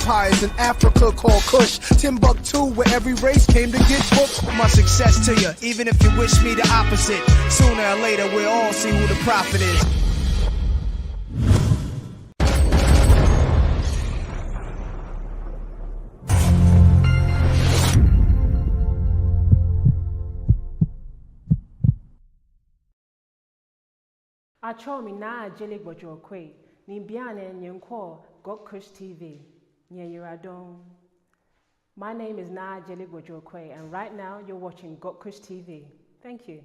empires in Africa called Kush. Timbuktu, where every race came to get booked. My success to you, even if you wish me the opposite. Sooner or later, we'll all see who the prophet is. Achomi na jeli bojo kwe ni biane nyenko gotkushTV nyeyiradon. My name is Na Jeli Bojo Kwe, and right now you're watching gotkushTV. Thank you.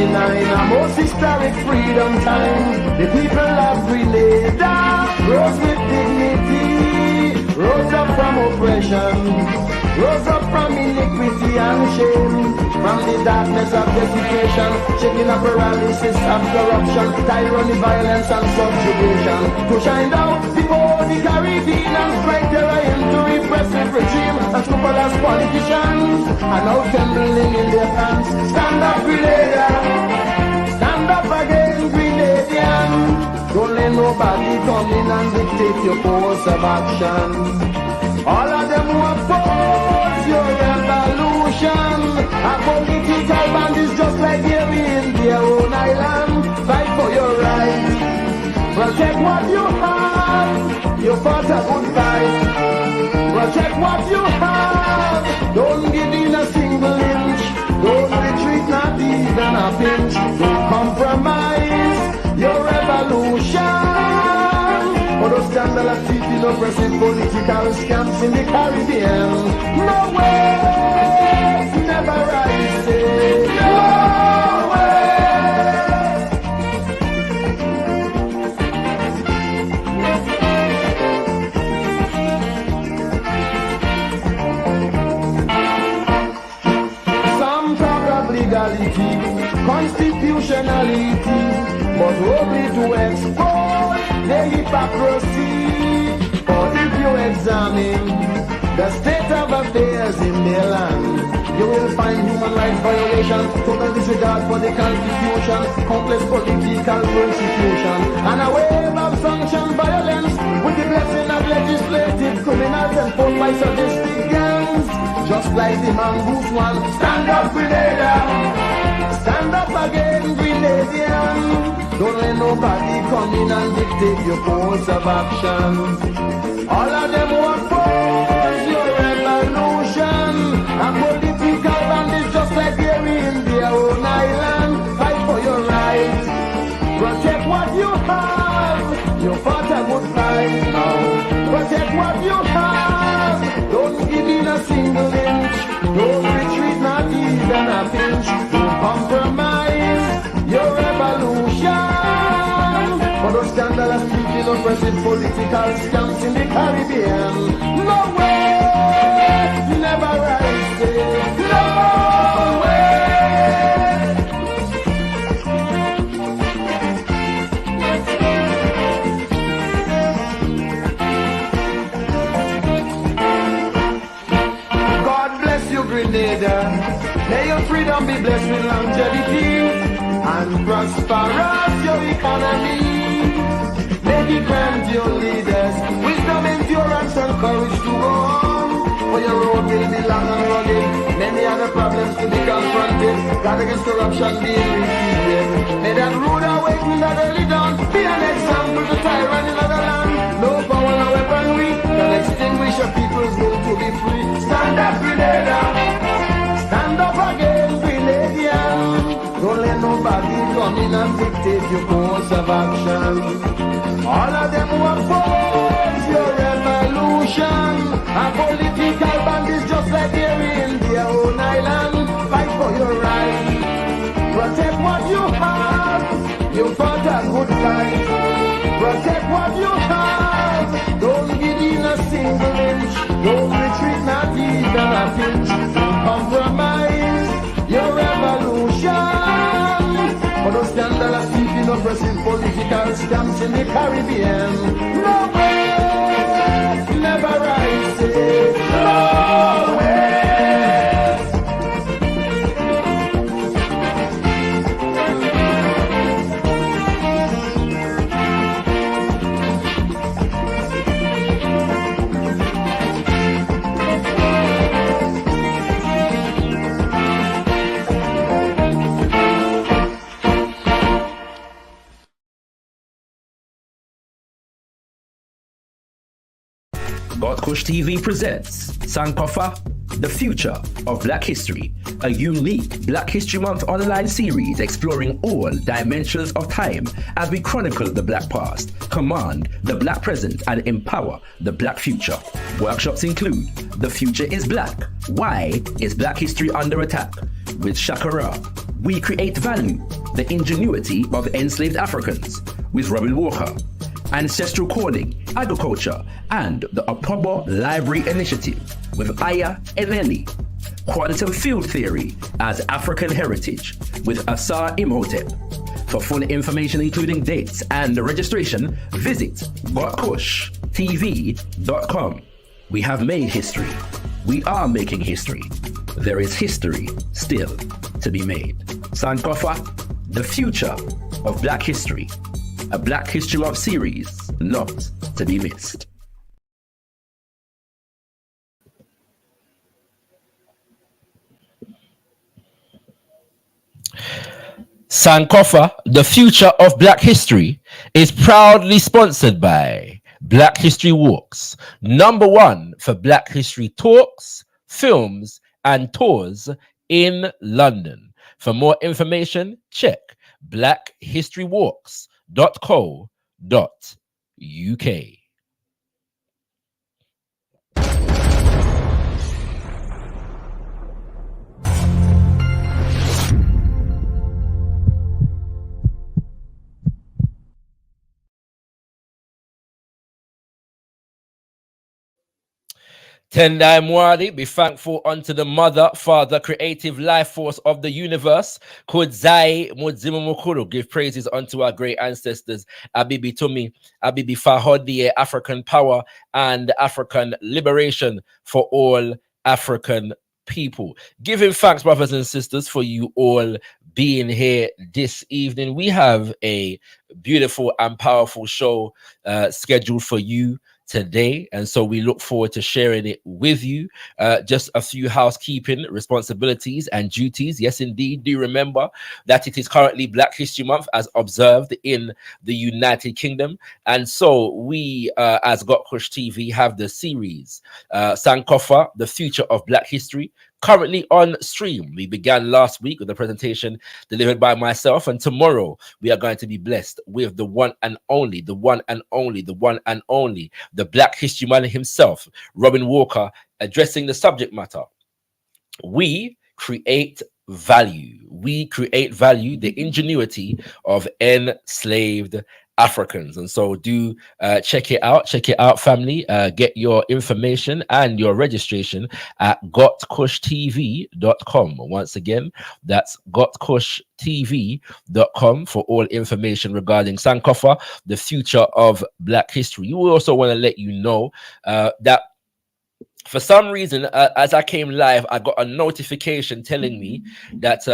A most historic freedom time. The people of Grenada rose with dignity, rose up from oppression, rose up from iniquity and shame, from the darkness of desecration, shaking up paralysis of corruption, tyranny, violence and subjugation, to shine out before the Caribbean and strike terror into repressive regime and scrupulous politicians, and now trembling in their pants. Stand up, Grenada! Stand up against Grenadian. Don't let nobody come in and dictate your course of action. All of them who oppose your revolution are political bandits just like you in their own island. Fight for your rights. Protect what you have. You fought a good fight. Protect what you have. Don't give in a single inch. Don't retreat, not even a pinch. Don't compromise your revolution. For those scandalous TV, oppressive political scams in the Caribbean. No way, never rise. No way. Constitutionality, but only to expose the hypocrisy. For if you examine the state of affairs in their land, you will find human rights violation, total disregard for the Constitution, complex political persecution, and a wave of sanctioned violence with the blessing of legislative criminals enforced by sadistic gangs. Just like the mongoose one. Stand up, Grenada! Stand up again, Grenadian. Don't let nobody come in and dictate your course of action. All of them who oppose your revolution are political bandits just like they're in their own island. Fight for your rights. Protect what you have. You fought a good fight now. Protect what you have. Don't give in a single inch. Don't retreat, not even a pinch. Don't compromise your revolution. For those scandalous people, oppressive political scams in the Caribbean. No way, never rise. No way. God bless you, Grenada. May your freedom be blessed with longevity and prosperous your economy. May He grant your leaders wisdom, endurance, and courage to go on. For your road will be long and rugged. Many other problems to be confronted. God against corruption being defeated. May that rude awakening that early dawn be an example to tyrant in other land. No power, no weaponry can extinguish a people's will to be free. Stand up, Grenada! Stand up again, Grenadian. Don't let nobody come in and dictate your course of action. All of them who oppose your revolution are political bandits just like they're in their own island. Fight for your rights. Protect progressive political stamps in the Caribbean. No way, never I say, no way. gotkushTV presents ShakaRa, The Future of Black History, a unique Black History Month online series exploring all dimensions of time as we chronicle the Black past, command the Black present, and empower the Black future. Workshops include The Future is Black, Why is Black History Under Attack? With ShakaRa, We Create Value, The Ingenuity of Enslaved Africans, with Robin Walker, Ancestral Calling, Agriculture, and the Opobo Library Initiative with Aya Eleni. Quantum Field Theory as African Heritage with Asar Imhotep. For full information including dates and registration, visit gotkushTV.com. We have made history. We are making history. There is history still to be made. ShakaRa, The Future of Black History. A Black History Month series not to be missed. ShakaRa, The Future of Black History, is proudly sponsored by Black History Walks, #1 for Black History talks, films, and tours in London. For more information, check blackhistorywalks.co.uk. Tendai Mwadi, be thankful unto the Mother, Father, creative life force of the universe. Kudzai Mudzimu Mukuru, give praises unto our great ancestors. Abibi Tumi, Abibi Fahodi, African power and African liberation for all African people. Giving thanks, brothers and sisters, for you all being here this evening. We have a beautiful and powerful show scheduled for you today, and so we look forward to sharing it with you. Just a few housekeeping responsibilities and duties. Yes, indeed, do remember that it is currently Black History Month as observed in the United Kingdom, and so we as gotkushTV have the series ShakaRa, The Future of Black History, currently on stream. We began last week with a presentation delivered by myself, and tomorrow we are going to be blessed with the one and only, the Black History Man himself, Robin Walker, addressing the subject matter. We create value. We create value, the ingenuity of enslaved Africans. And so do check it out, family. Get your information and your registration at gotkushtv.com. Once again, that's gotkushtv.com for all information regarding ShakaRa, the future of Black history. We also want to let you know that for some reason, as I came live, I got a notification telling me that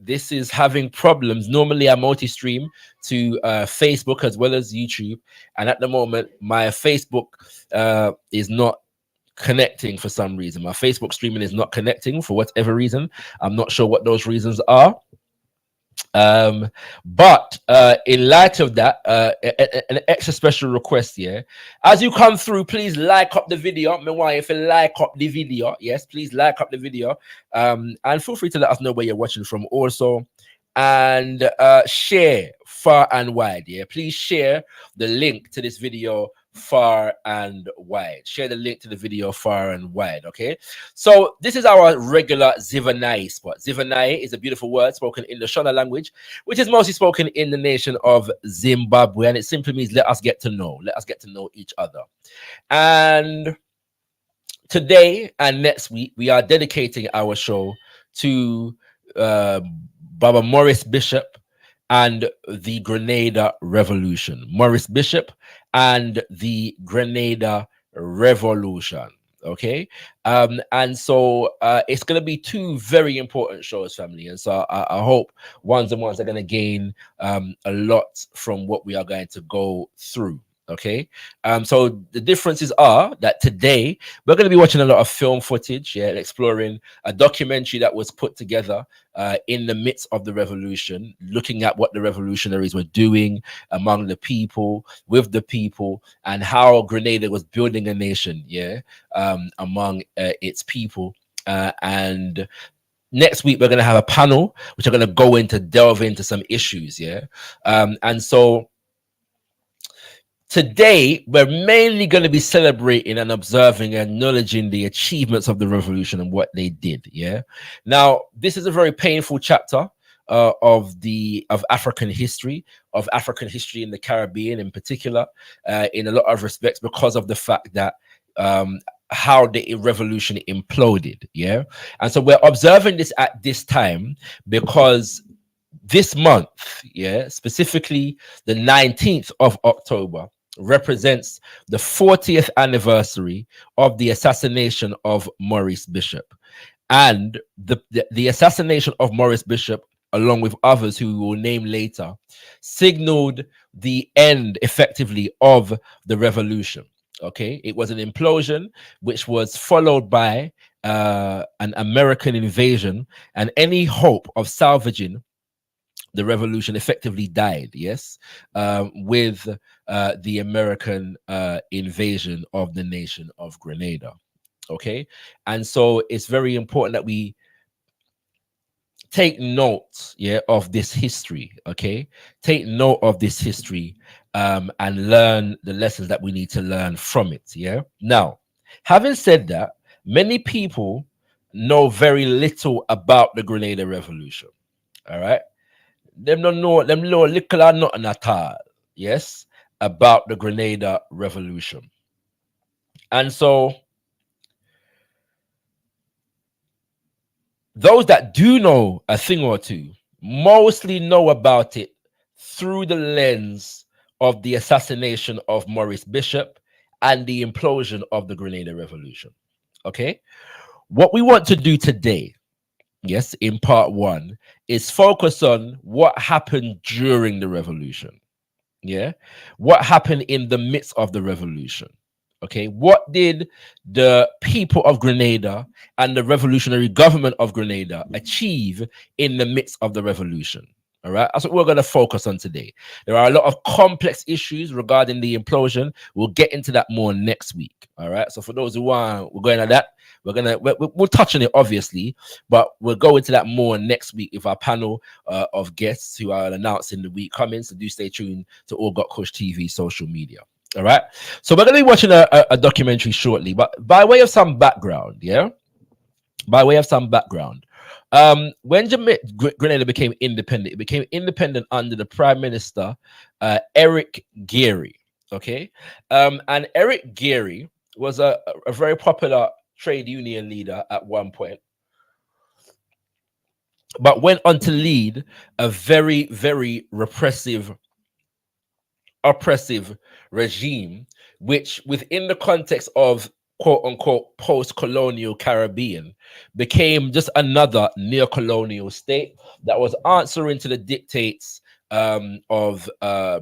this is having problems. Normally I multi-stream to Facebook as well as YouTube, and at the moment my Facebook is not connecting for some reason. My Facebook streaming is not connecting for whatever reason. I'm not sure what those reasons are. But in light of that, an extra special request here. As you come through, please like up the video. If you like up the video, yes, please like up the video. And feel free to let us know where you're watching from also. And share far and wide. Yeah, please share the link to this video far and wide. Share the link to the video far and wide. Okay, so this is our regular ZIVANAYI spot. ZIVANAYI is a beautiful word spoken in the Shona language, which is mostly spoken in the nation of Zimbabwe, and it simply means let us get to know each other. And today and next week we are dedicating our show to Baba Maurice Bishop and the Grenada Revolution. Maurice Bishop and the Grenada Revolution. Okay, and so it's going to be two very important shows, family, and so I hope ones and ones are going to gain a lot from what we are going to go through. Okay, so the differences are that today we're going to be watching a lot of film footage, yeah, exploring a documentary that was put together in the midst of the revolution, looking at what the revolutionaries were doing among the people, with the people, and how Grenada was building a nation, yeah, among its people. And next week we're going to have a panel which are going to delve into some issues, yeah, and so today, we're mainly going to be celebrating and observing and acknowledging the achievements of the revolution and what they did. Yeah. Now, this is a very painful chapter of African history, in the Caribbean in particular, in a lot of respects, because of the fact that how the revolution imploded. Yeah. And so we're observing this at this time because this month, yeah, specifically the 19th of October, represents the 40th anniversary of the assassination of Maurice Bishop. And the assassination of Maurice Bishop, along with others who we will name later, signaled the end effectively of the revolution. Okay, it was an implosion which was followed by an American invasion, and any hope of salvaging the revolution effectively died, yes, with the American invasion of the nation of Grenada. Okay, and so it's very important that we take note, yeah, of this history. Okay, take note of this history and learn the lessons that we need to learn from it. Yeah. Now, having said that, many people know very little about the Grenada Revolution. All right. Them don't know little or nothing at all, yes, about the Grenada Revolution. And so those that do know a thing or two mostly know about it through the lens of the assassination of Maurice Bishop and the implosion of the Grenada Revolution. Okay, what we want to do today, yes, in part one, is focus on what happened during the revolution. Yeah. What happened in the midst of the revolution? Okay. What did the people of Grenada and the revolutionary government of Grenada achieve in the midst of the revolution? All right. That's what we're going to focus on today. There are a lot of complex issues regarding the implosion. We'll get into that more next week. All right. So for those who want, we're going at that. We'll touch on it, obviously, but we'll go into that more next week with our panel of guests who are announced in the week coming. So do stay tuned to all gotkushTV social media. All right. So we're going to be watching a documentary shortly, but by way of some background, yeah, by way of some background, when Grenada became independent, it became independent under the Prime Minister Eric Gairy. Okay, and Eric Gairy was a very popular trade union leader at one point, but went on to lead a very, very oppressive regime, which within the context of quote unquote post-colonial Caribbean became just another neo-colonial state that was answering to the dictates of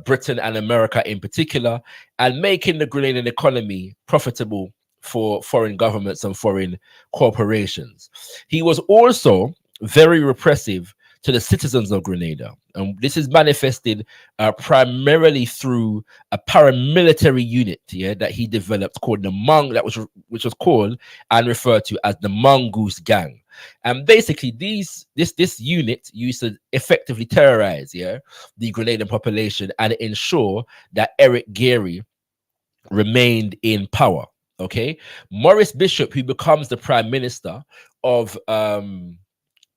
Britain and America in particular, and making the Grenadian economy profitable for foreign governments and foreign corporations. He was also very repressive to the citizens of Grenada, and this is manifested primarily through a paramilitary unit, yeah, that he developed called the which was called and referred to as the Mongoose Gang. And basically, this unit used to effectively terrorize, yeah, the Grenadian population and ensure that Eric Gairy remained in power. Okay, Maurice Bishop, who becomes the prime minister of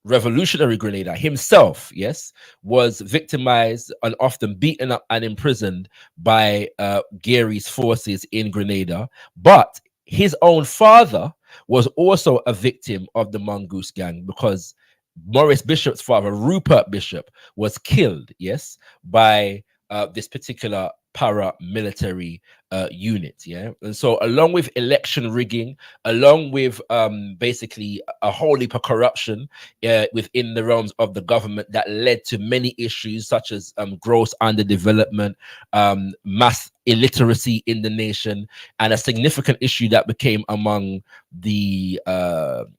revolutionary Grenada himself, yes, was victimized and often beaten up and imprisoned by Gairy's forces in Grenada. But his own father was also a victim of the Mongoose Gang, because Maurice Bishop's father, Rupert Bishop, was killed, yes, by this particular paramilitary unit, yeah. And so along with election rigging, along with basically a whole heap of corruption within the realms of the government that led to many issues such as gross underdevelopment, mass illiteracy in the nation, and a significant issue that became among the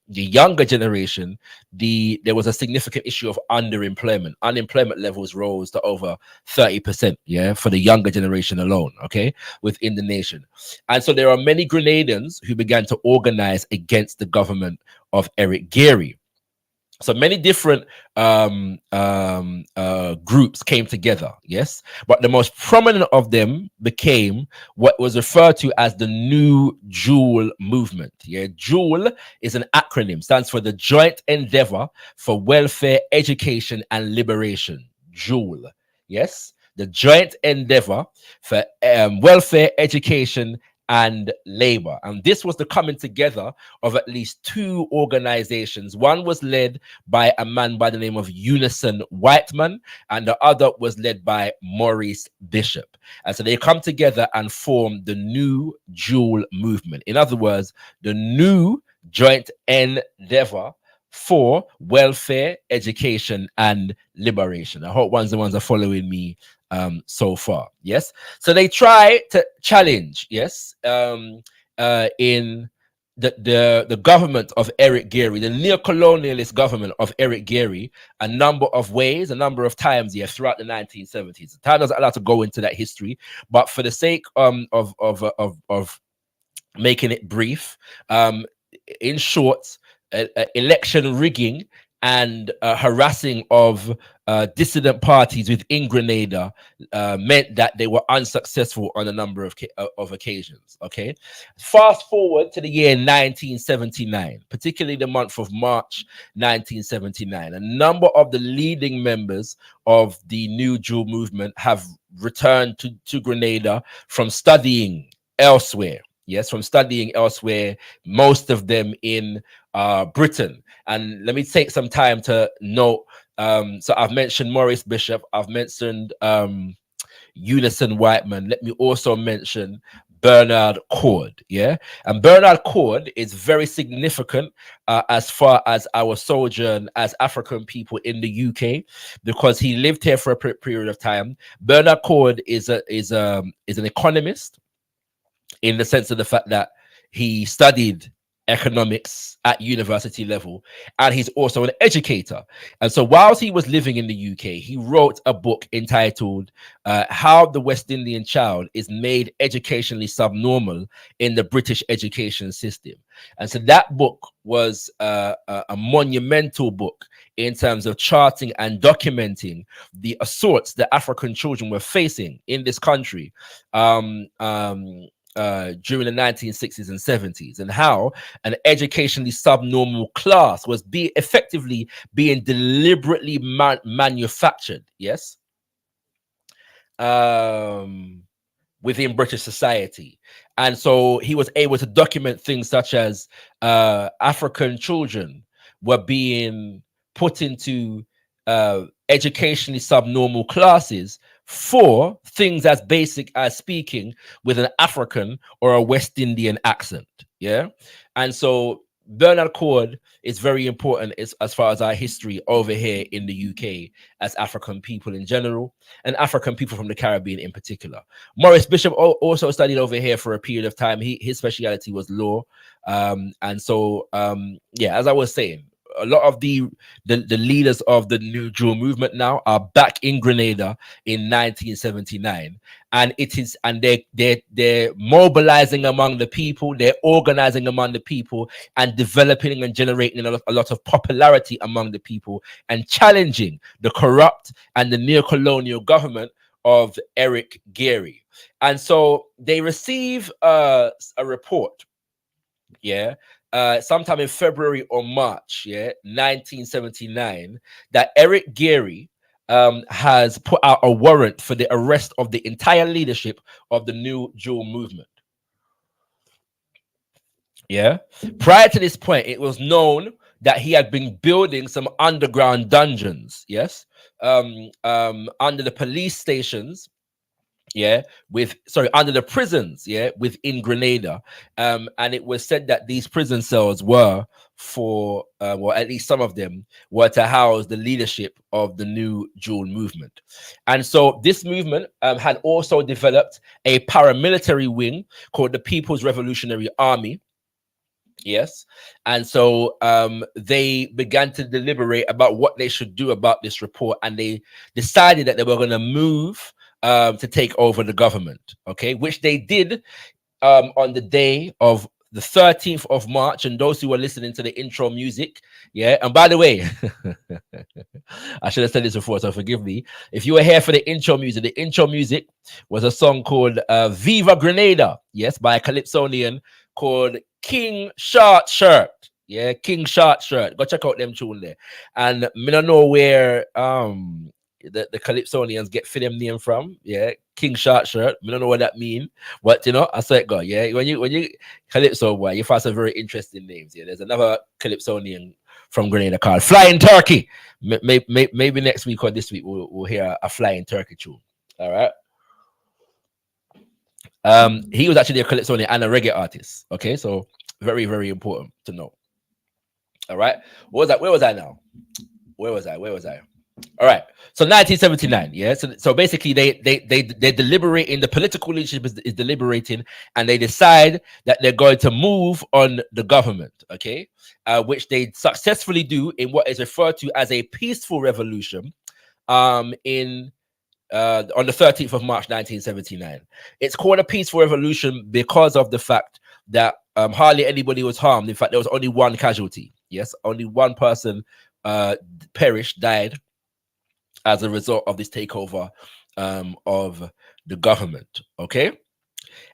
younger generation, there was a significant issue of underemployment. Unemployment levels rose to over 30%, yeah, for the younger generation alone, okay, within the nation. And so there are many Grenadans who began to organize against the government of Eric Gairy. So many different groups came together, yes, but the most prominent of them became what was referred to as the New Jewel Movement. Yeah, Jewel is an acronym, stands for the Joint Endeavor for Welfare, Education, and Liberation. Jewel, yes, the Joint Endeavor for Welfare, Education, and labor. And this was the coming together of at least two organizations. One was led by a man by the name of Unison Whiteman, and the other was led by Maurice Bishop. And so they come together and form the New Jewel Movement. In other words, the New Joint Endeavor for Welfare, Education, and Liberation. I hope ones are following me so far. Yes, so they try to challenge, yes, in the government of Eric Gairy, the neo-colonialist government of Eric Gairy, a number of ways, a number of times, yeah, throughout the 1970s. Time doesn't allow to go into that history, but for the sake of making it brief, in short, election rigging and harassing of dissident parties within Grenada meant that they were unsuccessful on a number of occasions. Okay, fast forward to the year 1979, particularly the month of March 1979. A number of the leading members of the New Jewel Movement have returned to Grenada from studying elsewhere. Yes, from studying elsewhere, most of them in Britain. And let me take some time to note, so I've mentioned Maurice Bishop, I've mentioned Unison Whiteman. Let me also mention Bernard Cord, yeah? And Bernard Cord is very significant as far as our sojourn as African people in the UK, because he lived here for a period of time. Bernard Cord is an economist, in the sense of the fact that he studied economics at university level, and he's also an educator. And so whilst he was living in the UK, he wrote a book entitled How the West Indian Child is Made Educationally Subnormal in the British Education System. And so that book was a monumental book in terms of charting and documenting the assaults that African children were facing in this country during the 1960s and 70s, and how an educationally subnormal class was effectively being deliberately manufactured, yes, within British society. And so he was able to document things such as African children were being put into educationally subnormal classes for things as basic as speaking with an African or a West Indian accent. Yeah. And so Bernard Cord is very important as far as our history over here in the UK as African people in general, and African people from the Caribbean in particular. Maurice Bishop also studied over here for a period of time. His speciality was law. And so, yeah, as I was saying, a lot of the leaders of the New Jewel Movement now are back in Grenada in 1979, and they're mobilizing among the people, they're organizing among the people, and developing and generating a lot of popularity among the people, and challenging the corrupt and the neo-colonial government of Eric Gairy. And so they receive a report, yeah, sometime in February or March, yeah, 1979, that Eric Gairy has put out a warrant for the arrest of the entire leadership of the New Jewel Movement. Yeah. Prior to this point, it was known that he had been building some underground dungeons, yes, under the police stations, under the prisons, within Grenada. And it was said that these prison cells were for, well, at least some of them were to house the leadership of the New Jewel movement. And so this movement had also developed a paramilitary wing called the People's Revolutionary Army. Yes. And so they began to deliberate about what they should do about this report. And they decided that they were going to move to take over the government, okay, which they did on the day of the 13th of March. And those who are listening to the intro music, and by the way, I should have said this before, so forgive me. If you were here for the intro music was a song called Viva Grenada, yes, by a Calypsonian called King Short Shirt. King Short Shirt. Go check out them tune there. And me don't know where the Calypsonians get for them name from. King Short Shirt. We don't know what that mean, but you know, I saw it go. When you Calypso boy, you find some very interesting names. There's another Calypsonian from Grenada called Flying Turkey. Maybe next week or this week we'll hear a Flying Turkey tune. All right. He was actually a Calypsonian and a reggae artist. Okay, so very, very important to know. All right. Where was I now? Where was I? All right. So 1979. So basically they deliberate, in the political leadership is deliberating, and they decide that they're going to move on the government, okay, which they successfully do in what is referred to as a peaceful revolution on the 13th of March 1979. It's called a peaceful revolution because of the fact that hardly anybody was harmed. In fact, there was only one casualty. Yes, only one person died as a result of this takeover of the government. Okay,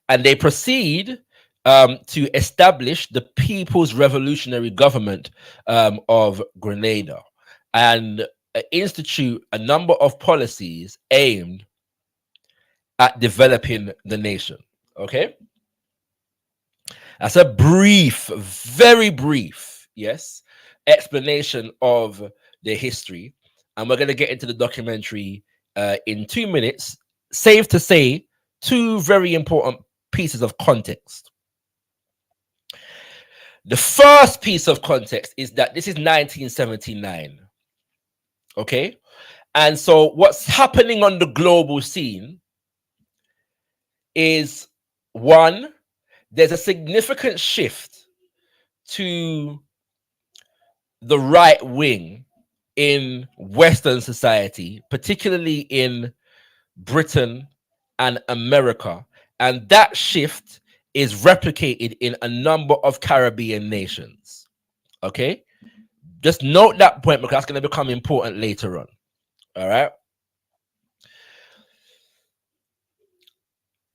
and they proceed to establish the People's Revolutionary Government of Grenada and institute a number of policies aimed at developing the nation. Okay, that's a brief, very brief, explanation of the history, and we're going to get into the documentary in 2 minutes. Safe to say, two very important pieces of context. The first piece of context is that this is 1979. Okay, and so what's happening on the global scene is, one, there's a significant shift to the right wing in Western society, particularly in Britain and America, and that shift is replicated in a number of Caribbean nations. Okay, just note that point because that's going to become important later on. All right.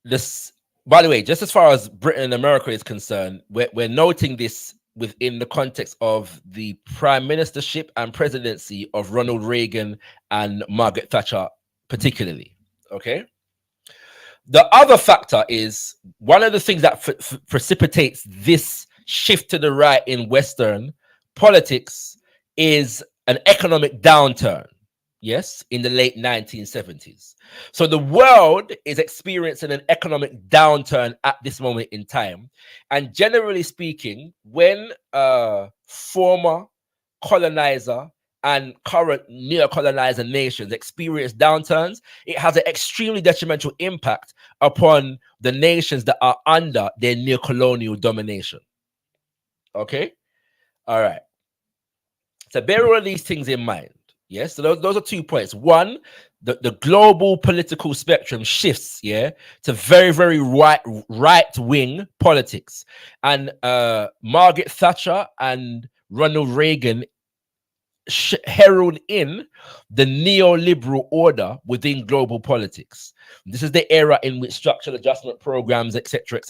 This, by the way, just as far as Britain and America is concerned, we're noting this within the context of the prime ministership and presidency of Ronald Reagan and Margaret Thatcher, particularly. Okay. The other factor is, one of the things that precipitates this shift to the right in Western politics is an economic downturn, in the late 1970s. So the world is experiencing an economic downturn at this moment in time. And generally speaking, when former colonizer and current neo-colonizer nations experience downturns, it has an extremely detrimental impact upon the nations that are under their neo-colonial domination. Okay? All right. So bear all of these things in mind. Yes, so those are 2 points. One, the global political spectrum shifts, to very, very right-wing politics. And Margaret Thatcher and Ronald Reagan herald in the neoliberal order within global politics. This is the era in which structural adjustment programs, etc.,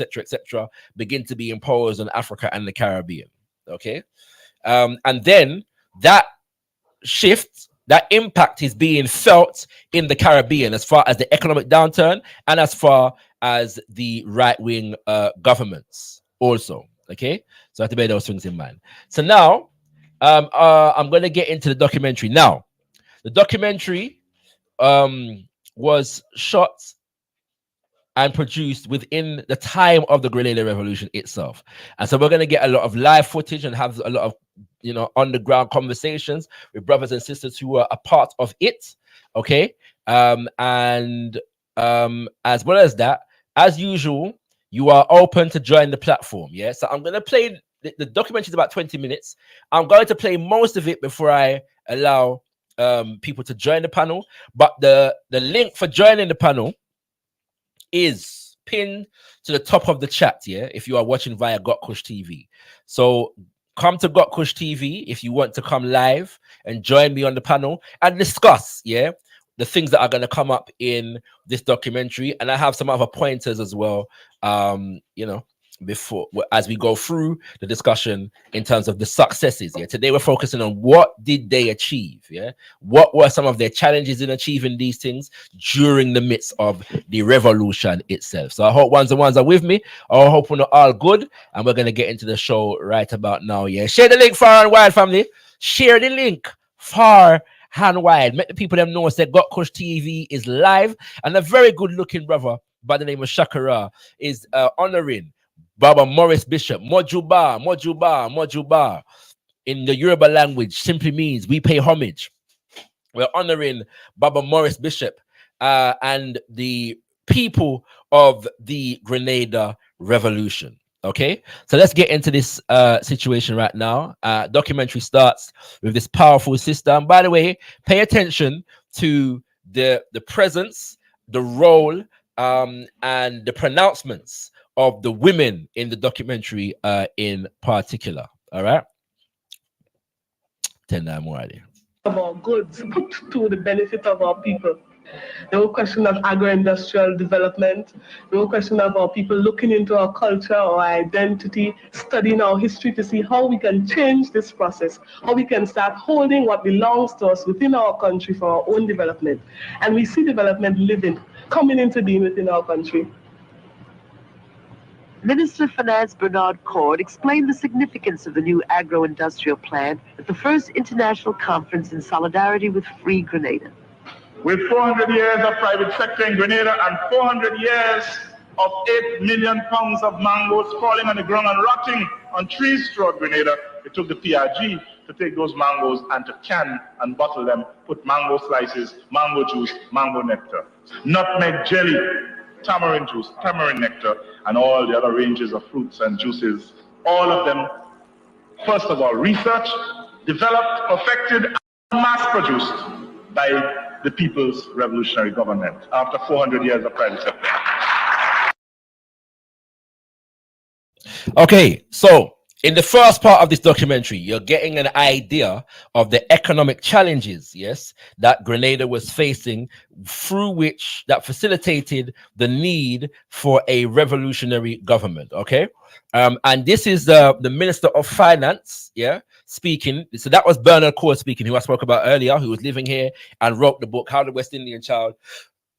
begin to be imposed on Africa and the Caribbean. Okay, and then that shift, that impact is being felt in the Caribbean as far as the economic downturn and as far as the right-wing governments also. Okay, so I have to bear those things in mind. So now, I'm going to get into the documentary now. The documentary was shot and produced within the time of the Grenada Revolution itself. And so we're going to get a lot of live footage and have a lot of, on the ground conversations with brothers and sisters who were a part of it. Okay. And as well as that, as usual, you are open to join the platform. Yeah. So I'm going to play the documentary is about 20 minutes. I'm going to play most of it before I allow people to join the panel. But the link for joining the panel is pinned to the top of the chat, yeah, if you are watching via gotkushTV. So come to gotkushTV if you want to come live and join me on the panel and discuss, yeah, the things that are going to come up in this documentary. And I have some other pointers as well, before as we go through the discussion in terms of the successes. Yeah, today we're focusing on what did they achieve. Yeah, what were some of their challenges in achieving these things during the midst of the revolution itself. So I hope ones and ones are with me. I hope we're all good, and we're going to get into the show right about now. Yeah, share the link far and wide, family. Share the link far and wide. Make the people them know that gotkushTV is live, and a very good looking brother by the name of ShakaRa is honoring Baba Maurice Bishop. Mojuba, Mojuba, Mojuba. In the Yoruba language, simply means we pay homage. We're honoring Baba Maurice Bishop and the people of the Grenada Revolution. Okay, so let's get into this situation right now. Documentary starts with this powerful sister. And by the way, pay attention to the presence, the role, and the pronouncements of the women in the documentary in particular. All right. 10 more idea. Of our goods put to the benefit of our people. The whole question of agro-industrial development, the whole question of our people looking into our culture, our identity, studying our history to see how we can change this process, how we can start holding what belongs to us within our country for our own development. And we see development coming into being within our country. Minister of Finance Bernard Cord explained the significance of the new agro-industrial plan at the first international conference in solidarity with Free Grenada. With 400 years of private sector in Grenada and 400 years of 8 million pounds of mangoes falling on the ground and rotting on trees throughout Grenada, it took the PRG to take those mangoes and to can and bottle them, put mango slices, mango juice, mango nectar, nutmeg jelly, tamarind juice, tamarind nectar, and all the other ranges of fruits and juices. All of them, first of all, researched, developed, perfected, and mass-produced by the People's Revolutionary Government after 400 years of private sector. Okay, so in the first part of this documentary, you're getting an idea of the economic challenges, yes, that Grenada was facing, through which that facilitated the need for a revolutionary government. Okay, and this is the Minister of Finance, yeah, speaking. So that was Bernard Cord speaking, who I spoke about earlier, who was living here and wrote the book How the West Indian Child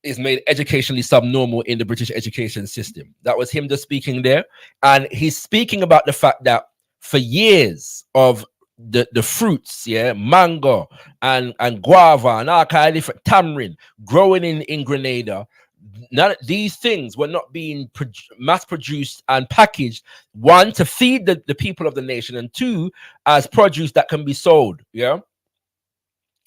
is Made Educationally Subnormal in the British Education System. That was him just speaking there, and he's speaking about the fact that for years of the fruits, yeah, mango and guava and all kind of different tamarind growing in Grenada, these things were not being mass produced and packaged, one, to feed the people of the nation, and two, as produce that can be sold, yeah,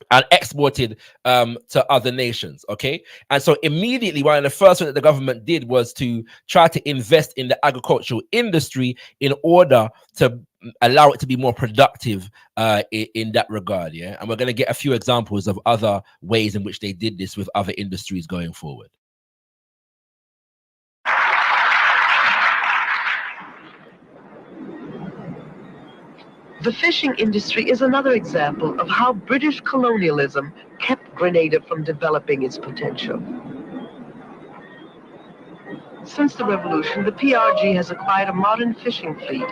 and exported to other nations. Okay, and so immediately one of the first things that the government did was to try to invest in the agricultural industry in order to allow it to be more productive in that regard. Yeah, and we're going to get a few examples of other ways in which they did this with other industries going forward. The fishing industry is another example of how British colonialism kept Grenada from developing its potential. Since the revolution, the PRG has acquired a modern fishing fleet,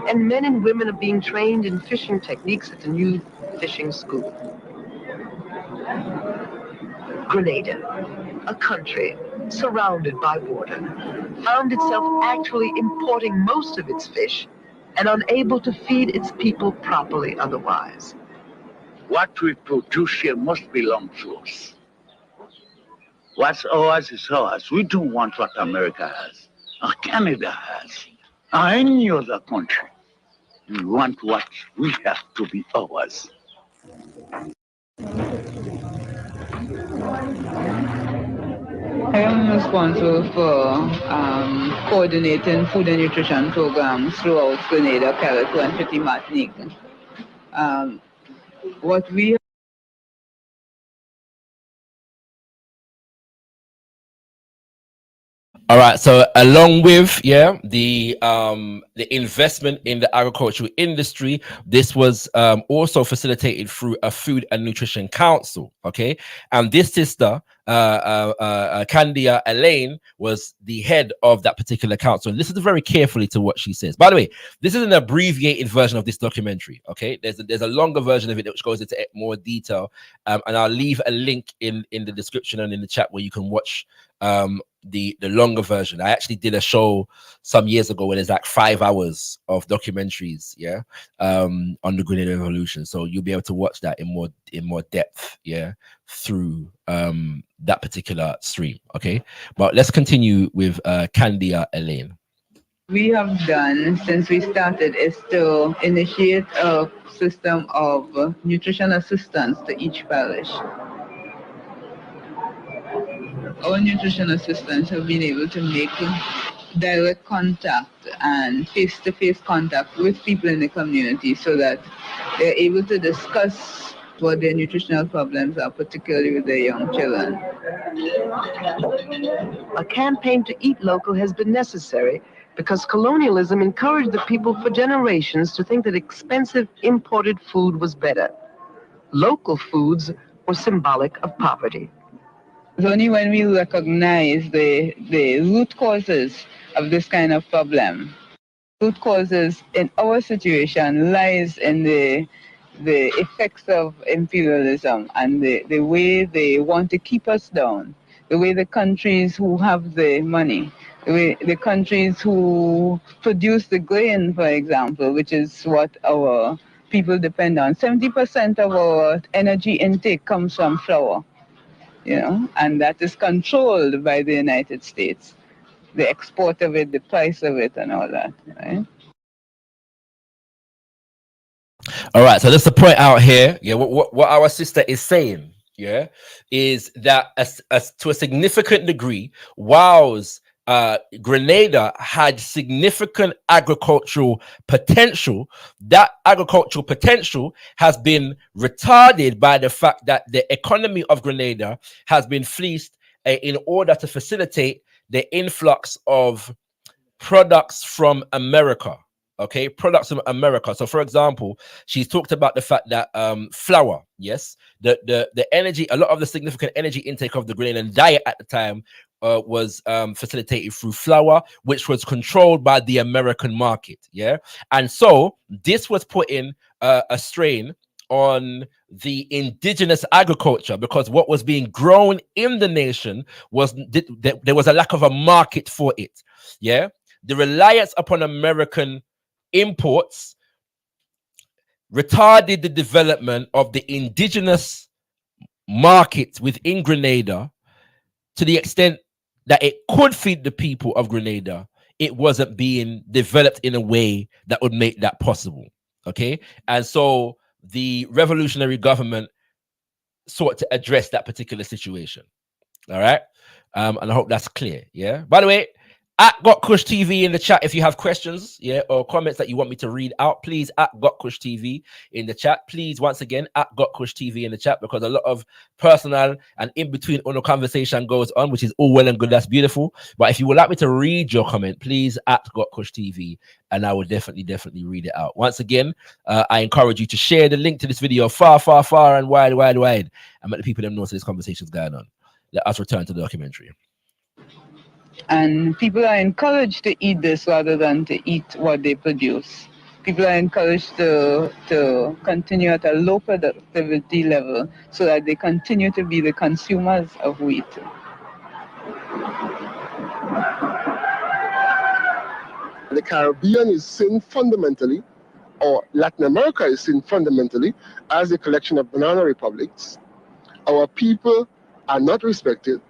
and men and women are being trained in fishing techniques at the new fishing school. Grenada, a country surrounded by water, found itself actually importing most of its fish and unable to feed its people properly otherwise. What we produce here must belong to us. What's ours is ours. We don't want what America has, or Canada has, or any other country. We want what we have to be ours. I am responsible for coordinating food and nutrition programs throughout Grenada, Calico, and Petit Martinique. What we All right, so along with the investment in the agricultural industry, this was also facilitated through a Food and Nutrition Council. Okay, and this sister, Candia Elaine, was the head of that particular council. And listen very carefully to what she says. By the way, this is an abbreviated version of this documentary. Okay, there's a longer version of it which goes into more detail, and I'll leave a link in the description and in the chat where you can watch the longer version. I actually did a show some years ago where there's like 5 hours of documentaries on the Grenada Revolution, so you'll be able to watch that in more depth through that particular stream. Okay, but let's continue with Candia Elaine. We have done since we started is to initiate a system of nutrition assistance to each parish. Our nutrition assistants have been able to make direct contact and face-to-face contact with people in the community so that they're able to discuss what their nutritional problems are, particularly with their young children. A campaign to eat local has been necessary because colonialism encouraged the people for generations to think that expensive imported food was better. Local foods were symbolic of poverty. It's only when we recognize the root causes of this kind of problem. Root causes in our situation lies in the effects of imperialism and the way they want to keep us down, the way the countries who have the money, the way the countries who produce the grain, for example, which is what our people depend on. 70% of our energy intake comes from flour. And that is controlled by the United States. The export of it, the price of it, and all that, right? All right, so just to point out here, what our sister is saying, is that to a significant degree, whilst Grenada had significant agricultural potential, that agricultural potential has been retarded by the fact that the economy of Grenada has been fleeced in order to facilitate the influx of products from America. Okay, products from America. So, for example, she's talked about the fact that flour, yes, the energy, a lot of the significant energy intake of the Grenadian diet at the time was facilitated through flour, which was controlled by the American market. And so this was putting a strain on the indigenous agriculture, because what was being grown in the nation was there was a lack of a market for it. The reliance upon American imports retarded the development of the indigenous market within Grenada to the extent that it could feed the people of Grenada. It wasn't being developed in a way that would make that possible. Okay, and so the revolutionary government sought to address that particular situation. All right, and I hope that's clear. By the way, at gotkushTV in the chat, if you have questions, or comments that you want me to read out, please at gotkushTV in the chat. Please, once again, at gotkushTV in the chat, because a lot of personal and in between conversation goes on, which is all well and good. That's beautiful. But if you would like me to read your comment, please at gotkushTV, and I will definitely read it out. Once again, I encourage you to share the link to this video far, far, far and wide, and let the people know this conversation is going on. Let us return to the documentary. And people are encouraged to eat this rather than to eat what they produce. People are encouraged to continue at a low productivity level so that they continue to be the consumers of wheat. The Caribbean is seen fundamentally, or Latin America is seen fundamentally, as a collection of banana republics. Our people are not respected.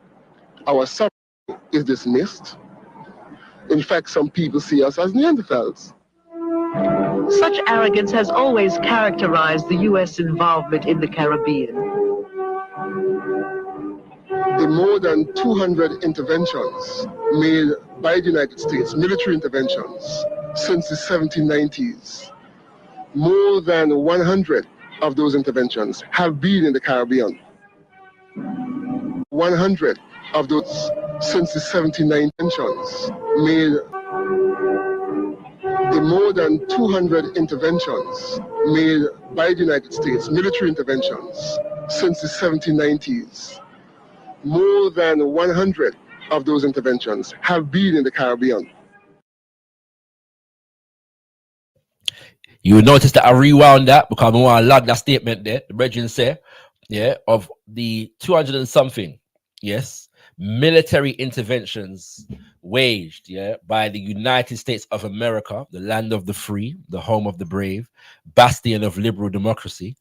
Our sovereignty is dismissed. In fact, some people see us as Neanderthals. Such arrogance has always characterized the U.S. involvement in the Caribbean. The more than 200 interventions made by the United States, military interventions, since the 1790s, more than 100 of those interventions have been in the Caribbean. 100 of those since the 1790s interventions made. The more than 200 interventions made by the United States, military interventions, since the 1790s, more than 100 of those interventions have been in the Caribbean. You will notice that I rewound that because I want to log that statement there. The brethren say, yeah, of the 200 and something, yes, military interventions waged, yeah, by the United States of America, the land of the free, the home of the brave, bastion of liberal democracy.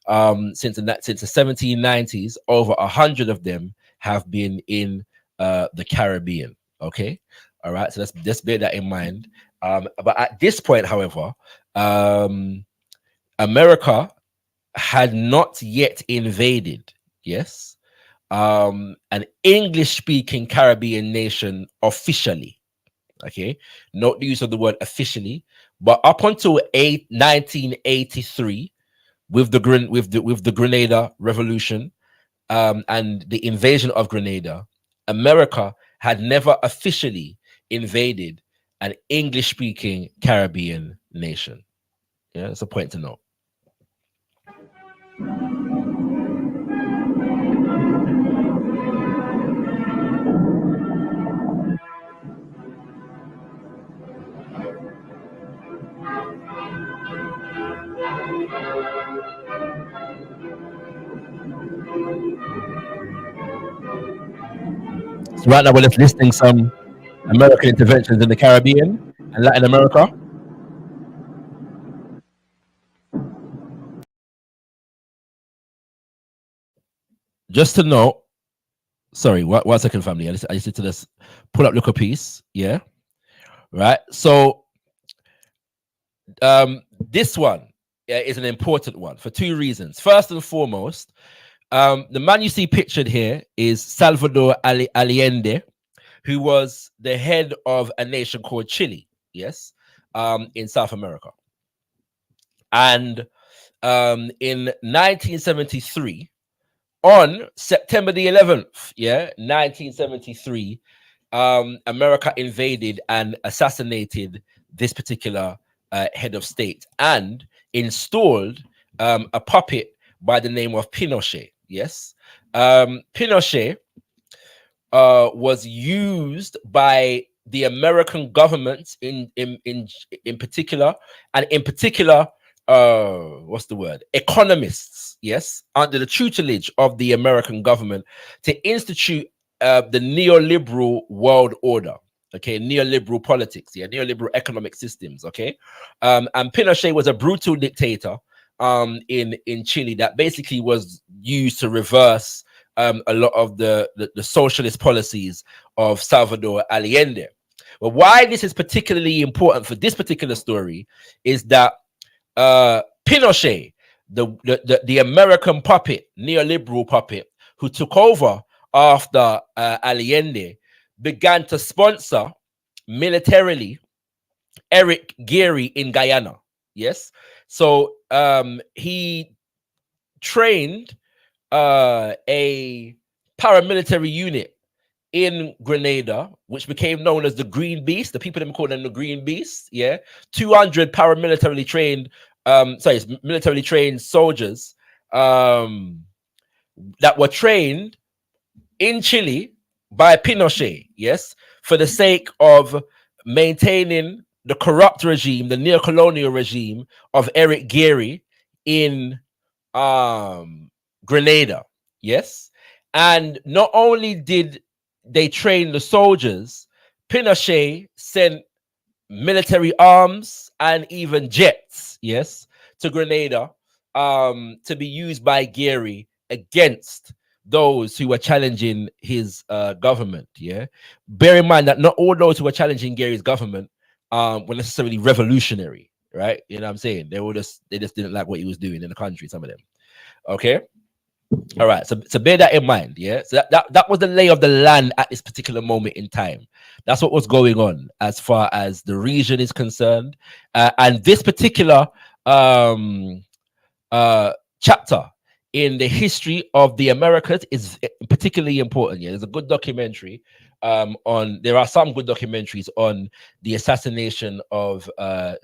Since the 1790s, over 100 of them have been in the Caribbean. Okay, all right. So let's bear that in mind. But at this point, however, America had not yet invaded. Yes. An English-speaking Caribbean nation officially. Okay, note the use of the word officially, but up until 1983, with the Grenada Revolution and the invasion of Grenada, America had never officially invaded an English-speaking Caribbean nation. Yeah, that's a point to note. So right now we're just listing some American interventions in the Caribbean and Latin America. Just to note, sorry, one second, family. I just need to just pull up look a piece. Yeah, right. So this one is an important one for two reasons. First and foremost, the man you see pictured here is Salvador Allende, who was the head of a nation called Chile, yes, in South America. And in 1973, on September the 11th, yeah, 1973, America invaded and assassinated this particular head of state and installed a puppet by the name of Pinochet. Yes, Pinochet was used by the American government in particular, and in particular, what's the word? Economists, yes, under the tutelage of the American government to institute the neoliberal world order. Okay, neoliberal politics, yeah, neoliberal economic systems. Okay, and Pinochet was a brutal dictator in Chile that basically was used to reverse a lot of the socialist policies of Salvador Allende. But why this is particularly important for this particular story is that Pinochet, the American puppet, neoliberal puppet, who took over after Allende, began to sponsor militarily Eric Geary in Guyana. Yes, so he trained a paramilitary unit in Grenada, which became known as the Green Beast. The people them call them the Green Beast. Yeah, 200 militarily trained soldiers that were trained in Chile by Pinochet. Yes, for the sake of maintaining the corrupt regime, the neo-colonial regime of Eric Geary in Grenada. Yes, and not only did they train the soldiers, Pinochet sent military arms and even jets, yes, to Grenada to be used by Gary against those who were challenging his government. Yeah, bear in mind that not all those who were challenging Gary's government were necessarily revolutionary, right? You know what I'm saying? They just didn't like what he was doing in the country, some of them. Okay. All right, so bear that in mind, yeah. So that was the lay of the land at this particular moment in time. That's what was going on as far as the region is concerned, and this particular chapter in the history of the Americas is particularly important. Yeah, there's a good documentary there are some good documentaries on the assassination of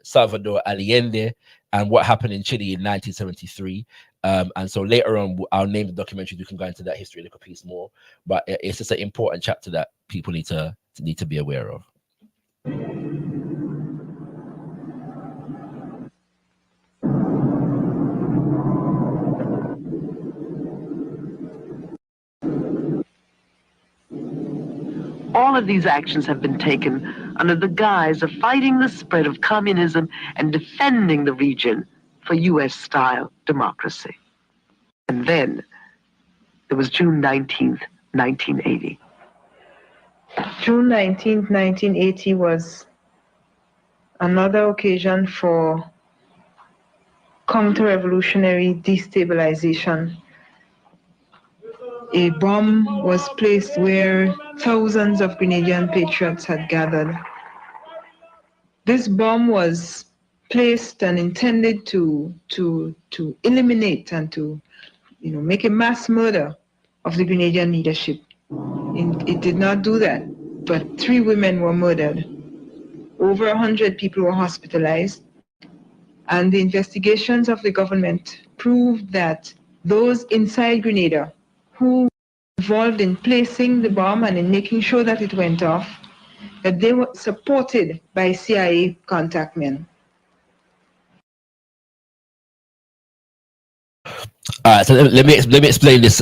Salvador Allende and what happened in Chile in 1973. And so later on, I'll name the documentary. You can go into that history a little piece more, but it's just an important chapter that people need to be aware of. All of these actions have been taken under the guise of fighting the spread of communism and defending the region for U.S.-style democracy. And then it was June 19th, 1980. June 19th, 1980 was another occasion for counter-revolutionary destabilization. A bomb was placed where thousands of Grenadian patriots had gathered. This bomb was placed and intended to eliminate and to make a mass murder of the Grenadian leadership. It did not do that, but 3 women were murdered. Over 100 people were hospitalized, and the investigations of the government proved that those inside Grenada who were involved in placing the bomb and in making sure that it went off, that they were supported by CIA contact men. All right, so let me explain this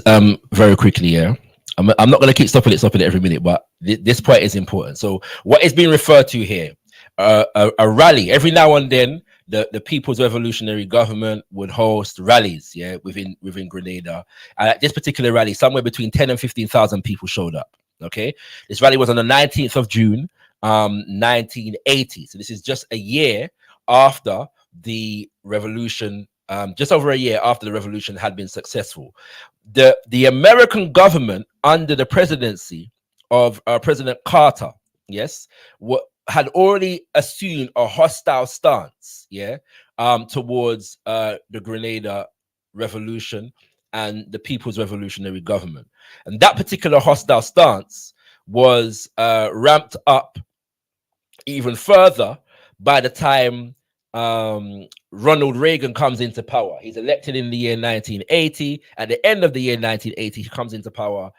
very quickly. Yeah, I'm not going to keep stopping it every minute, but this point is important. So what is being referred to here, a rally every now and then. The People's Revolutionary Government would host rallies, yeah, within Grenada. And at this particular rally, somewhere between 10 and 15,000 people showed up. Okay, this rally was on the 19th of June, 1980. So this is just a year after the revolution. Just over a year after the revolution had been successful. The American government under the presidency of President Carter, yes, had already assumed a hostile stance, yeah, towards the Grenada Revolution and the People's Revolutionary Government. And that particular hostile stance was ramped up even further by the time Ronald Reagan comes into power. He's elected in the year 1980. At the end of the year 1980, he comes into power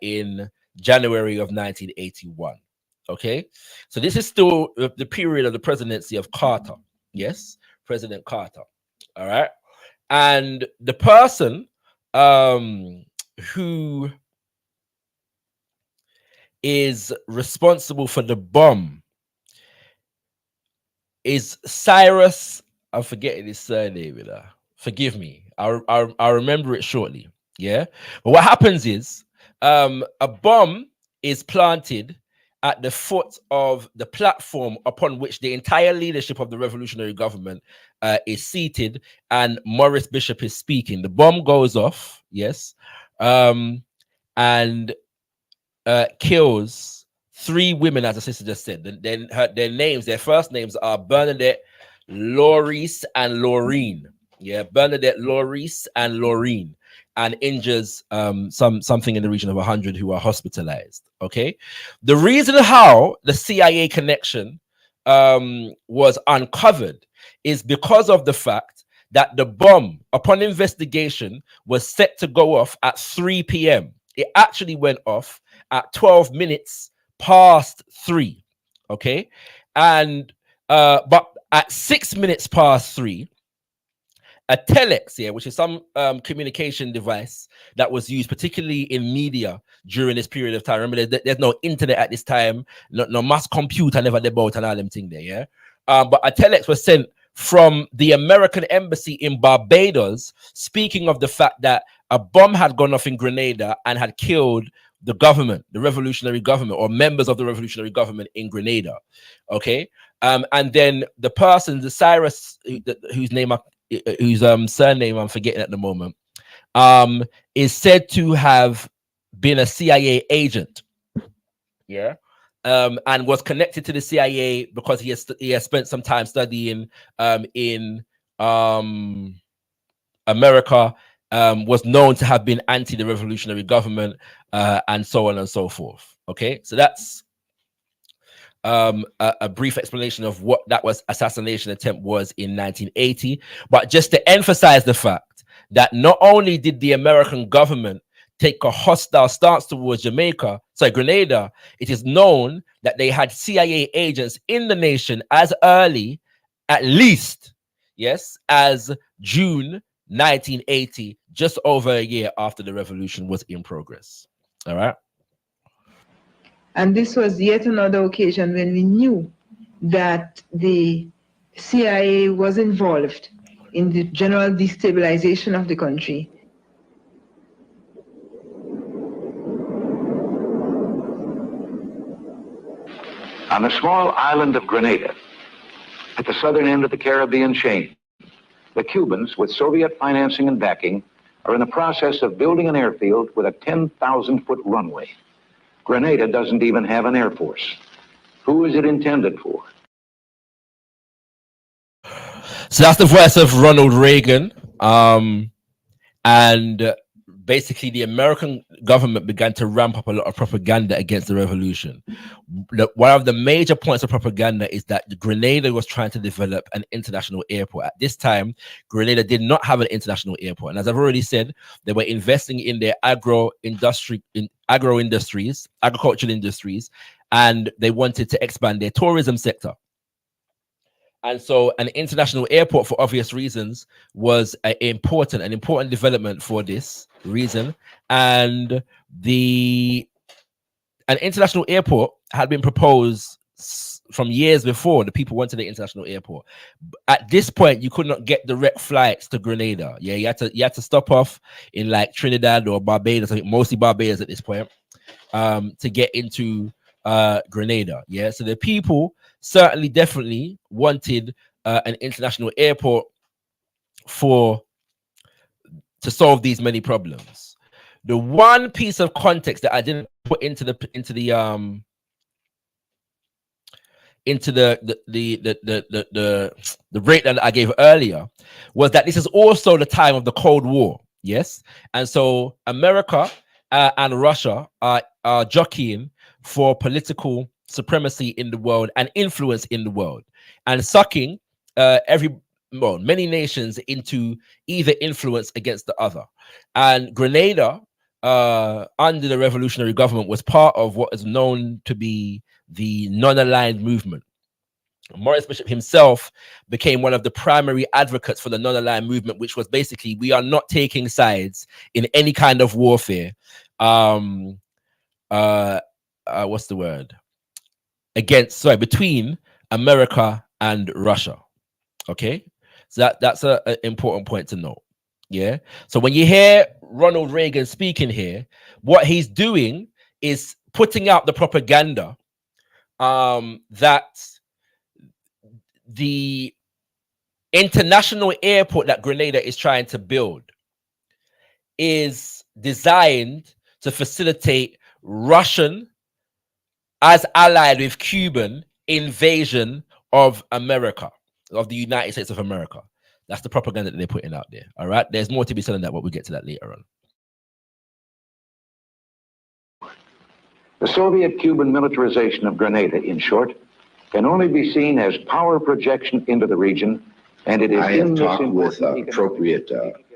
in January of 1981. Okay, so this is still the period of the presidency of Carter. Yes, President Carter. All right, and the person who is responsible for the bomb is Cyrus. I'm forgetting his surname. Forgive me. I'll remember it shortly. Yeah, but what happens is a bomb is planted at the foot of the platform upon which the entire leadership of the revolutionary government is seated, and Maurice Bishop is speaking. The bomb goes off, yes, and kills 3 women, as the sister just said. Then their names, their first names are Bernadette, Laurice, and Laureen. Yeah, Bernadette, Laurice, and Laureen. And injures something in the region of 100 who are hospitalized. Okay, the reason how the CIA connection was uncovered is because of the fact that the bomb, upon investigation, was set to go off at 3 p.m. It actually went off at 12 minutes past 3. Okay, and but at 6 minutes past 3, a telex, which is some communication device that was used particularly in media during this period of time. Remember, there's no internet at this time, no mass computer never about and all them thing there, but a telex was sent from the American embassy in Barbados, speaking of the fact that a bomb had gone off in Grenada and had killed the government, the revolutionary government, or members of the revolutionary government in Grenada. Okay, and then the person, the Cyrus, whose surname I'm forgetting at the moment, is said to have been a CIA agent. And was connected to the CIA because he has spent some time studying in America, was known to have been anti the revolutionary government, and so on and so forth. Okay, so that's a brief explanation of what that assassination attempt was in 1980. But just to emphasize the fact that not only did the American government take a hostile stance towards Grenada, it is known that they had CIA agents in the nation as early, at least, as June 1980, just over a year after the revolution was in progress. All right. And this was yet another occasion when we knew that the CIA was involved in the general destabilization of the country. On the small island of Grenada, at the southern end of the Caribbean chain, the Cubans, with Soviet financing and backing, are in the process of building an airfield with a 10,000-foot runway. Grenada doesn't even have an air force. Who is it intended for? So that's the voice of Ronald Reagan. And basically the American government began to ramp up a lot of propaganda against the revolution. One of the major points of propaganda is that Grenada was trying to develop an international airport. At this time, Grenada did not have an international airport. And as I've already said, they were investing in their agricultural industries, and they wanted to expand their tourism sector. And so an international airport, for obvious reasons, was an important development for this reason. And an international airport had been proposed from years before. The people wanted the international airport. At this point, you could not get direct flights to Grenada. You had to stop off in like Trinidad or Barbados. I think mostly Barbados at this point, to get into Grenada. So the people definitely wanted an international airport to solve these many problems. The one piece of context that I didn't put into the breakdown that I gave earlier was that this is also the time of the Cold War. And so America and Russia are jockeying for political supremacy in the world and influence in the world, and sucking many nations into either influence against the other. And Grenada, under the revolutionary government, was part of what is known to be the non-aligned movement. Maurice Bishop himself became one of the primary advocates for the non-aligned movement, which was basically, we are not taking sides in any kind of warfare. Between America and Russia. Okay, so that's an important point to note. So when you hear Ronald Reagan speaking here, what he's doing is putting out the propaganda that the international airport that Grenada is trying to build is designed to facilitate Russian, as allied with Cuban, invasion of America, of the United States of America. That's the propaganda that they're putting out there. All right, there's more to be said on that, but we'll get to that later on. The Soviet-Cuban militarization of Grenada, in short, can only be seen as power projection into the region, and it is I have talked with appropriate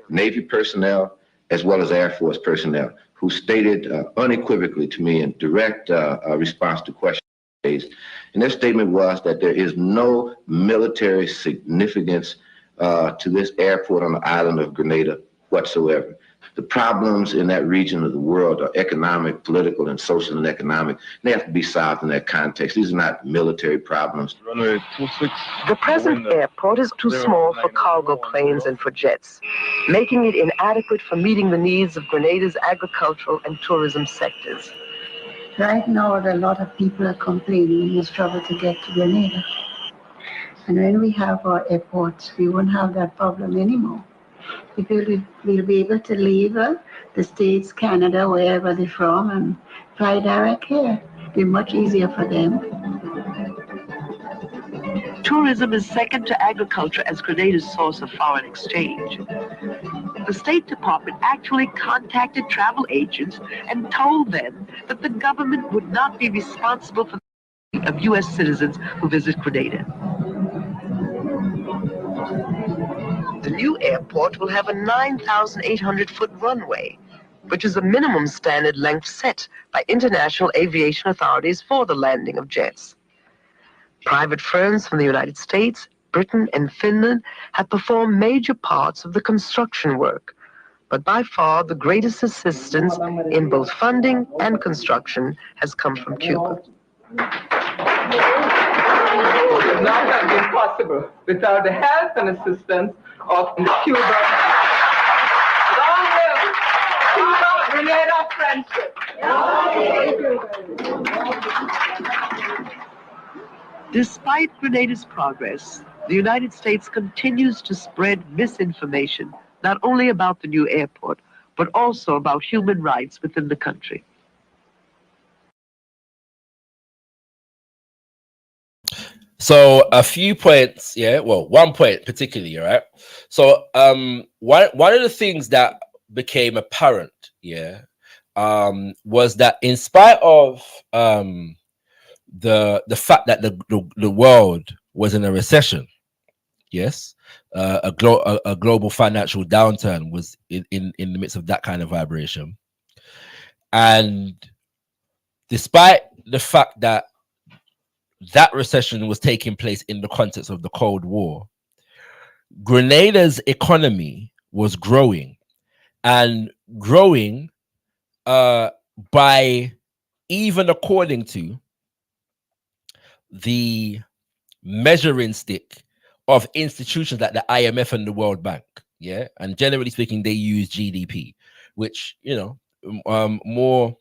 Navy personnel as well as Air Force personnel who stated unequivocally to me in direct response to questions raised. And their statement was that there is no military significance to this airport on the island of Grenada whatsoever. The problems in that region of the world are economic, political, and social and economic. They have to be solved in that context. These are not military problems. The present airport is too small for cargo planes and for jets, making it inadequate for meeting the needs of Grenada's agricultural and tourism sectors. Right now, a lot of people are complaining we struggle to get to Grenada. And when we have our airports, we won't have that problem anymore. People will be able to leave the States, Canada, wherever they're from, and fly direct here. It'll be much easier for them. Tourism is second to agriculture as Grenada's source of foreign exchange. The State Department actually contacted travel agents and told them that the government would not be responsible for the safety of U.S. citizens who visit Grenada. The new airport will have a 9,800-foot runway, which is a minimum standard length set by international aviation authorities for the landing of jets. Private firms from the United States, Britain, and Finland have performed major parts of the construction work, but by far the greatest assistance in both funding and construction has come from Cuba. It would not have been possible without the help and assistance of the Cuban. Long live Cuba-Grenada friendship. Despite Grenada's progress, the United States continues to spread misinformation, not only about the new airport, but also about human rights within the country. So a few points, yeah. Well, one point particularly, right? So one of the things that became apparent, yeah, was that in spite of the fact that the world was in a recession, yes, a global financial downturn was in the midst of that kind of vibration, and despite the fact that that recession was taking place in the context of the Cold War, Grenada's economy was growing, and growing by, even according to the measuring stick of institutions like the IMF and the World Bank, yeah, and generally speaking, they use GDP, which, you know, more,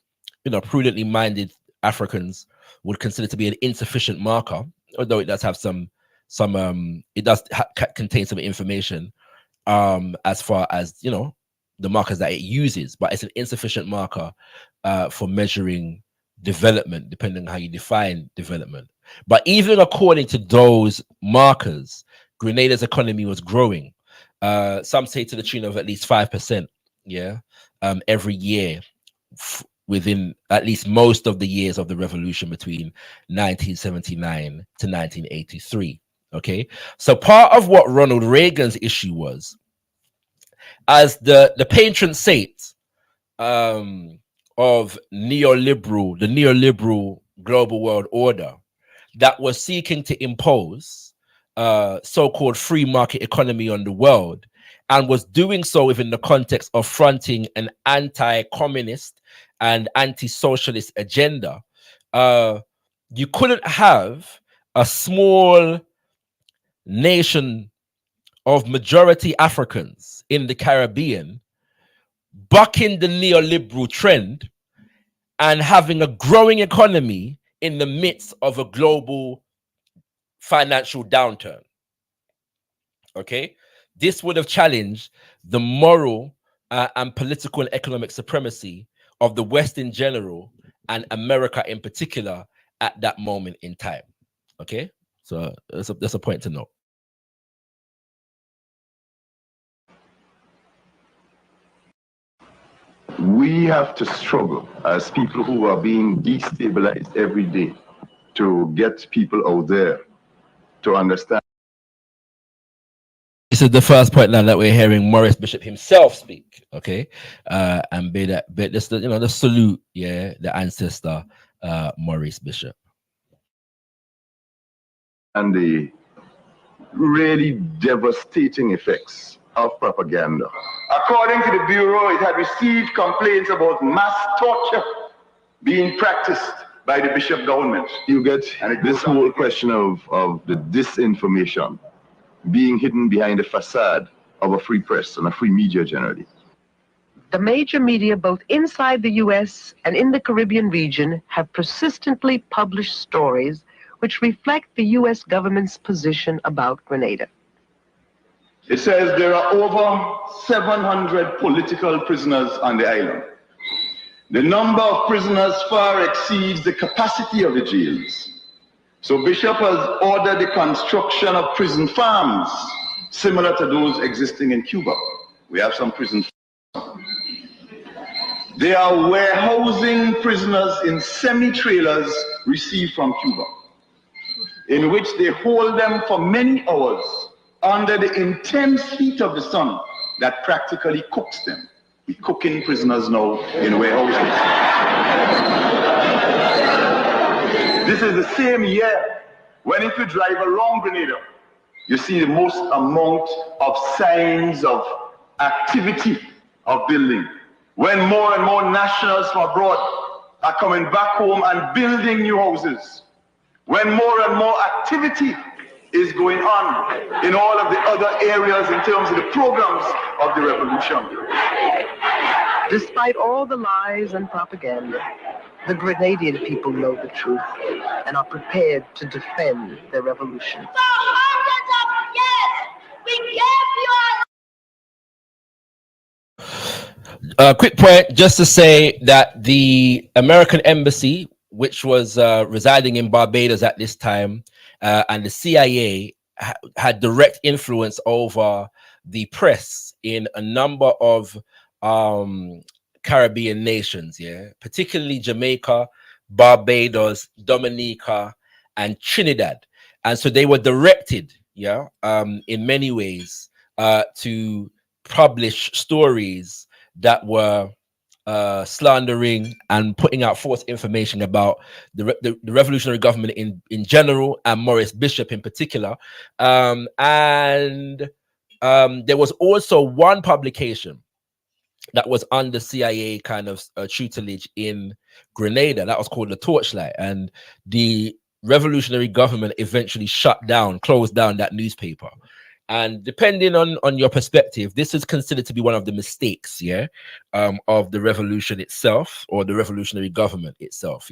you know, prudently minded Africans would consider to be an insufficient marker, although it does have some it does contain some information as far as, you know, the markers that it uses, but it's an insufficient marker for measuring development, depending on how you define development. But even according to those markers, Grenada's economy was growing. Some say to the tune of at least 5%, yeah, every year, within at least most of the years of the revolution between 1979 to 1983. Okay, so part of what Ronald Reagan's issue was, as the patron saint of the neoliberal global world order that was seeking to impose so-called free market economy on the world, and was doing so within the context of fronting an anti-communist and anti-socialist agenda. You couldn't have a small nation of majority Africans in the Caribbean bucking the neoliberal trend and having a growing economy in the midst of a global financial downturn. Okay, this would have challenged the moral and political and economic supremacy of the West in general and America in particular at that moment in time. Okay, so that's a point to note. We have to struggle as people who are being destabilized every day to get people out there to understand. This is the first point now that we're hearing Maurice Bishop himself speak, okay, and be this, you know, the salute, yeah, the ancestor, Maurice Bishop. And the really devastating effects of propaganda. According to the Bureau, it had received complaints about mass torture being practiced by the Bishop government. You get this whole question of the disinformation being hidden behind the facade of a free press and a free media generally. The major media, both inside the U.S. and in the Caribbean region, have persistently published stories which reflect the U.S. government's position about Grenada. It says there are over 700 political prisoners on the island. The number of prisoners far exceeds the capacity of the jails. So Bishop has ordered the construction of prison farms similar to those existing in Cuba. We have some prison farms. They are warehousing prisoners in semi-trailers received from Cuba, in which they hold them for many hours under the intense heat of the sun that practically cooks them. We're cooking prisoners now in warehouses. This is the same year when if you drive around Grenada, you see the most amount of signs of activity of building. When more and more nationals from abroad are coming back home and building new houses. When more and more activity is going on in all of the other areas in terms of the programs of the revolution. Despite all the lies and propaganda, the Grenadian people know the truth and are prepared to defend their revolution. For hundreds of years, we gave you a quick point just to say that the American embassy, which was residing in Barbados at this time, and the CIA had direct influence over the press in a number of Caribbean nations, particularly Jamaica, Barbados, Dominica, and Trinidad. And so they were directed, in many ways, to publish stories that were slandering and putting out false information about the revolutionary government in general, and Maurice Bishop in particular. And there was also one publication that was under CIA kind of tutelage in Grenada that was called The Torchlight, and the revolutionary government eventually closed down that newspaper. And depending on your perspective, this is considered to be one of the mistakes, of the revolution itself, or the revolutionary government itself,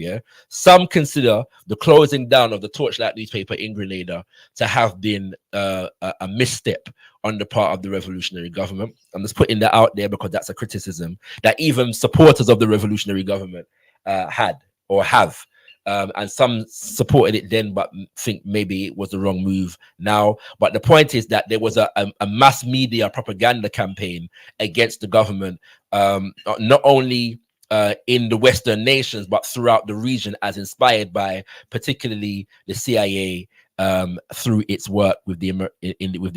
Some consider the closing down of the Torchlight newspaper in Grenada to have been a misstep on the part of the revolutionary government. I'm just putting that out there because that's a criticism that even supporters of the revolutionary government had or have. And some supported it then, but think maybe it was the wrong move now. But the point is that there was a mass media propaganda campaign against the government, not only in the Western nations, but throughout the region, as inspired by particularly the CIA through its work with the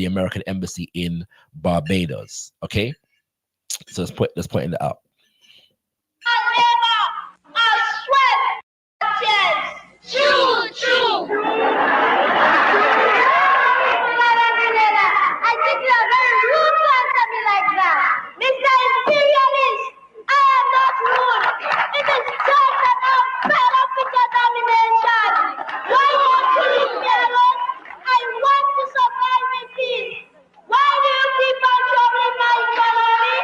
American embassy in Barbados. Okay, so let's point that out. True. I think you are very rude to answer me like that. Mr. Imperialist, I am not rude. It is just that I'm fed up with your domination. Why won't you leave me alone? I want to survive in peace. Why do you keep on troubling my economy?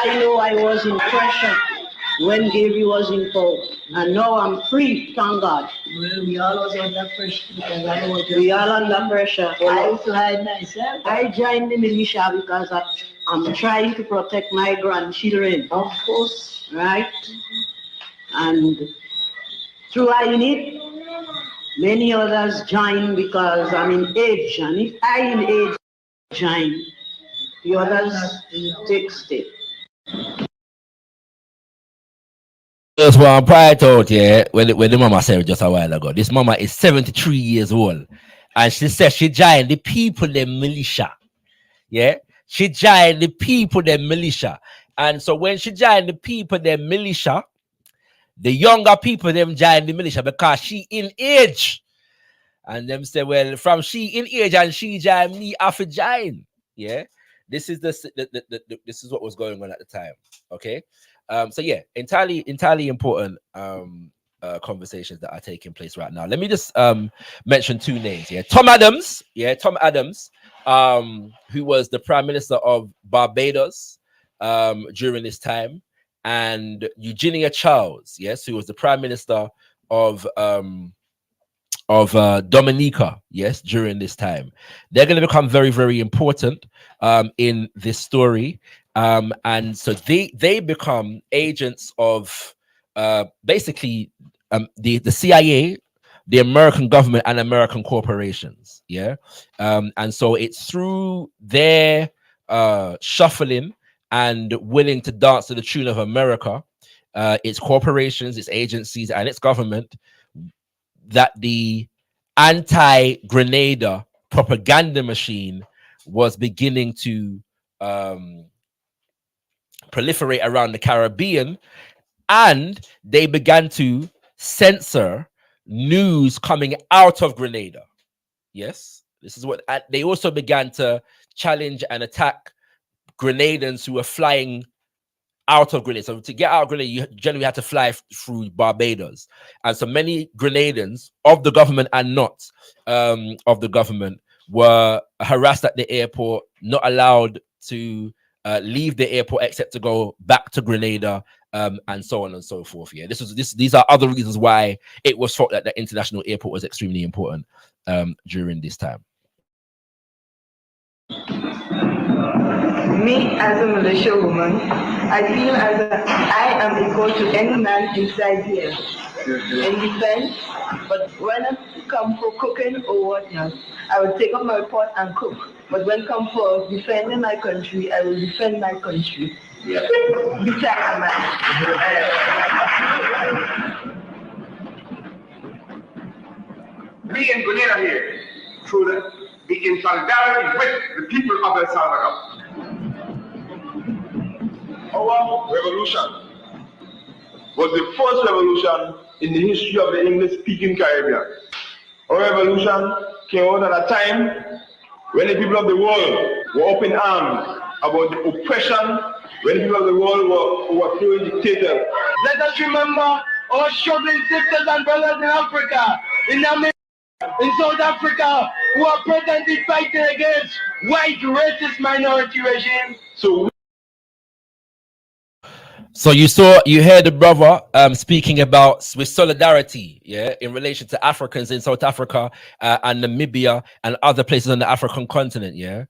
I know I was in pressure when Davy was in power, and now I'm free, thank God. Well, we all was under pressure because I know we all under pressure. I used to hide myself. I joined the militia because I'm trying to protect my grandchildren. Of course. Right? And through it, many others join because I'm in age, and if I in age join, the others take step. That's what I'm proud out here when the mama said just a while ago. This mama is 73 years old, and she said she joined the people, the militia. She joined the people, the militia. And so when she joined the people, their militia, the younger people, them joined the militia because she in age. And them say, well, from she in age and she join me, I for join. Yeah. This is this is what was going on at the time. Okay. So yeah, entirely important conversations that are taking place right now. Let me just mention two names. Yeah, Tom Adams. Yeah, Tom Adams, who was the Prime Minister of Barbados during this time, and Eugenia Charles, yes, who was the Prime Minister of Dominica, yes, during this time. They're going to become very, very important in this story. And so they become agents of basically the CIA, the American government, and American corporations. Yeah. And so it's through their shuffling and willing to dance to the tune of America, its corporations, its agencies, and its government, that the anti-Grenada propaganda machine was beginning to proliferate around the Caribbean, and they began to censor news coming out of Grenada. Yes, this is what they also began to challenge and attack Grenadans who were flying out of Grenada. So to get out of Grenada, you generally had to fly through Barbados. And so many Grenadans of the government and not of the government were harassed at the airport, not allowed to leave the airport except to go back to Grenada, and so on and so forth. Yeah, these are other reasons why it was thought that the international airport was extremely important during this time. Me, as a militia woman, I feel I am equal to any man inside here in defense, but when it comes for cooking or whatnot, I will take up my pot and cook. But when it comes for defending my country, I will defend my country. Yeah. Besides, man. We in Grenada here, through the in solidarity with the people of El Salvador. Our revolution was the first revolution in the history of the English-speaking Caribbean. Our revolution came out at a time when the people of the world were up in arms about the oppression, when the people of the world were fearing dictators. Let us remember our struggling sisters and brothers in Africa, in America, in South Africa, who are presently fighting against white racist minority regime. So you heard the brother speaking about with solidarity, yeah, in relation to Africans in South Africa and Namibia and other places on the African continent, yeah.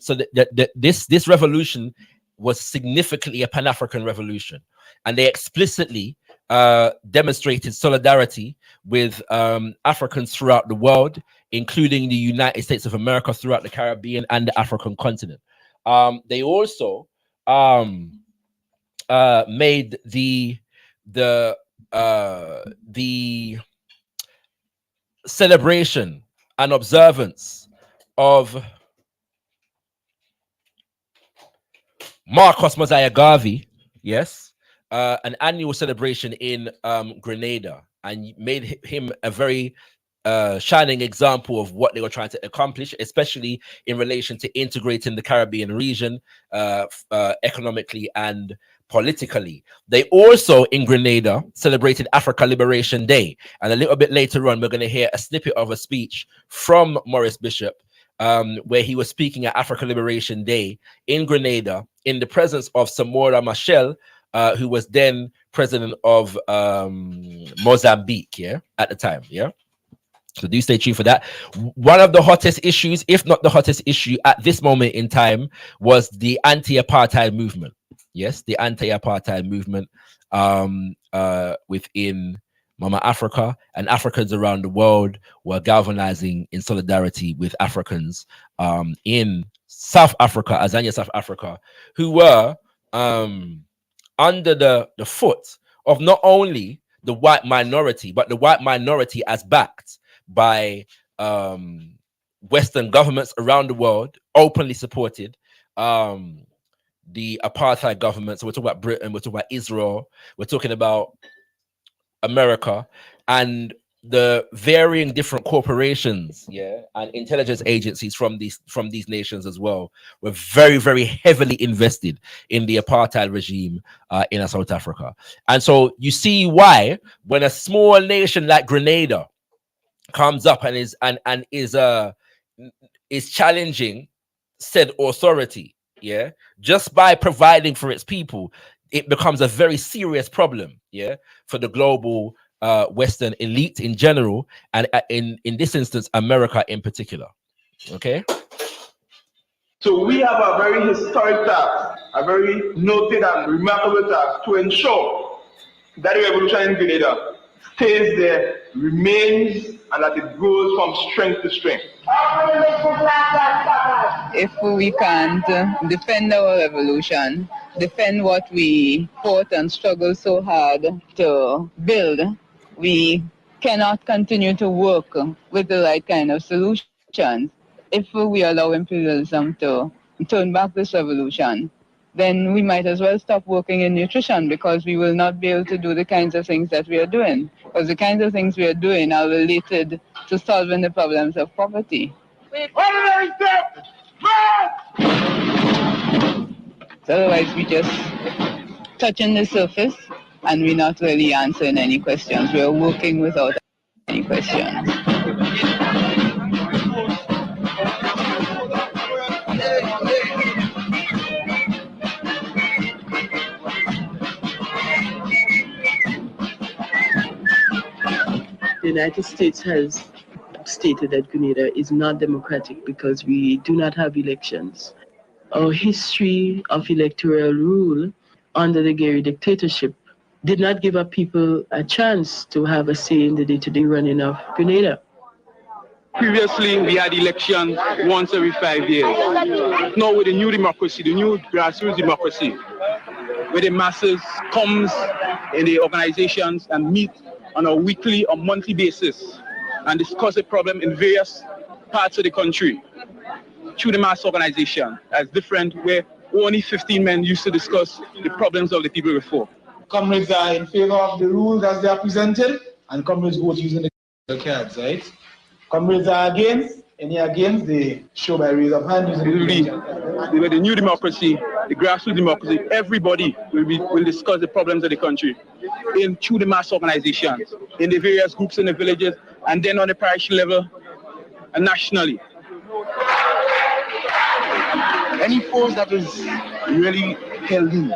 So this revolution was significantly a Pan-African revolution, and they explicitly demonstrated solidarity with Africans throughout the world, including the United States of America, throughout the Caribbean and the African continent. They also made the celebration and observance of Marcos Mosiah Garvey, yes, an annual celebration in Grenada, and made him a very shining example of what they were trying to accomplish, especially in relation to integrating the Caribbean region economically and politically. They also, in Grenada, celebrated Africa Liberation Day. And a little bit later on, we're going to hear a snippet of a speech from Maurice Bishop, where he was speaking at Africa Liberation Day in Grenada in the presence of Samora Machel, who was then president of Mozambique, yeah, at the time, yeah. So do stay tuned for that. One of the hottest issues, if not the hottest issue at this moment in time, was the anti-apartheid movement. Yes, the anti-apartheid movement within Mama Africa, and Africans around the world were galvanizing in solidarity with Africans in South Africa, Azania, South Africa, who were under the foot of not only the white minority, but the white minority as backed by Western governments around the world, openly supported the apartheid government. So we're talking about Britain, we're talking about Israel, we're talking about America, and the varying different corporations, yeah, and intelligence agencies from these nations as well were very, very heavily invested in the apartheid regime in South Africa. And so you see why when a small nation like Grenada comes up and is challenging said authority, yeah, just by providing for its people, it becomes a very serious problem, yeah, for the global Western elite in general, and in this instance, America in particular. Okay. So we have a very historic task, a very noted and remarkable task to ensure that the revolution in Grenada stays there, remains, and that it grows from strength to strength. If we can't defend our revolution, defend what we fought and struggled so hard to build, we cannot continue to work with the right kind of solutions. If we allow imperialism to turn back this revolution, then we might as well stop working in nutrition, because we will not be able to do the kinds of things that we are doing. Because the kinds of things we are doing are related to solving the problems of poverty. So otherwise we just touching the surface and we're not really answering any questions. We're working without any questions. The United States has stated that Grenada is not democratic because we do not have elections. Our history of electoral rule under the Gary dictatorship did not give our people a chance to have a say in the day-to-day running of Grenada. Previously, we had elections once every 5 years. Now with the new democracy, the new grassroots democracy, where the masses comes in the organizations and meet on a weekly or monthly basis and discuss a problem in various parts of the country through the mass organization as different, where only 15 men used to discuss the problems of the people before. Comrades are in favor of the rules as they are presented, and comrades vote using the cards, right? Comrades are against, any against, they show by raise of hand using the new democracy, the grassroots democracy, everybody will discuss the problems of the country through the mass organizations, in the various groups in the villages, and then on the parish level and nationally. Any force that is really healthy,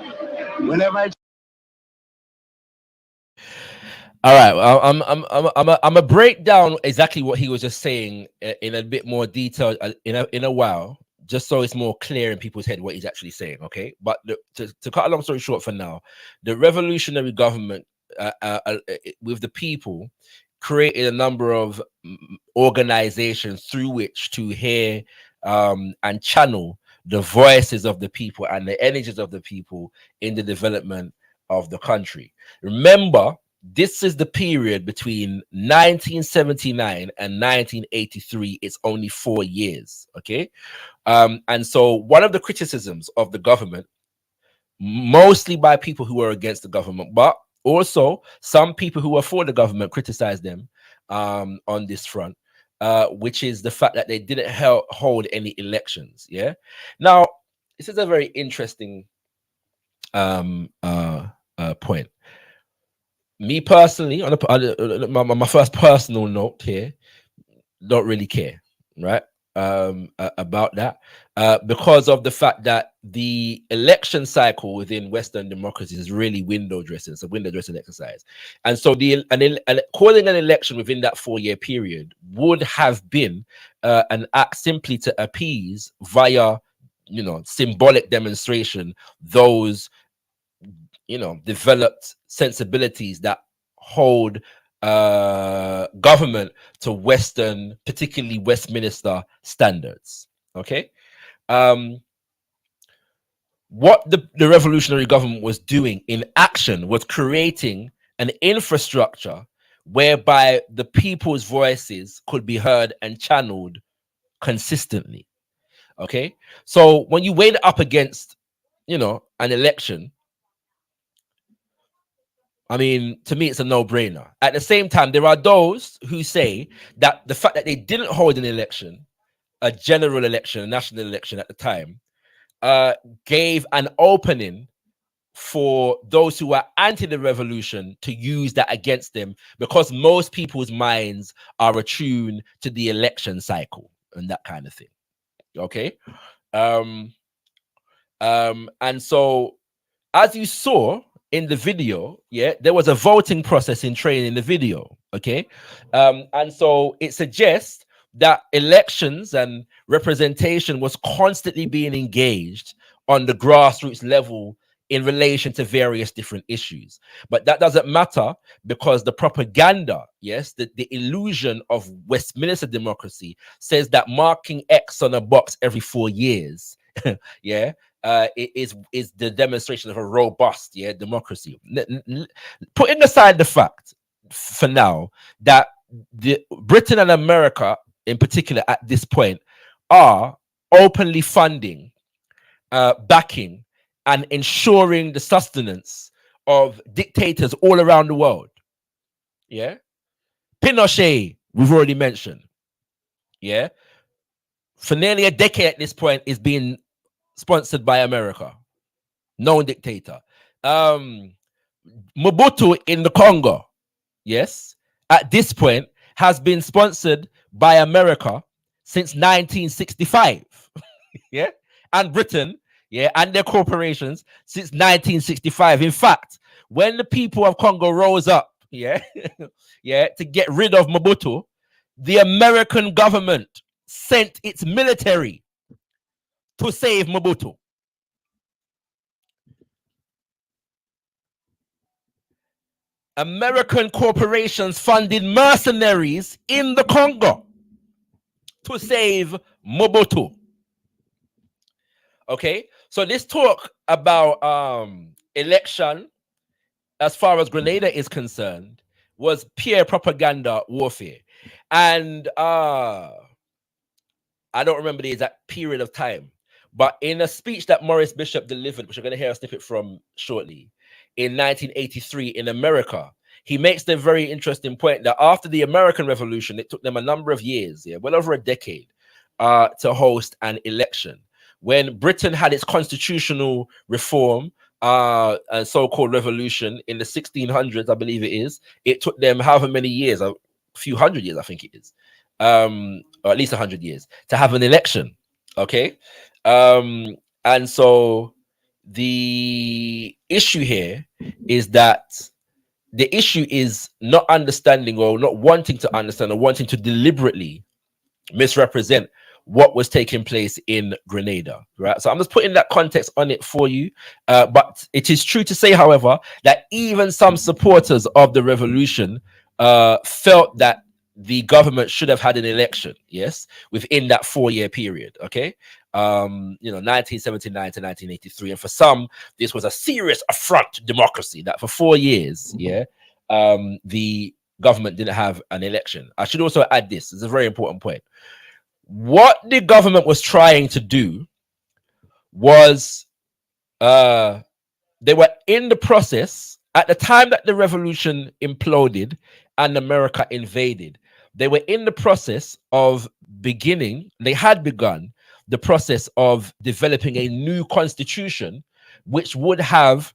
whenever it's all right, I'm a break down exactly what he was just saying in a bit more detail in a while, just so it's more clear in people's head what he's actually saying. Okay, but to cut a long story short, for now, the revolutionary government with the people created a number of organizations through which to hear and channel the voices of the people and the energies of the people in the development of the country. Remember, this is the period between 1979 and 1983. It's only 4 years, okay? And so one of the criticisms of the government, mostly by people who are against the government, but also some people who are for the government, criticized them on this front, which is the fact that they didn't hold any elections. Yeah. Now, this is a very interesting point. Me personally, on my first personal note here, don't really care, right? About that, because of the fact that the election cycle within Western democracies is really window dressing. It's a window dressing exercise, and so calling an election within that 4-year period would have been an act simply to appease via, symbolic demonstration those, developed sensibilities that hold government to Western, particularly Westminster standards. Okay. What the revolutionary government was doing in action was creating an infrastructure whereby the people's voices could be heard and channeled consistently. Okay. So when you weigh it up against you know, an election, I mean, to me, it's a no-brainer. At the same time, there are those who say that the fact that they didn't hold an election, a general election, a national election at the time, gave an opening for those who are anti the revolution to use that against them, because most people's minds are attuned to the election cycle and that kind of thing. Okay. And so, as you saw in the video, yeah, there was a voting process in train in the video. Okay. And so it suggests that elections and representation was constantly being engaged on the grassroots level in relation to various different issues. But that doesn't matter, because the propaganda, yes, the illusion of Westminster democracy says that marking X on a box every 4 years, yeah, is the demonstration of a robust, yeah, democracy. Putting aside the fact for now that Britain and America in particular at this point are openly funding, backing, and ensuring the sustenance of dictators all around the world. Yeah. Pinochet, we've already mentioned. Yeah. For nearly a decade at this point, is being sponsored by America. Known dictator. Mobutu in the Congo, yes, at this point has been sponsored by America since 1965. Yeah. And Britain, yeah, and their corporations since 1965. In fact, when the people of Congo rose up, yeah, yeah, to get rid of Mobutu, the American government sent its military to save Mobutu. American corporations funded mercenaries in the Congo to save Mobutu. Okay, so this talk about election, as far as Grenada is concerned, was pure propaganda warfare. And I don't remember the exact period of time, but in a speech that Maurice Bishop delivered, which we're going to hear a snippet from shortly, in 1983 in America, he makes the very interesting point that after the American Revolution, it took them a number of years, yeah, well over a decade, to host an election. When Britain had its constitutional reform, and so-called revolution in the 1600s, I believe it is, it took them however many years, a few hundred years, I think it is, or at least 100 years, to have an election. Okay. And so the issue here is that the issue is not understanding, or not wanting to understand, or wanting to deliberately misrepresent what was taking place in Grenada, right? So I'm just putting that context on it for you. But it is true to say, however, that even some supporters of the revolution felt that the government should have had an election, yes, within that 4-year period, okay? 1979 to 1983. And for some, this was a serious affront to democracy, that for 4 years, yeah, the government didn't have an election. I should also add this, it's a very important point. What the government was trying to do was, they were in the process, at the time that the revolution imploded and America invaded, they were in the process of they had begun the process of developing a new constitution, which would have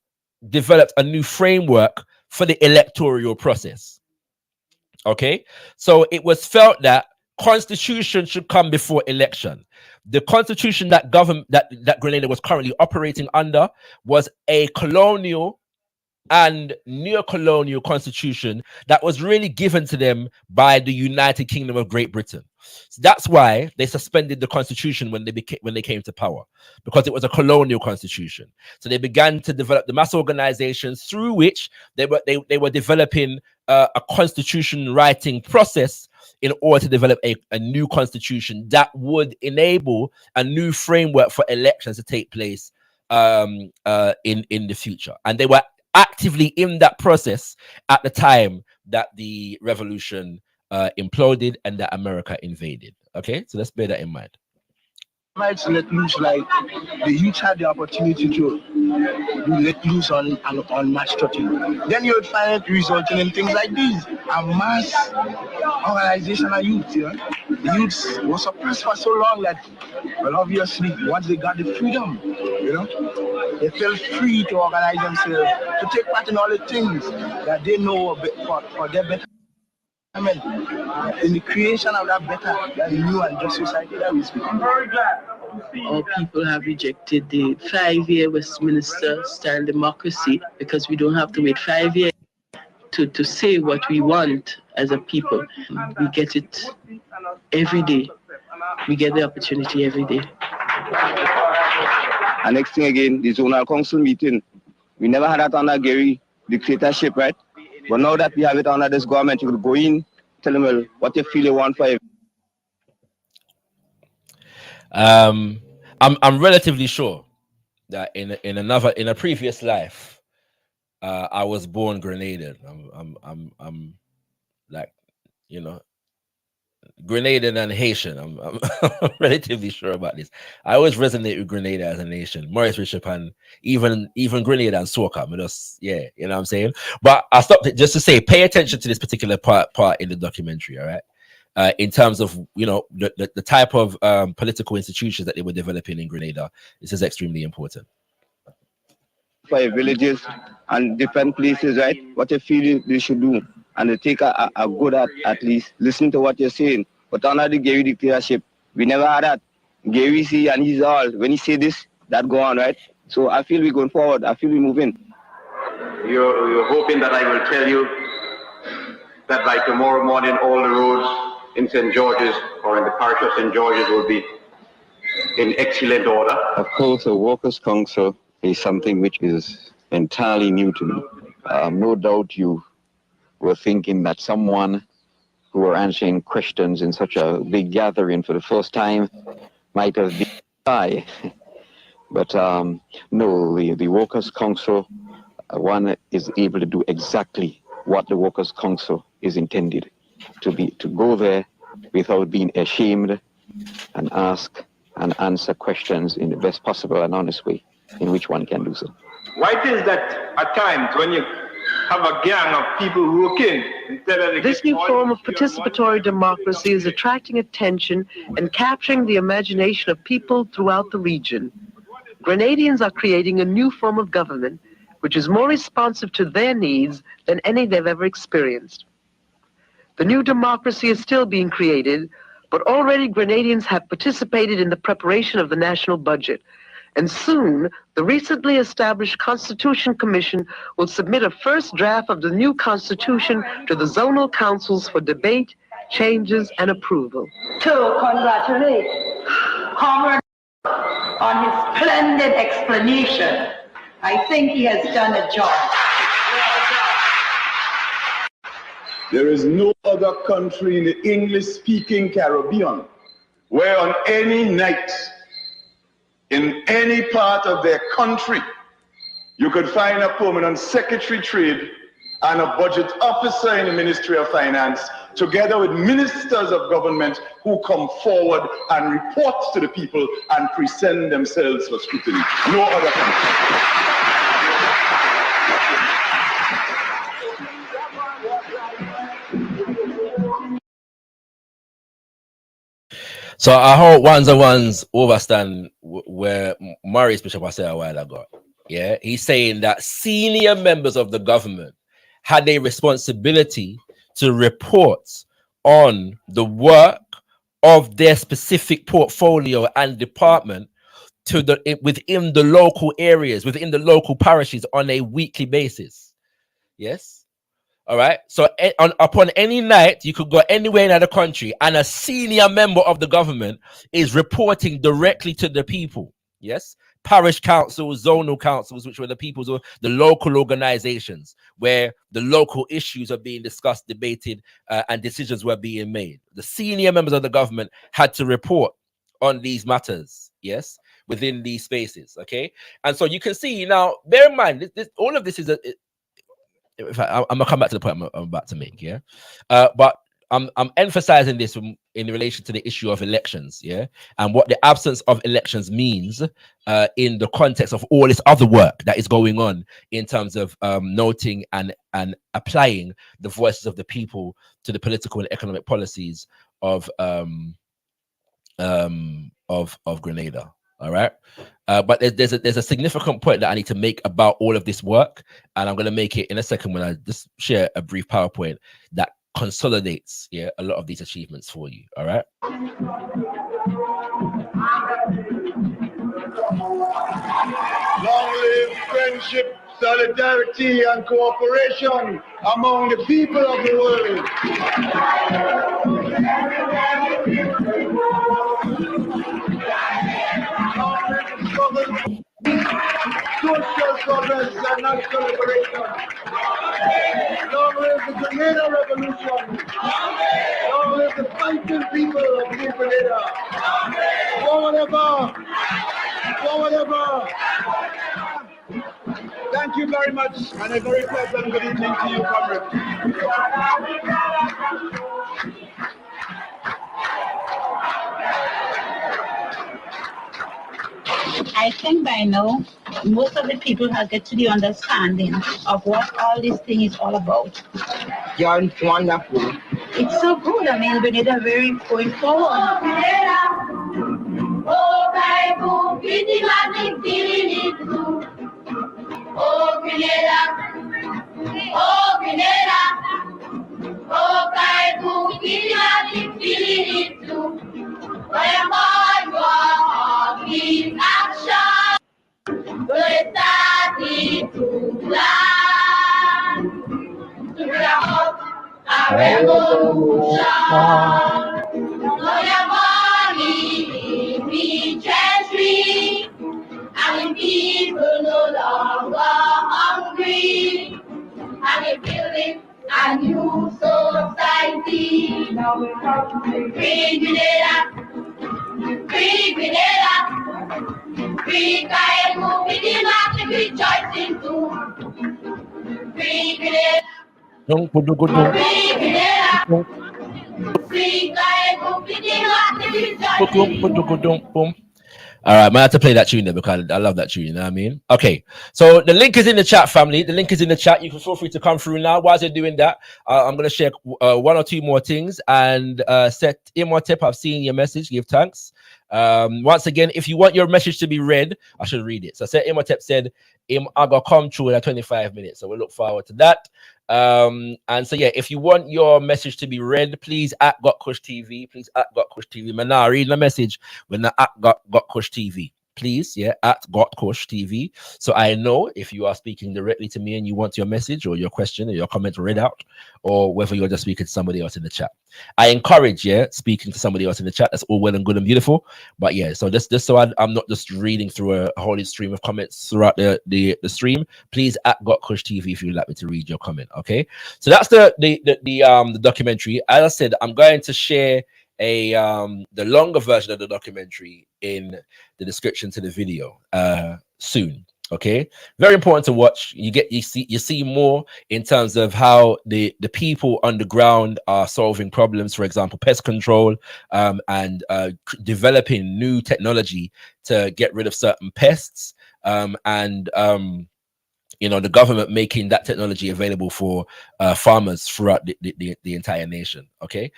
developed a new framework for the electoral process. Okay, so it was felt that constitution should come before election. The constitution that that Grenada was currently operating under was a colonial and neo-colonial constitution that was really given to them by the United Kingdom of Great Britain. So that's why they suspended the constitution when they came to power, because it was a colonial constitution. So they began to develop the mass organizations through which they were developing a constitution writing process in order to develop a new constitution that would enable a new framework for elections to take place in the future. And they were actively in that process at the time that the revolution imploded and that America invaded. Okay, so let's bear that in mind. Rights let loose, like the youth had the opportunity to be let loose on match 13. Then you would find it resulting in things like these, a mass organization of youth. You know? The youths were suppressed for so long that, well, obviously, once they got the freedom, you know, they felt free to organize themselves, to take part in all the things that they know for their better. I mean, in the creation of that better, that new and just society that we speak. I'm very glad. Our people have rejected the 5-year Westminster style democracy because we don't have to wait 5 years to say what we want as a people. We get it every day. We get the opportunity every day. And next thing again, the zonal council meeting. We never had that under Gary dictatorship, right? But now that we have it under this government, you could go in, tell them, well, what you feel you want for it. I'm relatively sure that in a previous life, I was born Grenadian. I'm like, you know, Grenadian and Haitian. I'm relatively sure about this. I always resonate with Grenada as a nation. Maurice Bishop and even Grenada and soca. Yeah, you know what I'm saying? But I stopped it just to say, pay attention to this particular part in the documentary, all right? In terms of, you know, the type of political institutions that they were developing in Grenada. This is extremely important. For villages and different places, right? What you feel they should do. And they take a good at least listen to what you're saying. But under the Gary dictatorship, we never had that. Gary see and he's all, when he say this, that go on, right? So I feel we're going forward. I feel we're moving. You're hoping that I will tell you that by tomorrow morning all the roads in St. George's or in the parish of St. George's will be in excellent order? Of course, the Workers' Council is something which is entirely new to me. No doubt you were thinking that someone who were answering questions in such a big gathering for the first time might have been shy. But no, the Workers' Council, one is able to do exactly what the Workers' Council is intended to be, to go there without being ashamed and ask and answer questions in the best possible and honest way in which one can do so. Why it is that at times when you have a gang of people working instead of this new form of participatory democracy is attracting attention and capturing the imagination of people throughout the region. Grenadians are creating a new form of government which is more responsive to their needs than any they've ever experienced. The new democracy is still being created, but already Grenadians have participated in the preparation of the national budget. And soon, the recently established Constitution Commission will submit a first draft of the new Constitution to the zonal councils for debate, changes, and approval. To congratulate Comrade on his splendid explanation. I think he has done a job. There is no other country in the English-speaking Caribbean where on any night, in any part of their country, you could find a permanent secretary trade and a budget officer in the Ministry of Finance, together with ministers of government who come forward and report to the people and present themselves for scrutiny. No other country. So I hope ones and ones overstand where Maurice Bishop was saying a while ago. Yeah, he's saying that senior members of the government had a responsibility to report on the work of their specific portfolio and department to within the local areas, within the local parishes on a weekly basis. Yes. All right. So upon any night, you could go anywhere in the country and a senior member of the government is reporting directly to the people. Yes. Parish councils, zonal councils, which were the people's, the local organizations where the local issues are being discussed, debated, and decisions were being made. The senior members of the government had to report on these matters. Yes. Within these spaces. Okay. And so you can see now, bear in mind, all of this is I'm gonna come back to the point I'm about to make, yeah. But I'm emphasizing this in relation to the issue of elections, yeah, and what the absence of elections means in the context of all this other work that is going on in terms of noting and applying the voices of the people to the political and economic policies of Grenada. All right, but there's a significant point that I need to make about all of this work, and I'm going to make it in a second when I just share a brief PowerPoint that consolidates, yeah, a lot of these achievements for you. All right. Long live friendship, solidarity, and cooperation among the people of the world. Social progress and national liberation. Long live the Grenada Revolution. Long live the fighting people of New Grenada. Whatever. Thank you very much, and a very pleasant good evening to you, comrades. I think by now, most of the people have get to the understanding of what all this thing is all about. Yeah, it's wonderful. It's so good. I mean, Grenada very going forward. Oh, Grenada, oh, Grenada, oh, Kaibu, feeling it too. Whenever you are in action, we're starting to plan to bring about a revolution. Whenever we treasury, and the people no longer hungry, and we're building a new society. Now we're talking free Grenada, free Grenada, free Kaimu, we did not rejoicing too. Free Grenada, free Grenada, free Kaimu, we did not rejoicing too. All right, I have to play that tune there because I love that tune, you know what I mean? Okay, so the link is in the chat, family. The link is in the chat. You can feel free to come through now. While you're doing that, I'm going to share one or two more things and set Imhotep. I've seen your message. Give thanks. Once again, if you want your message to be read, I should read it. So Imhotep said, I got come through in 25 minutes. So we look forward to that. And so yeah, if you want your message to be read, please at gotkushTV, please at gotkushTV. Man, now reading the message when the at gotkushTV, please, yeah, at gotkushTV. So I know if you are speaking directly to me and you want your message or your question or your comment read out, or whether you're just speaking to somebody else in the chat. I encourage, yeah, speaking to somebody else in the chat. That's all well and good and beautiful, but yeah, so just so I'm not just reading through a whole stream of comments throughout the stream. Please at gotkushTV if you'd like me to read your comment. Okay, so that's the documentary. As I said, I'm going to share the longer version of the documentary in the description to the video soon. Okay, very important to watch. You see more in terms of how the people on the ground are solving problems, for example pest control, and developing new technology to get rid of certain pests, and you know, the government making that technology available for farmers throughout the entire nation. Okay,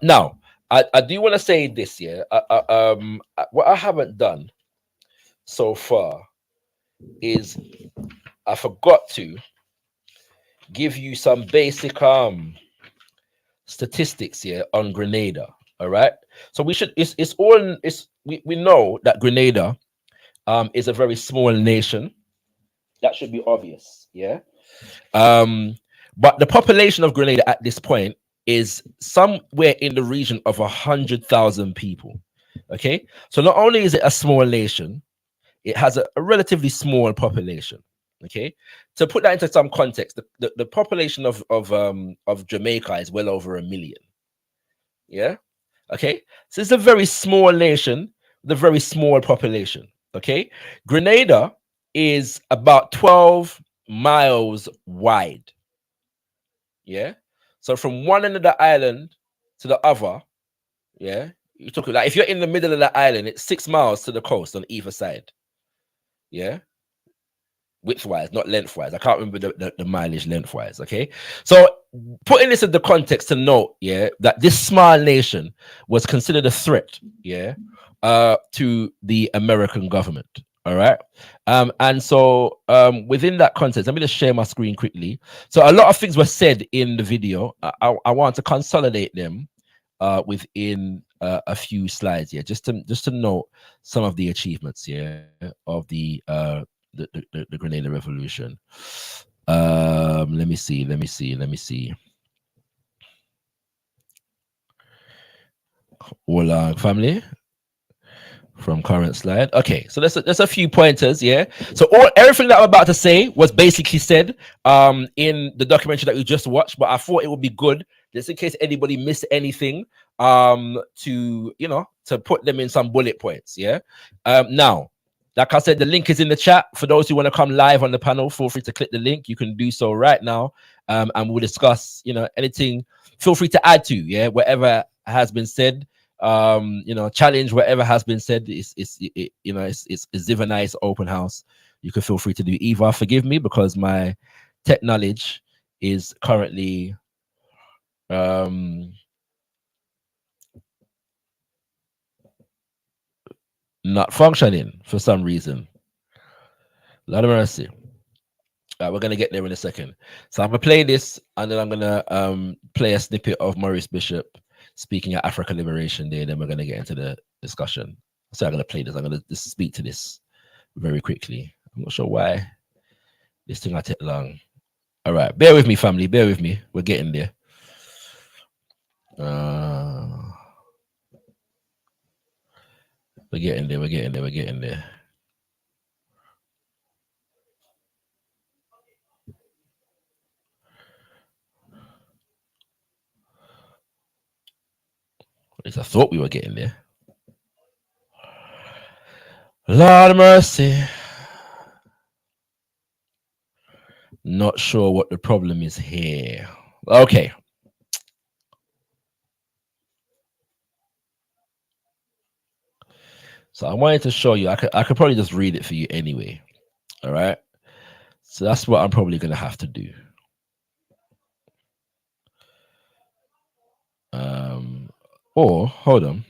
now I do want to say this here. What I haven't done so far is I forgot to give you some basic statistics here on Grenada. All right, so we should we know that Grenada is a very small nation. That should be obvious, yeah. But the population of Grenada at this point is somewhere in the region of 100,000 people. Okay, so not only is it a small nation, it has a relatively small population. Okay, to put that into some context, the population of Jamaica is well over 1 million. Yeah, okay, so it's a very small nation with a very small population. Okay, Grenada is about 12 miles wide. Yeah, so from one end of the island to the other, yeah, you took it like if you're in the middle of the island, it's 6 miles to the coast on either side. Yeah, widthwise, not lengthwise. I can't remember the mileage lengthwise. Okay, so putting this in the context to note, yeah, that this small nation was considered a threat, yeah, to the American government. All right, and so within that context, let me just share my screen quickly. So a lot of things were said in the video. I want to consolidate them within a few slides here, just to note some of the achievements here of the Grenada Revolution. Let me see. Hold on, family. From current slide. Okay, so there's a few pointers, yeah. So everything that I'm about to say was basically said in the documentary that we just watched, but I thought it would be good, just in case anybody missed anything, to put them in some bullet points, yeah. Now, like I said, the link is in the chat. For those who want to come live on the panel, feel free to click the link. You can do so right now, and we'll discuss, anything. Feel free to add to, yeah, whatever has been said. Challenge whatever has been said. It's ZIVANAYI's open house. You can feel free to do either. Forgive me because my tech knowledge is currently not functioning for some reason. Lord of mercy. We're gonna get there in a second. So I'm gonna play this, and then I'm gonna play a snippet of Maurice Bishop speaking at African Liberation Day. Then we're gonna get into the discussion. So I'm gonna play this. I'm gonna just speak to this very quickly. I'm not sure why this thing I take long. All right, bear with me, family. Bear with me. We're getting there. We're getting there. We're getting there. We're getting there. At least I thought we were getting there. Lord of mercy. Not sure what the problem is here. Okay. So I wanted to show you. I could probably just read it for you anyway. All right. So that's what I'm probably gonna have to do. Or hold on.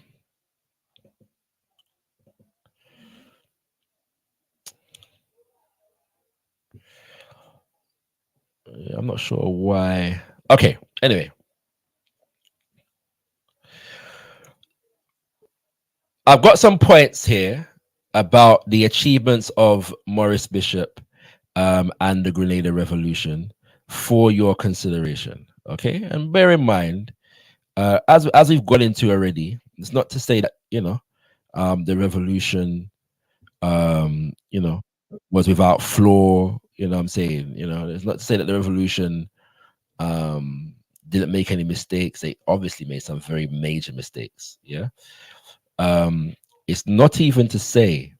I'm not sure why. Okay. Anyway. I've got some points here about the achievements of Maurice Bishop and the Grenada Revolution for your consideration. Okay. And bear in mind, as we've got into already, it's not to say that, the revolution, was without flaw, I'm saying, it's not to say that the revolution didn't make any mistakes. They obviously made some very major mistakes. Yeah. It's not even to say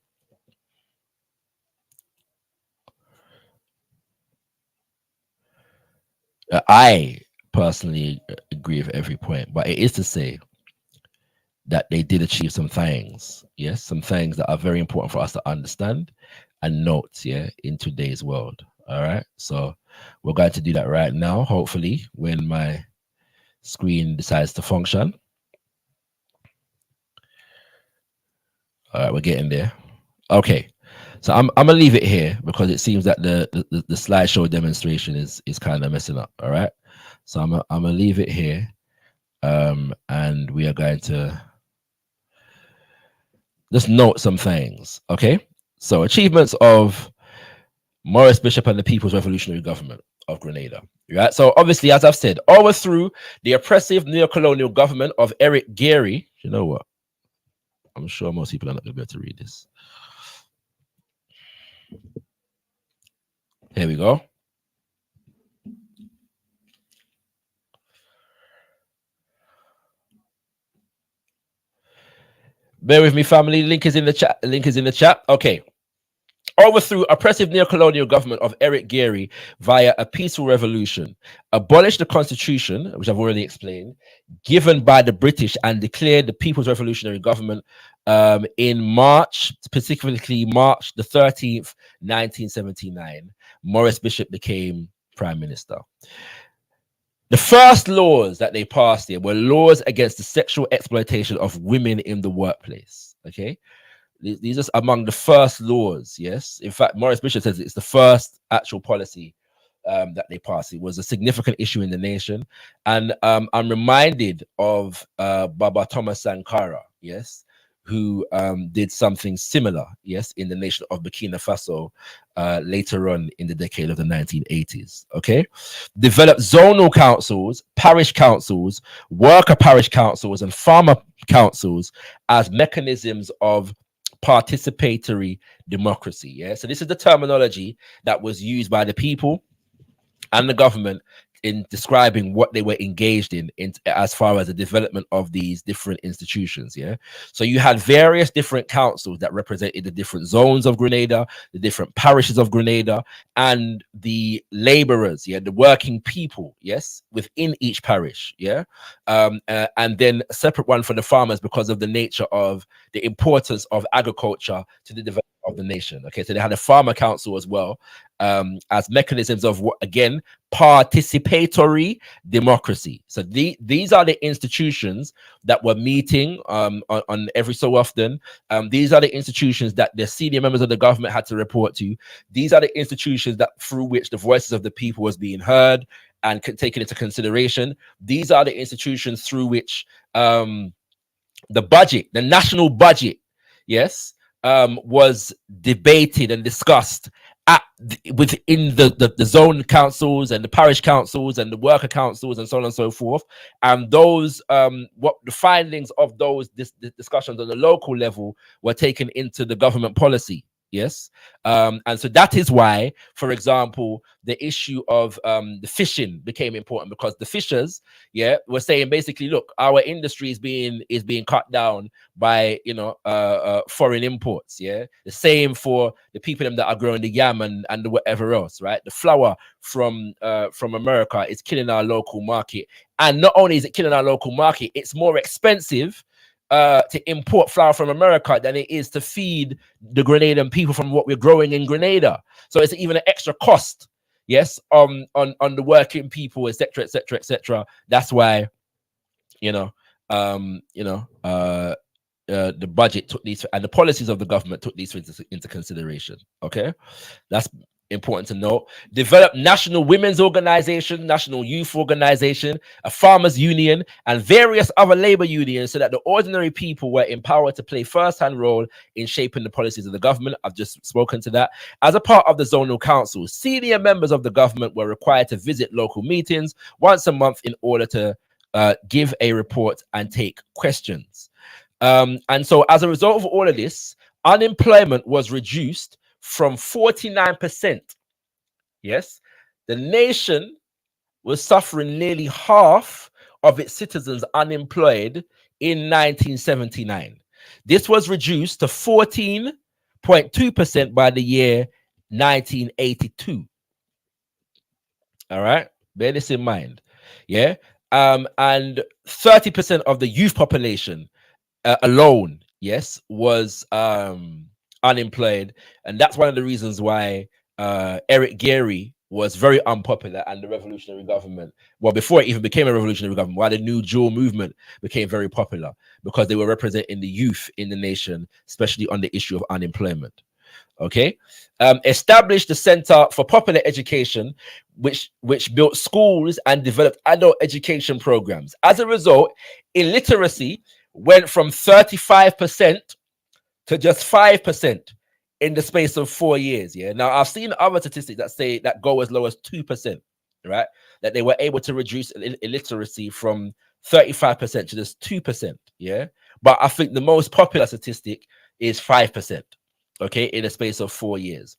I personally agree with every point, but it is to say that they did achieve some things. Yes, some things that are very important for us to understand and note, yeah, in today's world. All right. So we're going to do that right now, hopefully, when my screen decides to function. All right, we're getting there. Okay. So I'm gonna leave it here because it seems that the slideshow demonstration is kind of messing up. All right. So I'm gonna leave it here. And we are going to just note some things. Okay. So achievements of Maurice Bishop and the People's Revolutionary Government of Grenada. Right. So obviously, as I've said, overthrew the oppressive neo-colonial government of Eric Gary. You know what? I'm sure most people are not going to be able to read this. Here we go. Bear with me, family. Link is in the chat. Link is in the chat. Okay. overthrew oppressive neocolonial government of Eric Gary via a peaceful revolution, abolished the constitution, which I've already explained, given by the British, and declared the People's Revolutionary Government in March, specifically March the 13th, 1979. Maurice Bishop became Prime Minister. The first laws that they passed here were laws against the sexual exploitation of women in the workplace. Okay, these are among the first laws. Yes, in fact, Maurice Bishop says it's the first actual policy that they passed. It was a significant issue in the nation, and I'm reminded of Baba Thomas Sankara. Yes, who did something similar. Yes, in the nation of Burkina Faso later on in the decade of the 1980s. Okay, developed zonal councils, parish councils, worker parish councils, and farmer councils as mechanisms of participatory democracy. Yeah, so this is the terminology that was used by the people and the government in describing what they were engaged in as far as the development of these different institutions. Yeah, so you had various different councils that represented the different zones of Grenada, the different parishes of Grenada, and the laborers, yeah, the working people, yes, within each parish. Yeah, and then a separate one for the farmers because of the nature of the importance of agriculture to the development of the nation. Okay, so they had a farmer council as well, as mechanisms of what, again, participatory democracy. So these are the institutions that were meeting on every so often. These are the institutions that the senior members of the government had to report to. These are the institutions that through which the voices of the people was being heard and taken into consideration. These are the institutions through which the budget, the national budget, yes, was debated and discussed within the zone councils and the parish councils and the worker councils and so on and so forth. And those what the findings of those discussions on the local level were taken into the government policy. Yes, and so that is why, for example, the issue of the fishing became important, because the fishers, yeah, were saying basically, look, our industry is being cut down by, you know, foreign imports. Yeah, the same for the people that are growing the yam and whatever else, right? The flour from America is killing our local market, and not only is it killing our local market, it's more expensive to import flour from America than it is to feed the Grenadian people from what we're growing in Grenada. So it's even an extra cost, yes, on the working people, etc., etc., etc. That's why, the budget took these, and the policies of the government took these into consideration. Okay, that's important to note. Developed national women's organization, national youth organization, a farmers union, and various other labor unions, so that the ordinary people were empowered to play first-hand role in shaping the policies of the government. I've just spoken to that. As a part of the zonal council, senior members of the government were required to visit local meetings once a month in order to give a report and take questions. And so as a result of all of this, unemployment was reduced from 49%. Yes, the nation was suffering nearly half of its citizens unemployed in 1979. This was reduced to 14.2% by the year 1982. All right, bear this in mind. Yeah, and 30% of the youth population alone, yes, was unemployed, and that's one of the reasons why Eric Gary was very unpopular, and the revolutionary government, well, before it even became a revolutionary government, why the New Dual movement became very popular, because they were representing the youth in the nation, especially on the issue of unemployment. Okay, established the Center for Popular Education, which built schools and developed adult education programs. As a result, illiteracy went from 35% to just 5% in the space of 4 years. Yeah. Now, I've seen other statistics that say that go as low as 2%, right? That they were able to reduce illiteracy from 35% to just 2%. Yeah. But I think the most popular statistic is 5%. Okay. In the space of 4 years.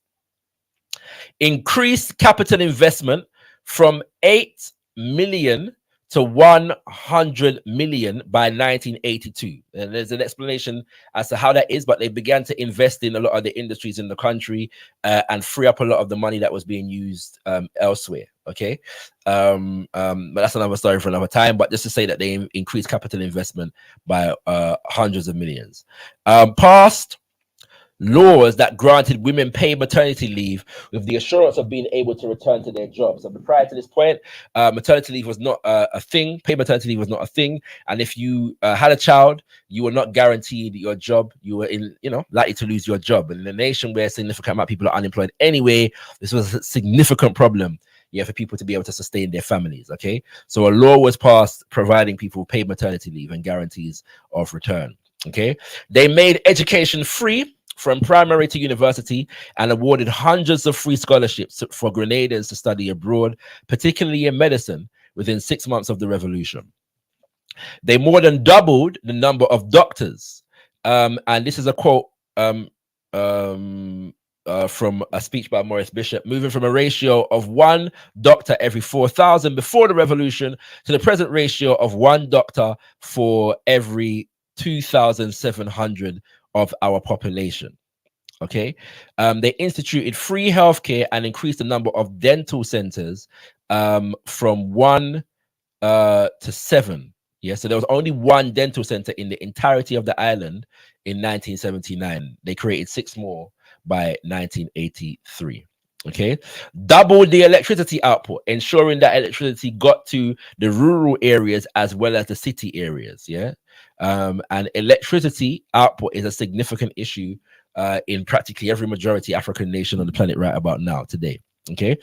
Increased capital investment from 8 million to 100 million by 1982. And there's an explanation as to how that is, but they began to invest in a lot of the industries in the country and free up a lot of the money that was being used elsewhere. Okay. But that's another story for another time. But just to say that they increased capital investment by hundreds of millions. Passed laws that granted women paid maternity leave with the assurance of being able to return to their jobs. And prior to this point, maternity leave was not a thing. Paid maternity leave was not a thing. And if you had a child, you were not guaranteed your job. You were likely to lose your job. And in a nation where a significant amount of people are unemployed anyway, this was a significant problem. Yeah, for people to be able to sustain their families. Okay, so a law was passed providing people paid maternity leave and guarantees of return. Okay, they made education free from primary to university and awarded hundreds of free scholarships for Grenadians to study abroad, particularly in medicine, within 6 months of the revolution. They more than doubled the number of doctors. And this is a quote from a speech by Maurice Bishop, moving from a ratio of 1 doctor every 4,000 before the revolution to the present ratio of 1 doctor for every 2,700 of our population. Okay, they instituted free healthcare and increased the number of dental centers from 1 to 7. Yeah, so there was only 1 dental center in the entirety of the island in 1979. They created 6 more by 1983. Okay, doubled the electricity output, ensuring that electricity got to the rural areas as well as the city areas. Yeah, and electricity output is a significant issue in practically every majority African nation on the planet right about now today. Okay,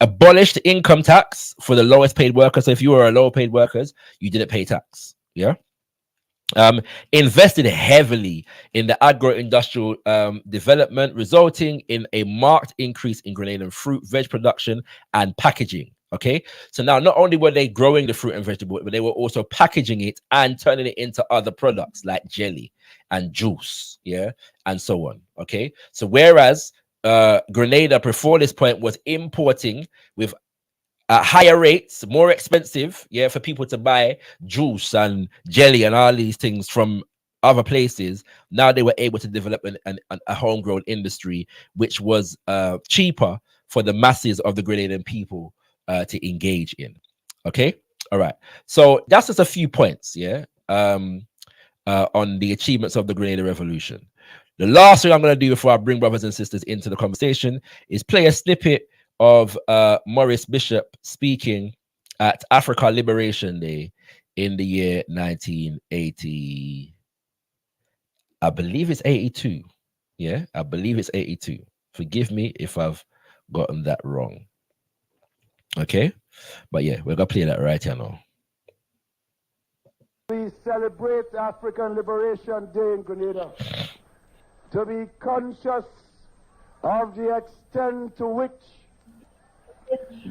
abolished income tax for the lowest paid workers. So if you were a lower paid workers, you didn't pay tax. Yeah. Invested heavily in the agro-industrial development, resulting in a marked increase in Grenadian fruit, veg production, and packaging. Okay, so now not only were they growing the fruit and vegetable, but they were also packaging it and turning it into other products like jelly and juice, yeah, and so on. Okay, so whereas Grenada before this point was importing with higher rates, more expensive, yeah, for people to buy juice and jelly and all these things from other places. Now they were able to develop a homegrown industry, which was cheaper for the masses of the Grenadian people to engage in. Okay, all right. So that's just a few points, yeah, on the achievements of the Grenada Revolution. The last thing I'm going to do before I bring brothers and sisters into the conversation is play a snippet of Maurice Bishop speaking at Africa Liberation Day in the year 1980. I believe it's 82. Yeah, I believe it's 82. Forgive me if I've gotten that wrong. Okay, but yeah, we're gonna play that right here now. We celebrate African Liberation Day in Grenada to be conscious of the extent to which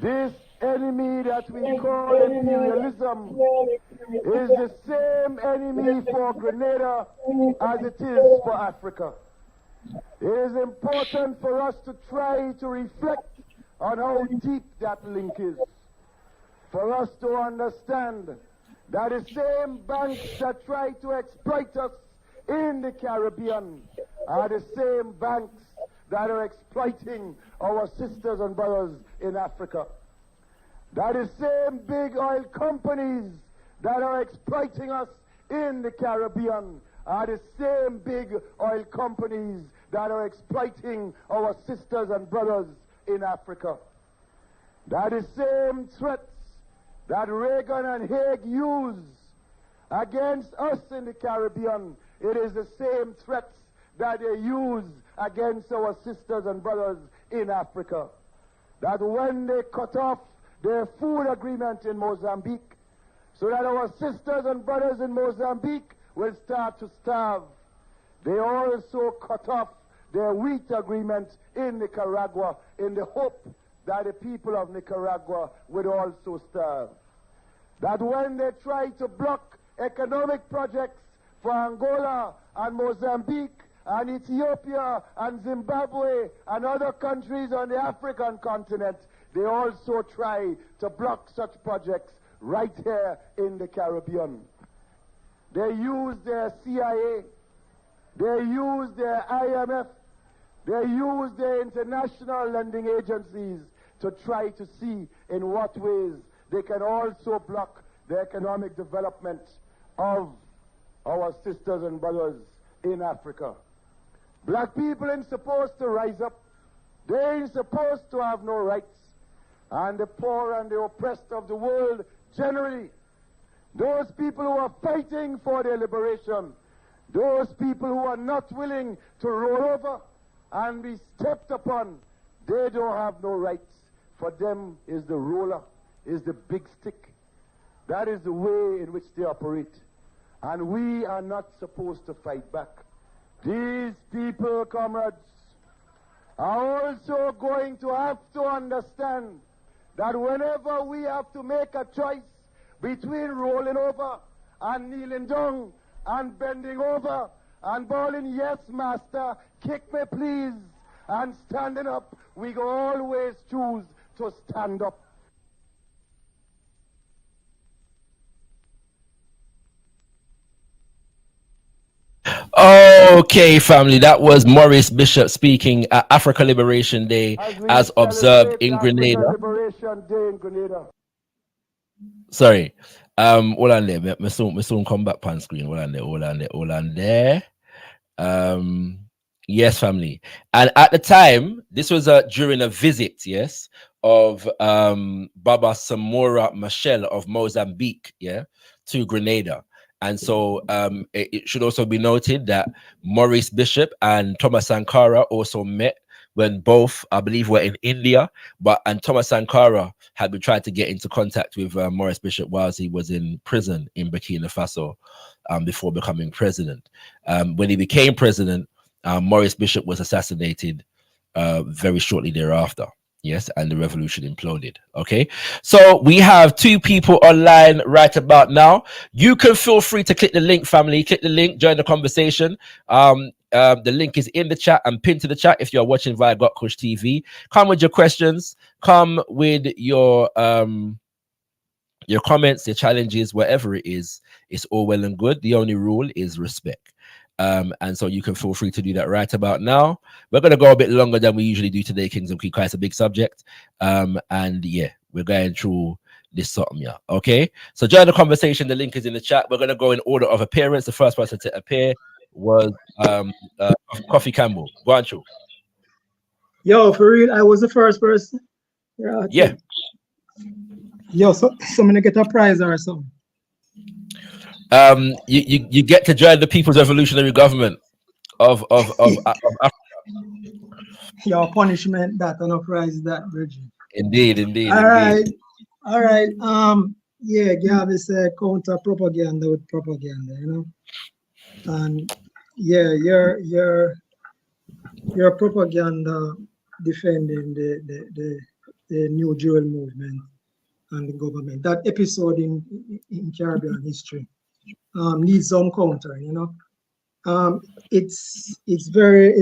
this enemy that we call imperialism is the same enemy for Grenada as it is for Africa. It is important for us to try to reflect on how deep that link is. For us to understand that the same banks that try to exploit us in the Caribbean are the same banks that are exploiting our sisters and brothers in Africa. That the same big oil companies that are exploiting us in the Caribbean are the same big oil companies that are exploiting our sisters and brothers in Africa. That the same threats that Reagan and Haig use against us in the Caribbean, it is the same threats that they use against our sisters and brothers in Africa. That when they cut off their food agreement in Mozambique, so that our sisters and brothers in Mozambique will start to starve, they also cut off their wheat agreement in Nicaragua in the hope that the people of Nicaragua would also starve. That when they try to block economic projects for Angola and Mozambique and Ethiopia and Zimbabwe and other countries on the African continent, they also try to block such projects right here in the Caribbean. They use their CIA, they use their IMF, they use their international lending agencies to try to see in what ways they can also block the economic development of our sisters and brothers in Africa. Black people ain't supposed to rise up. They ain't supposed to have no rights. And the poor and the oppressed of the world generally, those people who are fighting for their liberation, those people who are not willing to roll over and be stepped upon, they don't have no rights. For them is the roller, is the big stick. That is the way in which they operate. And we are not supposed to fight back. These people, comrades, are also going to have to understand that whenever we have to make a choice between rolling over and kneeling down and bending over and bawling, yes, master, kick me, please, and standing up, we go always choose to stand up. Okay, family, that was Maurice Bishop speaking at Africa Liberation Day as observed in Grenada. Liberation Day in Grenada. Sorry, hold on there. Me soon come back on screen. Hold on there. Yes, family. And at the time, this was during a visit, yes, of Baba Samora Machel of Mozambique, yeah, to Grenada. And so it should also be noted that Maurice Bishop and Thomas Sankara also met when both, I believe, were in India. And Thomas Sankara had been trying to get into contact with Maurice Bishop whilst he was in prison in Burkina Faso before becoming president. When he became president, Maurice Bishop was assassinated very shortly thereafter. Yes, and the revolution imploded. Okay, so we have two people online right about now. You can feel free to click the link, family. Click the link, join the conversation. The link is in the chat and pinned to the chat if you're watching via gotkushTV. Come with your questions. Come with your comments, your challenges, whatever it is. It's all well and good. The only rule is respect. And so you can feel free to do that right about now. We're going to go a bit longer than we usually do today, Kings and Queens. It's a big subject. And yeah, we're going through this something, yeah. Okay, so join the conversation. The link is in the chat. We're going to go in order of appearance. The first person to appear was Coffee Campbell. Go on, Chu. Yo, for real, I was the first person. Yeah. Yo, so I'm gonna get a prize or something. You get to join the People's Revolutionary Government of Africa. Your punishment that and a prize that, Bridget. Indeed. All right. Yeah, Gavi said counter propaganda with propaganda, you know. And yeah, your propaganda defending the New Jewel movement and the government. That episode in Caribbean history needs some counter, you know. It's very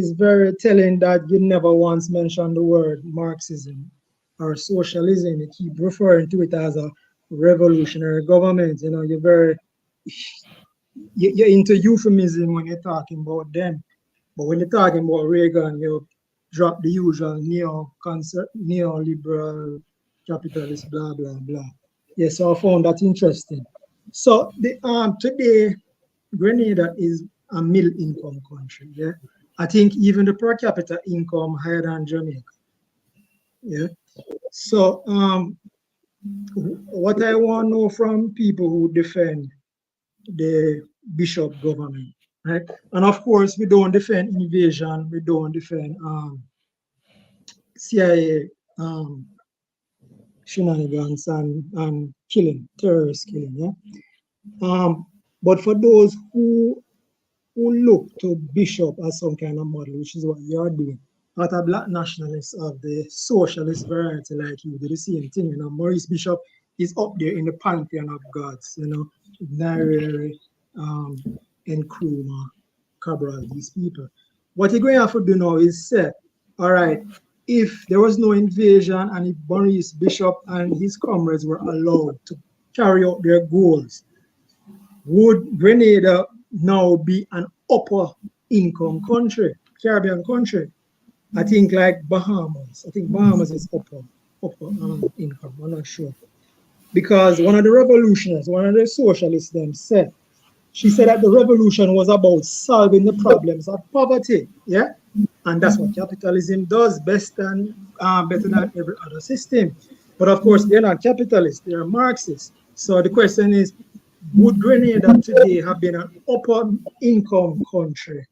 telling that you never once mentioned the word Marxism or socialism. You keep referring to it as a revolutionary government. You know, you're into euphemism when you're talking about them. But when you're talking about Reagan, you drop the usual neoliberal capitalist, blah, blah, blah. Yeah, so I found that interesting. So today, Grenada is a middle income country. Yeah, I think even the per capita income higher than Jamaica. Yeah. So what I want to know from people who defend the Bishop government, right? And of course, we don't defend invasion, we don't defend CIA shenanigans and killing, terrorist killing, yeah. But for those who look to Bishop as some kind of model, which is what you're doing, not a black nationalist of the socialist variety like you do the same thing, you know. Maurice Bishop is up there in the pantheon of gods, you know, Nyerere, Nkrumah, Cabral, these people. What you're going to have to do now is say, all right, if there was no invasion and if Maurice Bishop and his comrades were allowed to carry out their goals, would Grenada now be an upper income country, Caribbean country? I think like Bahamas. I think Bahamas is upper income. I'm not sure. Because one of the revolutionaries, one of the socialists them said, she said that the revolution was about solving the problems of poverty. Yeah. And that's what capitalism does better than every other system. But of course, they're not capitalists, they're Marxists. So the question is, would Grenada today have been an upper income country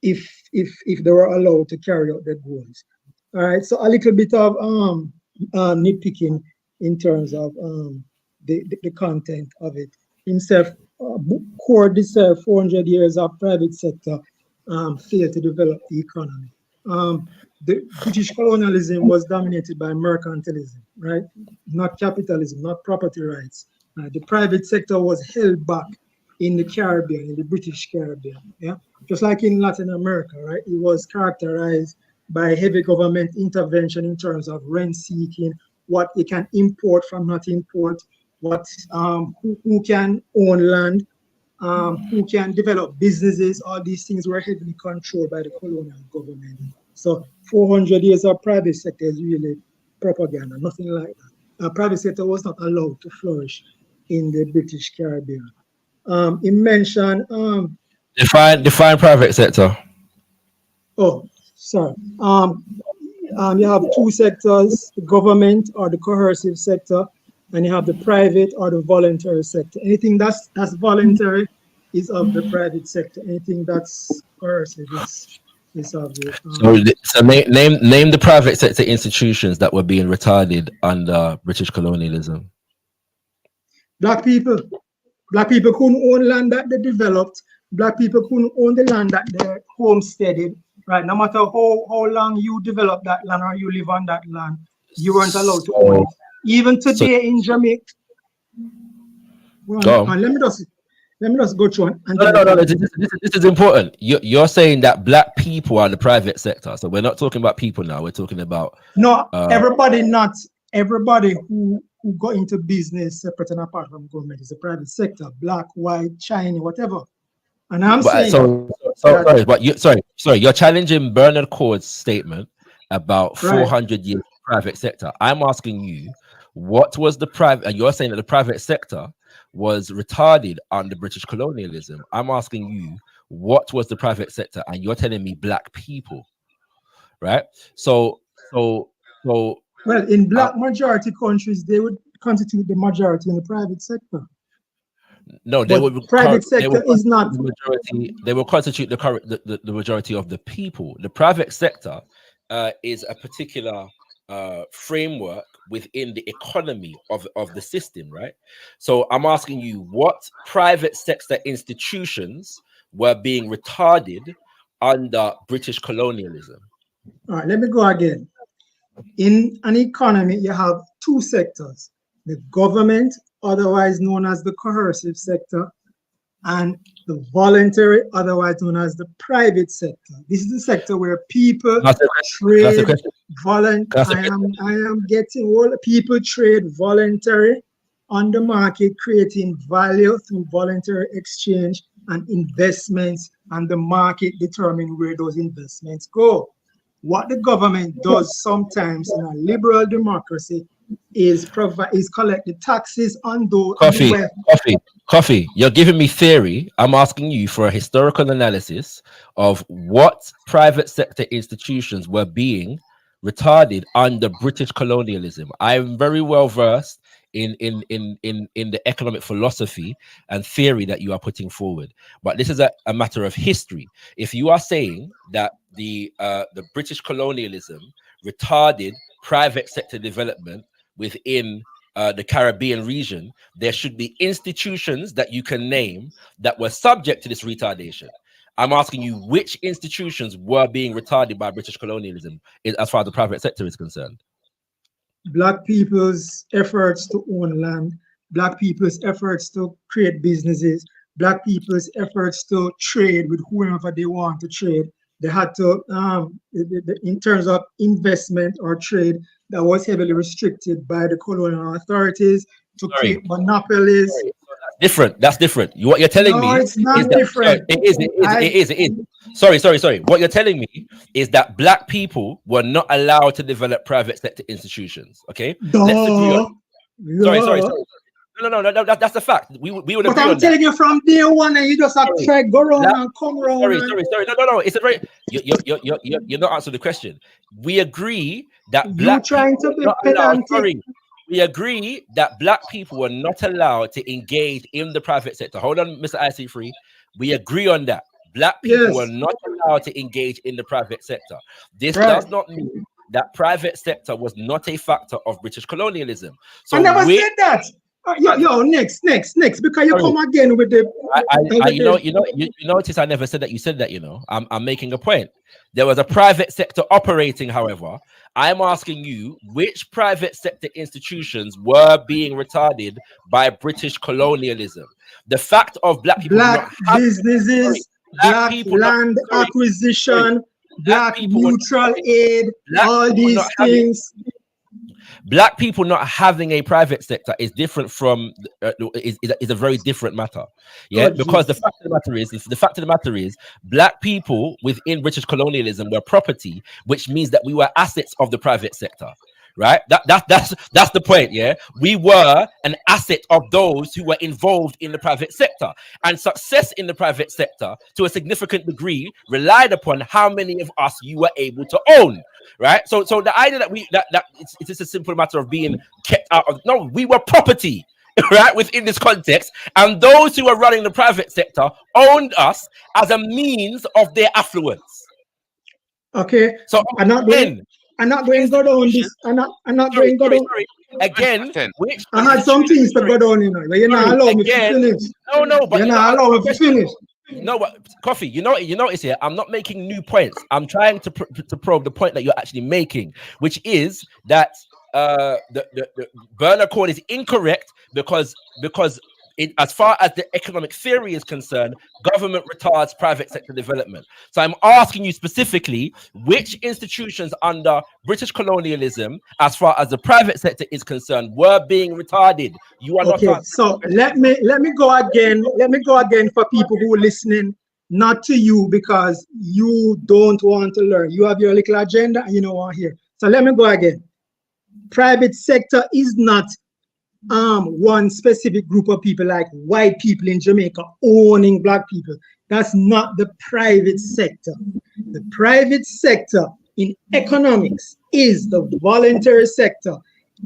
if they were allowed to carry out their goals? All right, so a little bit of nitpicking in terms of the content of it. Himself, Cord deserved 400 years of private sector failed to develop the economy. The British colonialism was dominated by mercantilism, right? Not capitalism, not property rights. The private sector was held back in the Caribbean, in the British Caribbean, yeah? Just like in Latin America, right? It was characterized by heavy government intervention in terms of rent seeking, what you can import from not import, what who can own land, who can develop businesses. All these things were heavily controlled by the colonial government. So 400 years of private sector is really propaganda, nothing like that. Private sector was not allowed to flourish in the British Caribbean. He mentioned define private sector. Oh, sorry. You have two sectors: the government or the coercive sector, and you have the private or the voluntary sector. Anything that's voluntary is of the private sector. Anything that's coercive is of the. So name the private sector institutions that were being retarded under British colonialism. Black people couldn't own land that they developed. Black people couldn't own the land that they homesteaded. Right, no matter how long you develop that land or you live on that land, you weren't allowed to own it. Even today in Jamaica. Well, let me just go through. No. This is important. You're saying that black people are the private sector, so we're not talking about people now. We're talking about everybody. Not everybody who got into business separate and apart from government is a private sector. Black, white, Chinese, whatever. And I'm saying. Sorry. You're challenging Bernard Cord's statement about 400 years private sector. I'm asking you, what was the private? And you're saying that the private sector was retarded under British colonialism. I'm asking you, what was the private sector? And you're telling me black people, right? So. Well, in black majority countries, they would constitute the majority in the private sector. No, they would. Private sector is not the majority. They will constitute the majority of the people. The private sector is a particular framework within the economy of the system, right? So I'm asking you, what private sector institutions were being retarded under British colonialism? All right, let me go again. In an economy, you have two sectors: the government, otherwise known as the coercive sector, and the voluntary, otherwise known as the private sector. This is the sector where people trade voluntary. I am getting all people trade voluntary on the market, creating value through voluntary exchange and investments, and the market determine where those investments go. What the government does sometimes in a liberal democracy is collect the taxes on those. Coffee. You're giving me theory. I'm asking you for a historical analysis of what private sector institutions were being retarded under British colonialism. I'm very well versed in the economic philosophy and theory that you are putting forward, but this is a matter of history. If you are saying that the British colonialism retarded private sector development within the Caribbean region, there should be institutions that you can name that were subject to this retardation. I'm asking you, which institutions were being retarded by British colonialism as far as the private sector is concerned? Black people's efforts to own land, Black people's efforts to create businesses, Black people's efforts to trade with whoever they want to trade. They had to, in terms of investment or trade, that was heavily restricted by the colonial authorities to create monopolies. Different. That's different. What you're telling me it's not is that different. It is. Sorry. What you're telling me is that black people were not allowed to develop private sector institutions. Okay. Let's agree on. Sorry. No. That's a fact. We would but agree I'm on telling that. you from day one, and you just have to try go around and come around. Sorry. No. It's a very you're not answering the question. We agree that black trying to be pedantic. We agree that black people were not allowed to engage in the private sector. Hold on, Mr. IC3. We agree on that. Black people were not allowed to engage in the private sector. This does not mean that private sector was not a factor of British colonialism. So I never said that. Next, because you come again with the. You notice I never said that. You said that. I'm making a point. There was a private sector operating, however. I'm asking you which private sector institutions were being retarded by British colonialism. The fact of black people businesses, black land acquisition, black mutual aid, all these things. Black people not having a private sector is different from is a very different matter. Yeah, because the fact of the matter is black people within British colonialism were property, which means that we were assets of the private sector. Right? That's the point. Yeah, we were an asset of those who were involved in the private sector, and success in the private sector to a significant degree relied upon how many of us you were able to own. Right? So the idea that it's just a simple matter of being kept out of we were property. Right, within this context, and those who were running the private sector owned us as a means of their affluence. Okay, so I'm not going to go down this. I'm not going to go down. Again, I had some things to go down, but you're not allowing me to finish. No, but you're not allowing me to finish. No, but Coffee, you notice here, I'm not making new points. I'm trying to probe the point that you're actually making, which is that the Burner Accord is incorrect because as far as the economic theory is concerned, government retards private sector development. So I'm asking you specifically which institutions under British colonialism, as far as the private sector is concerned, were being retarded. You are okay, not. So let me go again. Let me go again for people who are listening, not to you because you don't want to learn. You have your little agenda and you don't want to hear. So let me go again. Private sector is not one specific group of people like white people in Jamaica owning black people. That's not the private sector. The private sector in economics is the voluntary sector.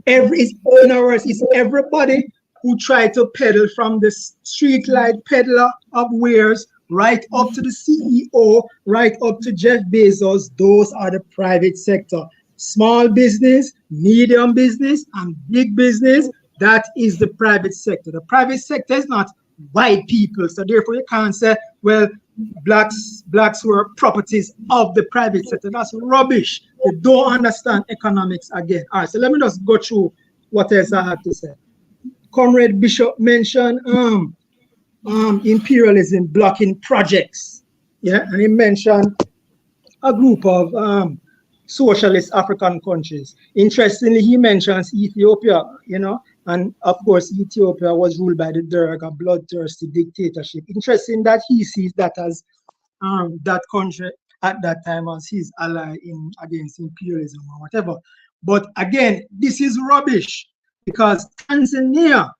In other words, it's everybody who try to peddle from the street light peddler of wares right up to the CEO, right up to Jeff Bezos. Those are the private sector. Small business, medium business, and big business, that is the private sector. The private sector is not white people, so therefore you can't say, well, blacks were properties of the private sector. That's rubbish. They don't understand economics again. All right, so let me just go through what else I have to say. Comrade Bishop mentioned imperialism blocking projects. Yeah, and he mentioned a group of socialist African countries. Interestingly, he mentions Ethiopia, and of course, Ethiopia was ruled by the Derg, a bloodthirsty dictatorship. Interesting that he sees that as that country at that time as his ally against imperialism or whatever. But again, this is rubbish because Tanzania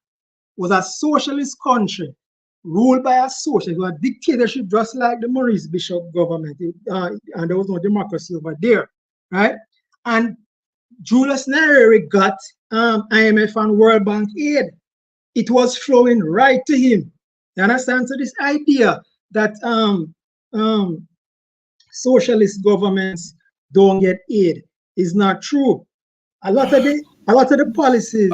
was a socialist country ruled by a socialist, a dictatorship just like the Maurice Bishop government, and there was no democracy over there. Right, and Julius Nyerere got IMF and World Bank aid. It was flowing right to him. You understand? So this idea that socialist governments don't get aid is not true. A lot of the policies.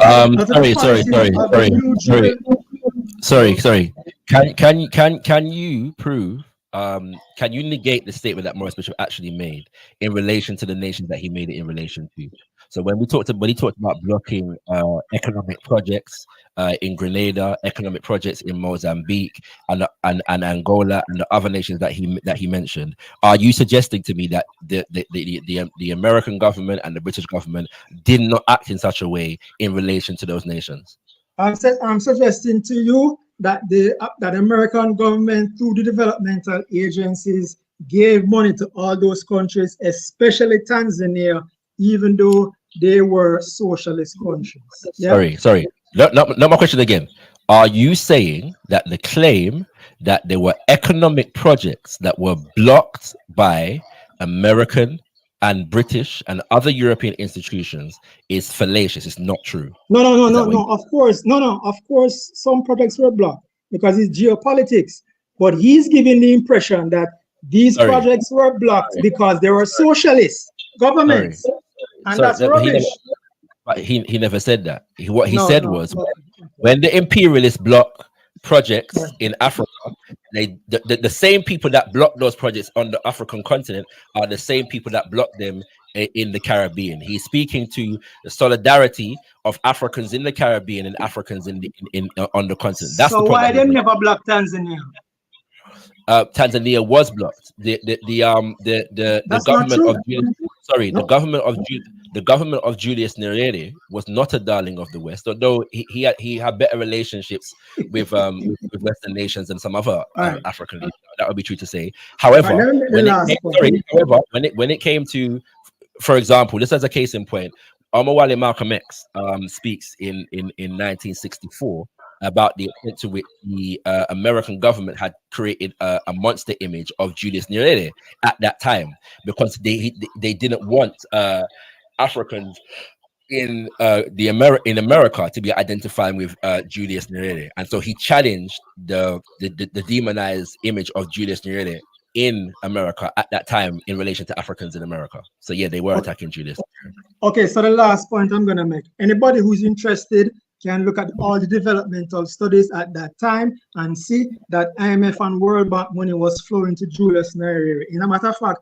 Sorry. Can you prove? Can you negate the statement that Maurice Bishop actually made in relation to the nations that he made it in relation to? So when he talked about blocking economic projects in Grenada, economic projects in Mozambique and Angola and the other nations that he mentioned, are you suggesting to me that the American government and the British government did not act in such a way in relation to those nations? I'm suggesting to you that that American government, through the developmental agencies, gave money to all those countries, especially Tanzania, even though they were socialist countries. Yeah? Sorry. Not my question again. Are you saying that the claim that there were economic projects that were blocked by American and British and other European institutions is fallacious? It's not true. No. Of course, some projects were blocked because it's geopolitics. But he's giving the impression that these projects were blocked because they were socialist governments, and that's rubbish. But he never said that. What he said was when the imperialists block projects in Africa, the same people that block those projects on the African continent are the same people that block them in the Caribbean. He's speaking to the solidarity of Africans in the Caribbean and Africans on the continent. That's so the why they never blocked Tanzania? Tanzania was blocked. The government of the government of Julius Nyerere was not a darling of the West, although he had better relationships with Western nations than some other African leaders. That would be true to say. However, when it came to, for example, this as a case in point, Omowale Malcolm X speaks in 1964 about the extent to which the American government had created a monster image of Julius Nyerere at that time, because they didn't want Africans in America to be identifying with Julius Nyerere, and so he challenged the demonized image of Julius Nyerere in America at that time in relation to Africans in America. So yeah, they were attacking Julius. Okay, so the last point I'm gonna make: anybody who's interested can look at all the developmental studies at that time and see that IMF and World Bank money was flowing to Julius Nyerere. In a matter of fact,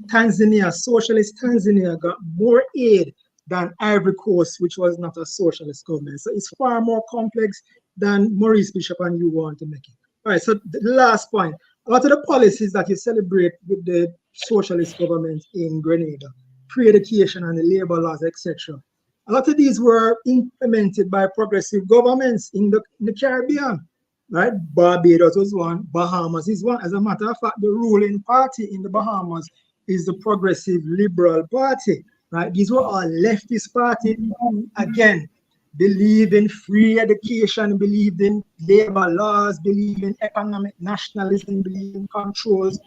Tanzania, socialist Tanzania, got more aid than Ivory Coast, which was not a socialist government. So it's far more complex than Maurice Bishop and you want to make it. All right, so the last point: a lot of the policies that you celebrate with the socialist government in Grenada, pre-education and the labor laws, etc., a lot of these were implemented by progressive governments in the Caribbean, right? Barbados was one, Bahamas is one. As a matter of fact, the ruling party in the Bahamas is the Progressive Liberal Party, right? These were all leftist parties who, again, believe in free education, believe in labor laws, believe in economic nationalism, believe in controls.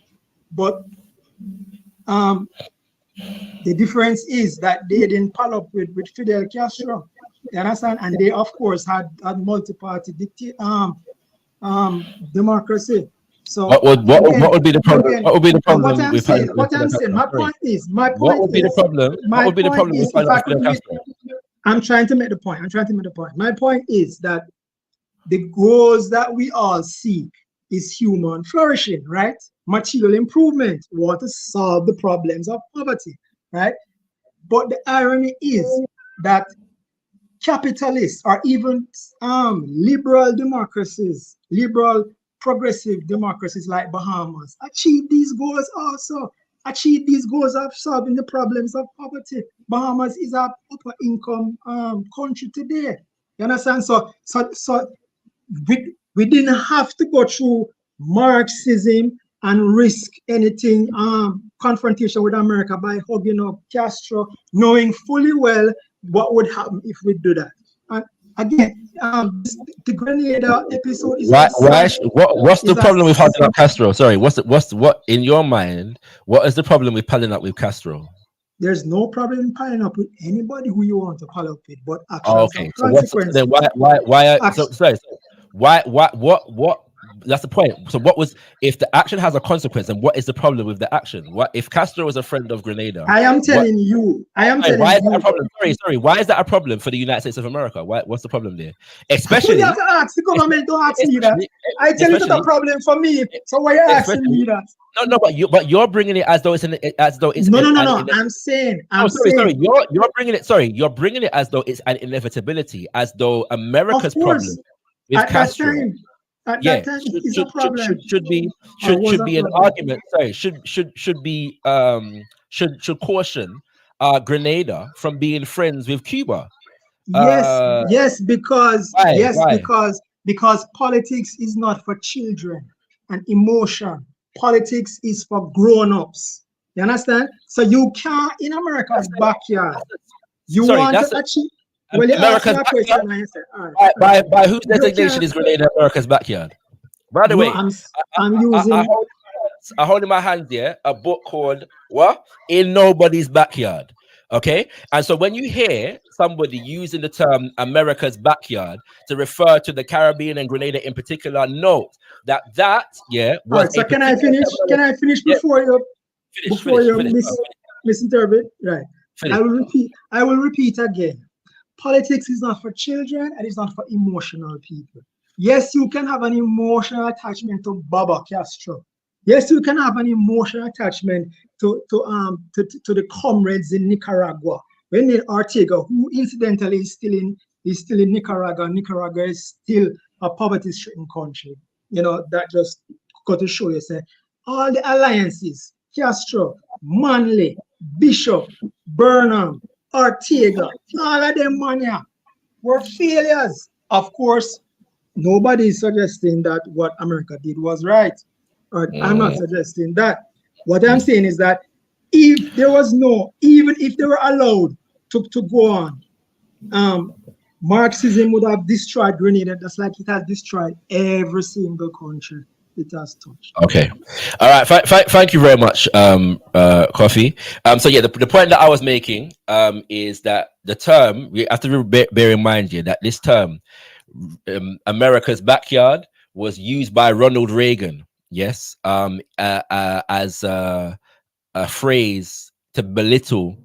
But the difference is that they didn't pal up with Fidel Castro, you understand? And they, of course, had multi-party democracy. So what would be the problem? What would be the problem? What I'm saying, my point is, what would be the problem? What would be the problem with Fidel Castro? I'm trying to make the point. My point is that the goals that we all seek is human flourishing, right? Material improvement. We want to solve the problems of poverty, right? But the irony is that capitalists or even liberal democracies, liberal progressive democracies like Bahamas achieve these goals also. Achieve these goals of solving the problems of poverty. Bahamas is an upper income country today. You understand? So we didn't have to go through Marxism and risk anything confrontation with America by hugging up Castro, knowing fully well what would happen if we do that. And again, the Grenada episode is what's the problem with hugging up Castro? Sorry, what in your mind? What is the problem with piling up with Castro? There's no problem in piling up with anybody who you want to pile up with, but actions okay. consequences. So then why? that's the point. So what was, if the action has a consequence, and what is the problem with the action? What if Castro was a friend of Grenada? I am telling you. Why is that a problem? Sorry. Why is that a problem for the United States of America? What's the problem there? Especially, you have to ask the government. Don't ask me that. I tell you it's a problem for me. So why are you asking me that? No, but you're bringing it as though it's no. I'm saying. Sorry. You're bringing it. Sorry, you're bringing it as though it's an inevitability, as though America's problem with Castro. At that time, it's a problem. Should be an argument. Sorry, should caution Grenada from being friends with Cuba. Yes, because Why? because politics is not for children and emotion. Politics is for grown-ups. You understand? So you can't, in America's backyard, you want to achieve. Well, you ask me a question, I answer. By whose designation is Grenada America's backyard? By the way, I'm using. I hold in my hand here a book called "What in Nobody's Backyard." Okay, and so when you hear somebody using the term America's backyard to refer to the Caribbean and Grenada in particular, note that was. Right, so can I finish? Can I finish before you misinterpret? Right. Finish. I will repeat again. Politics is not for children and it's not for emotional people. Yes, you can have an emotional attachment to Baba Castro. Yes, you can have an emotional attachment to the comrades in Nicaragua. When Ortega, who incidentally is still in Nicaragua, Nicaragua is still a poverty-stricken country. You know, that just got to show you, say, all the alliances, Castro, Manley, Bishop, Burnham, Ortega, all of them money were failures. Of course, nobody is suggesting that what America did was right. I'm not suggesting that. What I'm saying is that if there was even if they were allowed to go on, Marxism would have destroyed Grenada just like it has destroyed every single country it has touched. Okay. All right. Thank you very much, Coffee. So yeah, the point that I was making is that the term, we have to bear in mind here that this term, America's backyard, was used by Ronald Reagan. Yes, as a phrase to belittle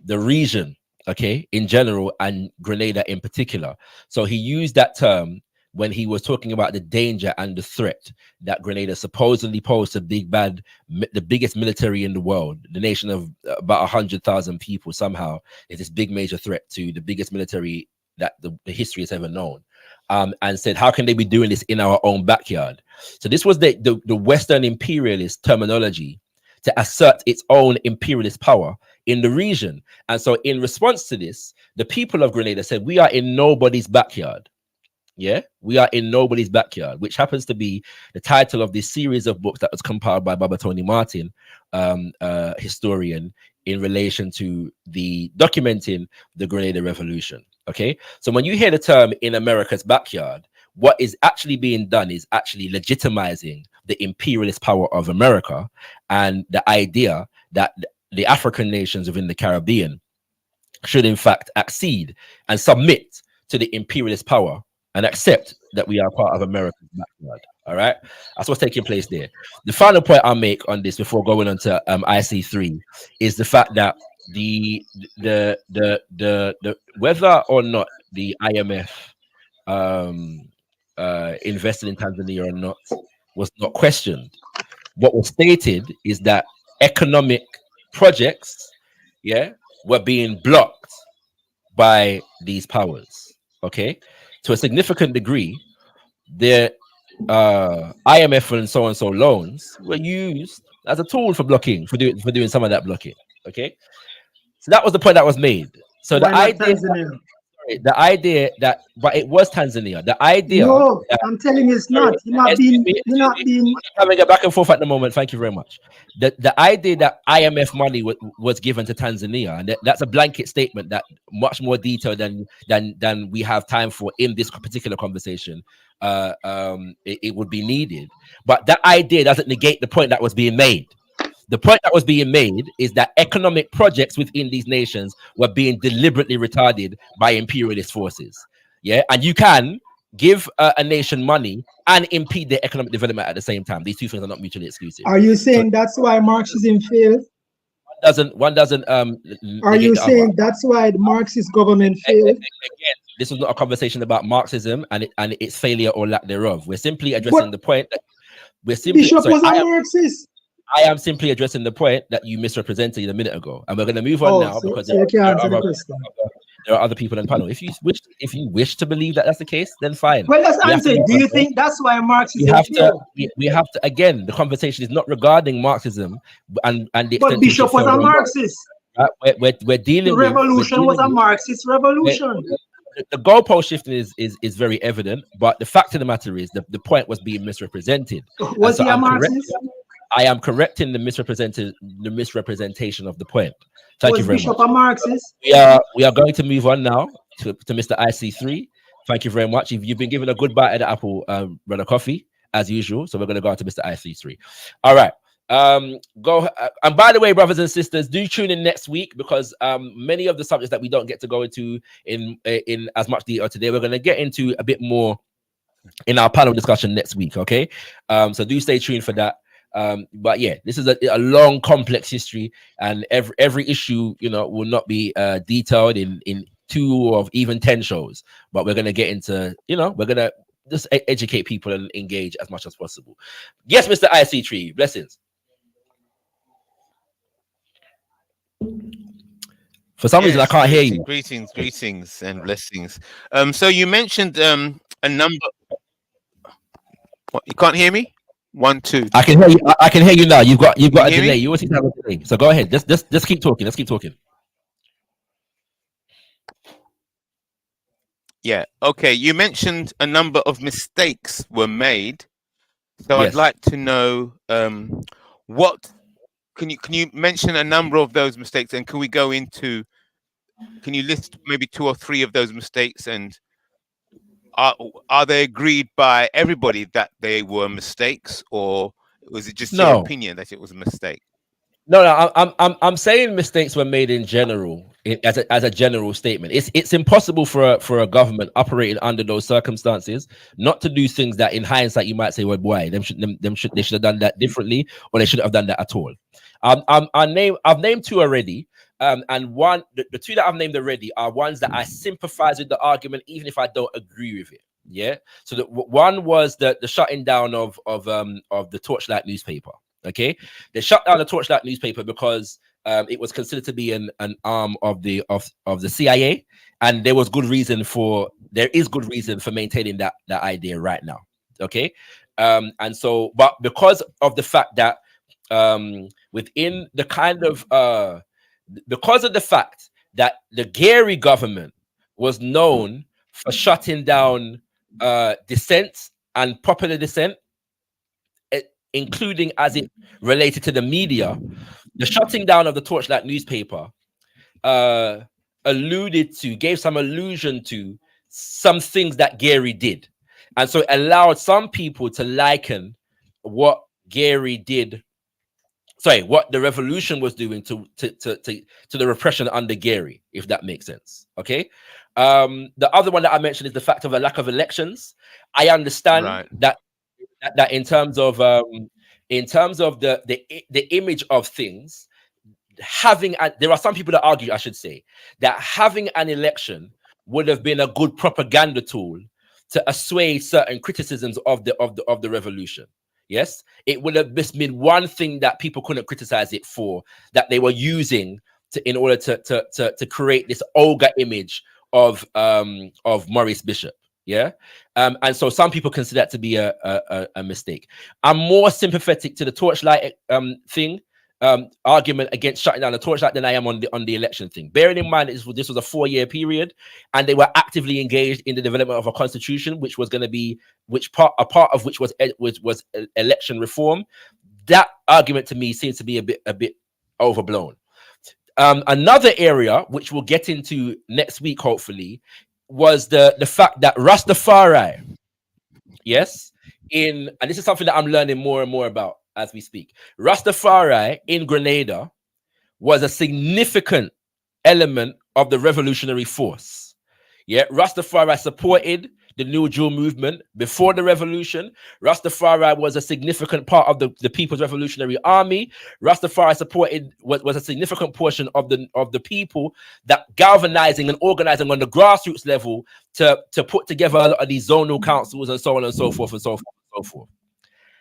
the region, okay, in general, and Grenada in particular. So he used that term when he was talking about the danger and the threat that Grenada supposedly posed to the biggest military in the world, the nation of about 100,000 people. Somehow is this big major threat to the biggest military that the history has ever known. And said, how can they be doing this in our own backyard? So this was the Western imperialist terminology to assert its own imperialist power in the region. And so in response to this, the people of Grenada said, we are in nobody's backyard. Yeah, we are in nobody's backyard, which happens to be the title of this series of books that was compiled by Babatoni Martin, historian, in relation to the documenting the Grenada Revolution. Okay, so when you hear the term in America's backyard, what is actually being done is actually legitimizing the imperialist power of America and the idea that the African nations within the Caribbean should in fact accede and submit to the imperialist power and accept that we are part of America's backyard. All right, that's what's taking place there. The final point I'll make on this before going on to IC3 is the fact that the whether or not the IMF invested in Tanzania or not was not questioned. What was stated is that economic projects, were being blocked by these powers. Okay, to a significant degree, the IMF and so loans were used as a tool for blocking, for doing some of that blocking. Okay, so that was the point that was made. So the idea that, but it was Tanzania. The idea. No, I'm telling you, it's not. You're not being. Having a back and forth at the moment. Thank you very much. The idea that IMF money was given to Tanzania, and that's a blanket statement that much more detail than we have time for in this particular conversation. It would be needed, but that idea doesn't negate the point that was being made. The point that was being made is that economic projects within these nations were being deliberately retarded by imperialist forces. Yeah, and you can give a nation money and impede their economic development at the same time. These two things are not mutually exclusive. Are you saying that's why Marxism failed? One doesn't Are you saying that's why the Marxist government failed? Again, this was not a conversation about Marxism and its failure or lack thereof. We're simply addressing the point that Bishop was a Marxist. I am simply addressing the point that you misrepresented a minute ago, and we're going to move on now because so you can't answer the question. There are other people in the panel. If you wish to believe that that's the case, then fine. Well, let's answer. Do you think that's why Marxism failed? We have to again. The conversation is not regarding Marxism and the. But Bishop was a Marxist. We're dealing. The revolution was a Marxist revolution. The goalpost shifting is very evident, but the fact of the matter is the point was being misrepresented. Was he a Marxist? I am correcting the misrepresentation of the point. Thank you very Bishop much. A Marxist? We are going to move on now to Mr. IC3. Thank you very much. You've been given a good bite of the apple, Brother Coffee, as usual. So we're going to go on to Mr. IC3. All right. Go and by the way, brothers and sisters, do tune in next week because many of the subjects that we don't get to go into in as much detail today, we're going to get into a bit more in our panel discussion next week. Okay. So do stay tuned for that. But yeah, this is a long, complex history, and every issue, will not be detailed in 2 or even 10 shows. But we're gonna get into, we're gonna just educate people and engage as much as possible. Yes, Mr. IC3, blessings. For some reason, I can't hear you. Greetings, and blessings. So you mentioned a number. What, you can't hear me? 1, 2. I can hear you. I can hear you now. You've got a delay. You always seem to have a delay. So go ahead. Just keep talking. Let's keep talking. Yeah. Okay. You mentioned a number of mistakes were made. So Yes. I'd like to know what can you mention a number of those mistakes, and can you list maybe 2 or 3 of those mistakes, and are they agreed by everybody that they were mistakes, or was it just your opinion that it was a mistake? No, I'm saying mistakes were made in general, as a general statement. It's impossible for a government operating under those circumstances not to do things that, in hindsight, you might say, "Well, boy, they should have done that differently, or they shouldn't have done that at all." I've named 2 already. And the 2 that I've named already are ones that I sympathize with the argument, even if I don't agree with it. Yeah. So the one was the shutting down of the Torchlight newspaper. Okay, they shut down the Torchlight newspaper because it was considered to be an arm of the CIA, and there is good reason for maintaining that idea right now. Okay, and so, but because of the fact that within the kind of because of the fact that the Gary government was known for shutting down dissent and popular dissent, including as it related to the media, the shutting down of the Torchlight newspaper gave some allusion to some things that Gary did. And so it allowed some people to liken what Gary did, what the revolution was doing to the repression under Gary, if that makes sense. Okay. The other one that I mentioned is the fact of a lack of elections. I understand that in terms of the image of things, there are some people that argue, I should say, that having an election would have been a good propaganda tool to assuage certain criticisms of the revolution. Yes, it would have just been one thing that people couldn't criticize it for, that they were using in order to create this ogre image of Maurice Bishop. Yeah, and so some people consider that to be a mistake. I'm more sympathetic to the Torchlight argument against shutting down the Torchlight than I am on the election thing. Bearing in mind this was a 4-year period, and they were actively engaged in the development of a constitution, which was going to be a part of which was election reform. That argument to me seems to be a bit overblown. Another area which we'll get into next week, hopefully, was the fact that Rastafari, yes, and this is something that I'm learning more and more about as we speak. Rastafari in Grenada was a significant element of the revolutionary force. Yeah, Rastafari supported the New Jewel movement. Before the revolution, Rastafari was a significant part of the People's Revolutionary Army. Rastafari supported was a significant portion of the people that galvanizing and organizing on the grassroots level to put together a lot of these zonal councils and so on and so forth and so forth and so forth.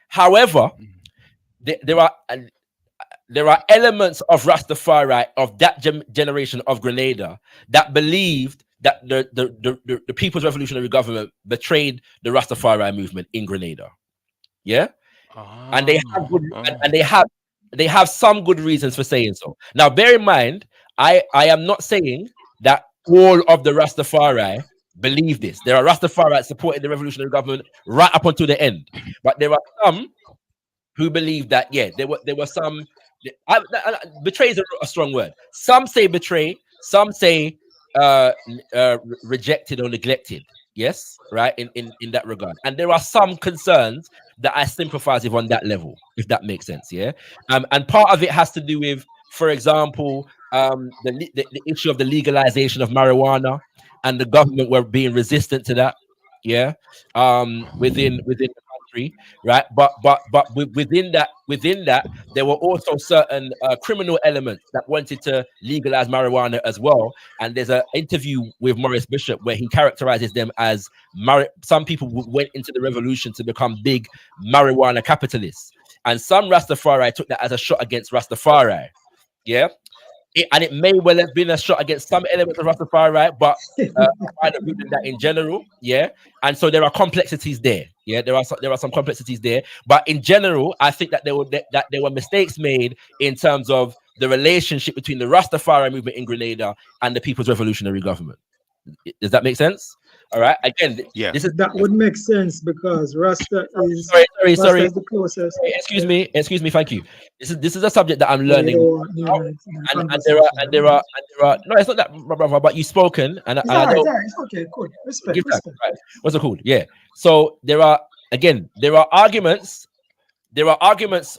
However, there are elements of Rastafari of that generation of Grenada that believed that the People's Revolutionary Government betrayed the Rastafari movement in Grenada. Yeah, and they have good, and they have some good reasons for saying so. Now, bear in mind, I am not saying that all of the Rastafari believe this. There are Rastafari supporting the revolutionary government right up until the end, but there are some who believe that there were some. Betray is a strong word. Some say betray, some say rejected or neglected. Yes, right, in that regard. And there are some concerns that I sympathize with on that level, if that makes sense. Yeah. And part of it has to do with, for example, the issue of the legalization of marijuana, and the government were being resistant to that. Yeah. Within the country, right? But within that, there were also certain criminal elements that wanted to legalize marijuana as well. And there's an interview with Maurice Bishop where he characterizes them as some people went into the revolution to become big marijuana capitalists, and some Rastafari took that as a shot against Rastafari. Yeah. And it may well have been a shot against some elements of Rastafari, but I don't read that in general, yeah. And so there are complexities there, yeah. There are some complexities there, but in general, I think that there were mistakes made in terms of the relationship between the Rastafari movement in Grenada and the People's Revolutionary Government. Does that make sense? All right. Again, that would make sense because Rasta is sorry. is the closest. Excuse me. Thank you. This is a subject that I'm learning. And there are no, it's not that, brother. But you've spoken, and I know it's okay. Cool. Respect. Right. What's it called? Yeah. So there are arguments. There are arguments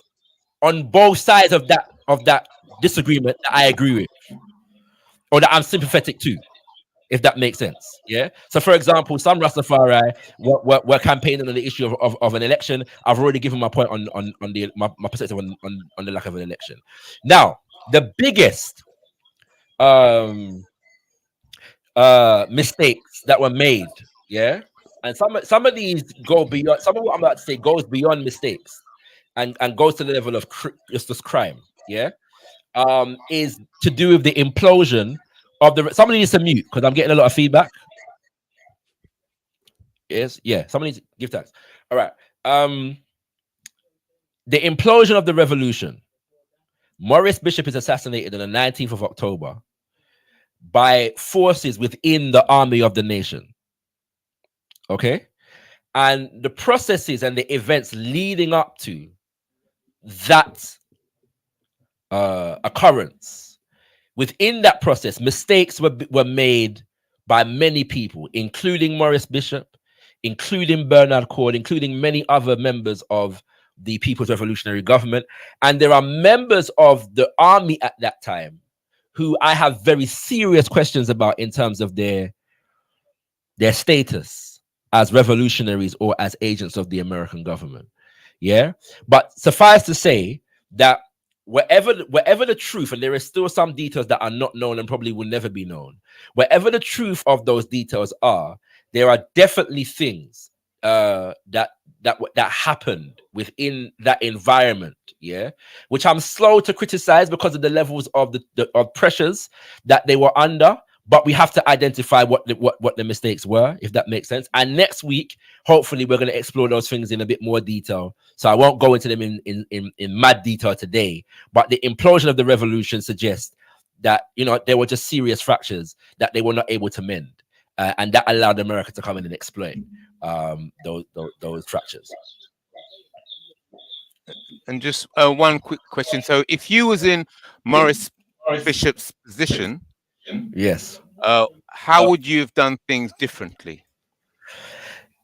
on both sides of that disagreement that I agree with, or that I'm sympathetic to, if that makes sense. Yeah. So, for example, some Rastafari were campaigning on the issue of an election. I've already given my point on my perspective on the lack of an election. Now, the biggest mistakes that were made, yeah, and some of these go beyond. Some of what I'm about to say goes beyond mistakes, and goes to the level of just crime. Yeah, is to do with the implosion of the. Somebody needs to mute because I'm getting a lot of feedback. Yes, yeah. Somebody needs to give thanks. All right. The implosion of the revolution. Maurice Bishop is assassinated on the 19th of October by forces within the army of the nation. Okay, and the processes and the events leading up to that occurrence. Within that process, mistakes were made by many people, including Maurice Bishop, including Bernard Cord, including many other members of the People's Revolutionary Government. And there are members of the army at that time who I have very serious questions about in terms of their status as revolutionaries or as agents of the American government. Yeah. But suffice to say that wherever the truth, and there is still some details that are not known and probably will never be known, wherever the truth of those details are, there are definitely things that happened within that environment, yeah, which I'm slow to criticize because of the levels of of pressures that they were under. But we have to identify what the mistakes were, if that makes sense. And next week, hopefully, we're going to explore those things in a bit more detail. So I won't go into them in mad detail today. But the implosion of the revolution suggests that, you know, there were just serious fractures that they were not able to mend, and that allowed America to come in and exploit those fractures. And just one quick question. So, if you was in Maurice Bishop's position, yes, how would you have done things differently?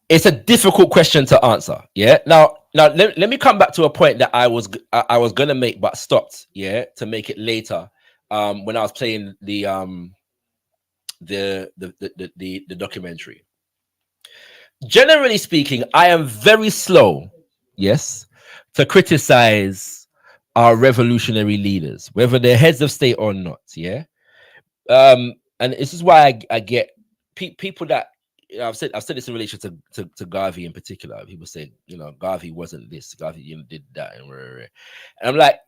It's a difficult question to answer. Yeah. Now let me come back to a point that I was gonna make but stopped. Yeah, to make it later. When I was playing the documentary. generally speaking, I am very slow, yes, to criticize our revolutionary leaders, whether they're heads of state or not. Yeah. And this is why I get people that, you know, I've said this in relation to Garvey in particular. People say, you know, Garvey wasn't this, Garvey did that, and I'm like,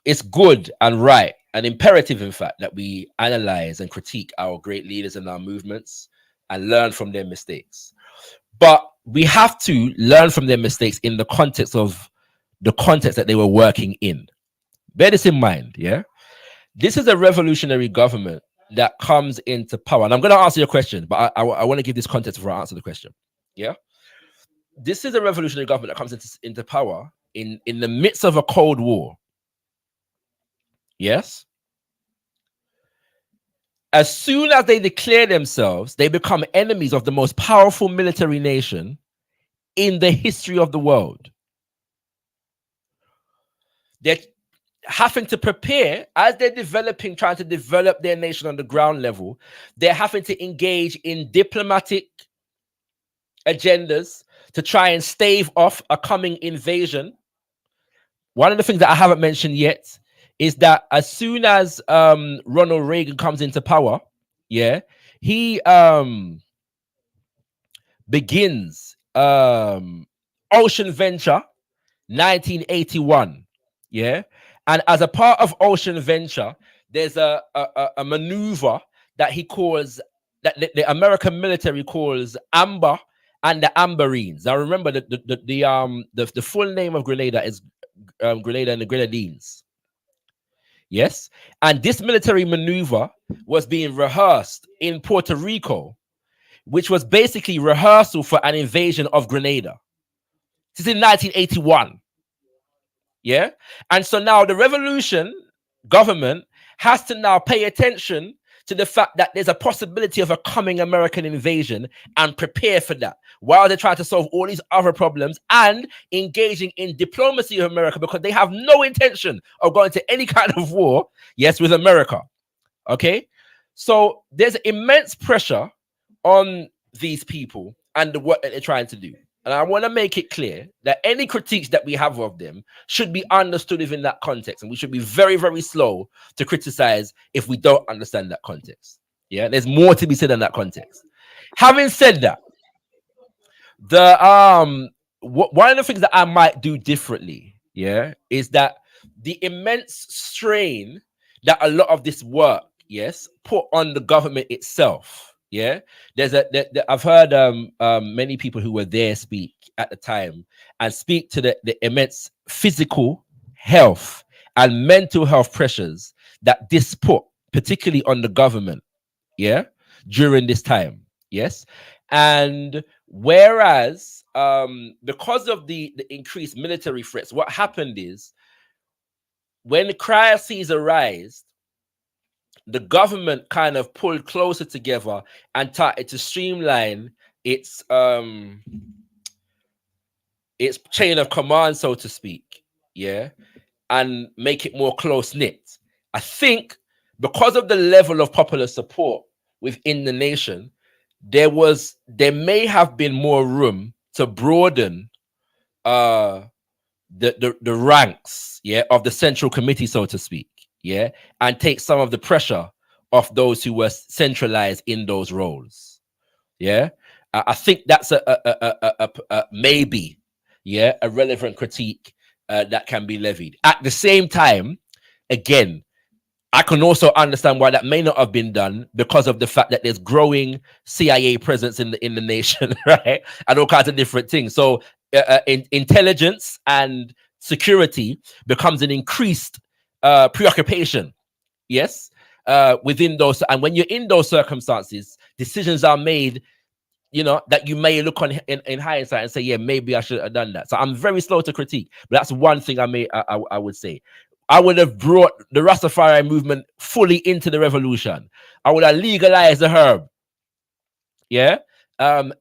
it's good and right and imperative, in fact, that we analyze and critique our great leaders and our movements and learn from their mistakes. But we have to learn from their mistakes in the context that they were working in. Bear this in mind, yeah? This is a revolutionary government that comes into power. And I'm going to answer your question, but I want to give this context before I answer the question. Yeah? This is a revolutionary government that comes into power in the midst of a Cold War. Yes? As soon as they declare themselves, they become enemies of the most powerful military nation in the history of the world. They're having to prepare, as they're trying to develop their nation on the ground level, they're having to engage in diplomatic agendas to try and stave off a coming invasion. One of the things that I haven't mentioned yet is that as soon as Ronald Reagan comes into power, yeah, he begins Ocean Venture 1981, yeah, and as a part of Ocean Venture, there's a maneuver that he calls, that the American military calls Amber and the Amberines. Now remember the full name of Grenada is Grenada and the Grenadines. Yes, and this military maneuver was being rehearsed in Puerto Rico, which was basically rehearsal for an invasion of Grenada. This is in 1981. Yeah, and so now the revolution government has to now pay attention to the fact that there's a possibility of a coming American invasion and prepare for that while they're trying to solve all these other problems and engaging in diplomacy of America, because they have no intention of going to any kind of war, yes, with America. Okay, so there's immense pressure on these people and the work that they're trying to do. And I want to make it clear that any critiques that we have of them should be understood within that context. And we should be very, very slow to criticize if we don't understand that context. Yeah, there's more to be said in that context. Having said that, one of the things that I might do differently, yeah, is that the immense strain that a lot of this work, yes, put on the government itself. Yeah, I've heard many people who were there speak at the time and speak to the immense physical health and mental health pressures that this put, particularly on the government, yeah, during this time. Yes, and whereas because of the increased military threats, what happened is when the crises arise, the government kind of pulled closer together and started to streamline its chain of command, so to speak, yeah, and make it more close-knit. I think because of the level of popular support within the nation, there may have been more room to broaden the ranks, yeah, of the central committee, so to speak, yeah, and take some of the pressure off those who were centralized in those roles. Yeah, I think that's a maybe, yeah, a relevant critique that can be levied. At the same time, again, I can also understand why that may not have been done, because of the fact that there's growing CIA presence in the nation, right, and all kinds of different things. So intelligence and security becomes an increased preoccupation, yes, within those. And when you're in those circumstances, decisions are made, you know, that you may look on in hindsight and say, yeah, maybe I should have done that. So I'm very slow to critique, but that's one thing I would say. I would have brought the Rastafari movement fully into the revolution. I would have legalized the herb, yeah, and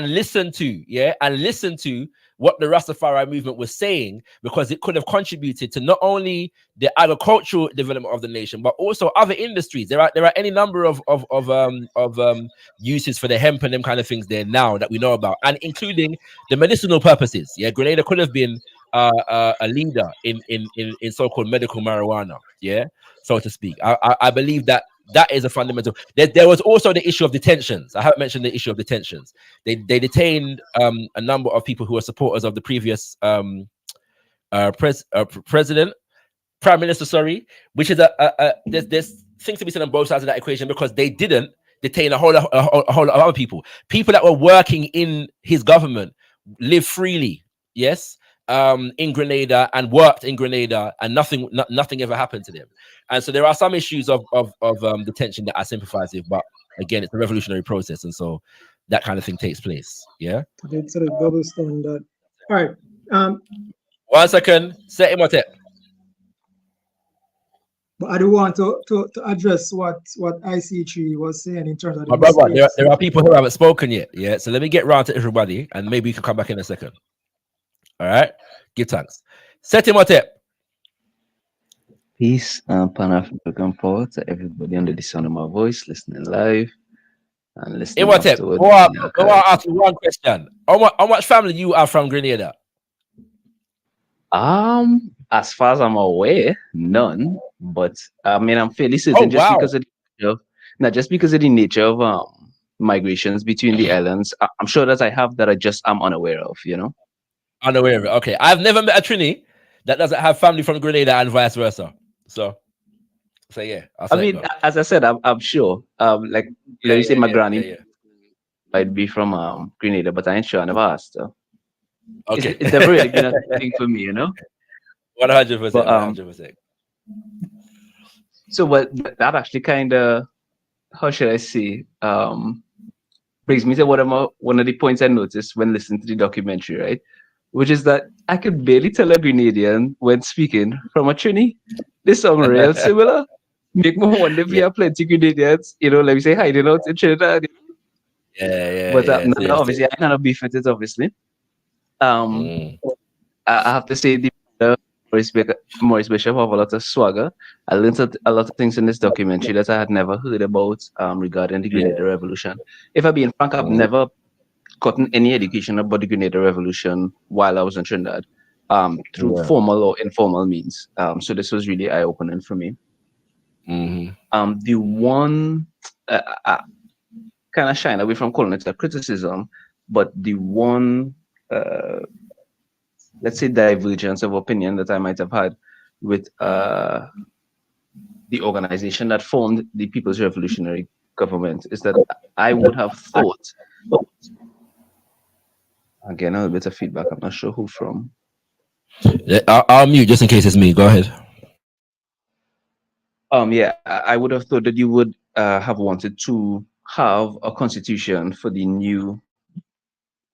listen to, yeah, and listen to what the Rastafari movement was saying, because it could have contributed to not only the agricultural development of the nation, but also other industries. There are any number of uses for the hemp and them kind of things there now that we know about, and including the medicinal purposes. Yeah, Grenada could have been a leader in so-called medical marijuana. Yeah, so to speak. I believe that is a fundamental. There was also the issue of detentions. I haven't mentioned the issue of detentions. They detained a number of people who were supporters of the previous president, prime minister, sorry, which is there's things to be said on both sides of that equation, because they didn't detain a whole lot of other people. People that were working in his government lived freely, yes, in Grenada, and worked in Grenada, and nothing ever happened to them. And so there are some issues of detention that I sympathize with, but again, it's a revolutionary process, and so that kind of thing takes place. Yeah. It's a double standard. All right. 1 second. Set him on tip. But I do want to address what IC3 was saying in terms of the brother, there are people who haven't spoken yet. Yeah. So let me get round to everybody, and maybe you can come back in a second. All right. Give thanks. Set him on tip. Peace and Pan-African power to everybody under the sound of my voice, listening live and listening. Go on, ask you one question. How much family you are from Grenada? As far as I'm aware, none. But I mean, I'm fairly certain because of the nature of migrations between the islands. I'm sure that I have that I'm unaware of. Unaware of it. Okay, I've never met a Trini that doesn't have family from Grenada and vice versa. So yeah. I mean, as I said, I'm sure. Let me say my granny might be from Grenada, but I ain't sure. I never asked. So. Okay, it's never really been a thing for me, 100%. 100%. So, but that actually kind of, how should I say, brings me to one of the points I noticed when listening to the documentary, right? Which is that I could barely tell a Grenadian when speaking from a Trini. This sound real similar. Make me wonder if we have plenty of Grenadians, let me say hiding out in Trinidad. Yeah. But obviously, I cannot beef with it, obviously. I have to say the Maurice Bishop have a lot of swagger. I learned a lot of things in this documentary that I had never heard about regarding the Grenada Revolution. If I'm being frank, I've never gotten any education about the Grenada Revolution while I was in Trinidad, through formal or informal means. So this was really eye-opening for me. The one kind of shine away from calling it a criticism, but the one let's say divergence of opinion that I might have had with the organization that formed the People's Revolutionary Government is that I would have thought, again, a little bit of feedback, I'm not sure who from. I'll mute just in case it's me. Go ahead. Yeah, I would have thought that you would have wanted to have a constitution for the new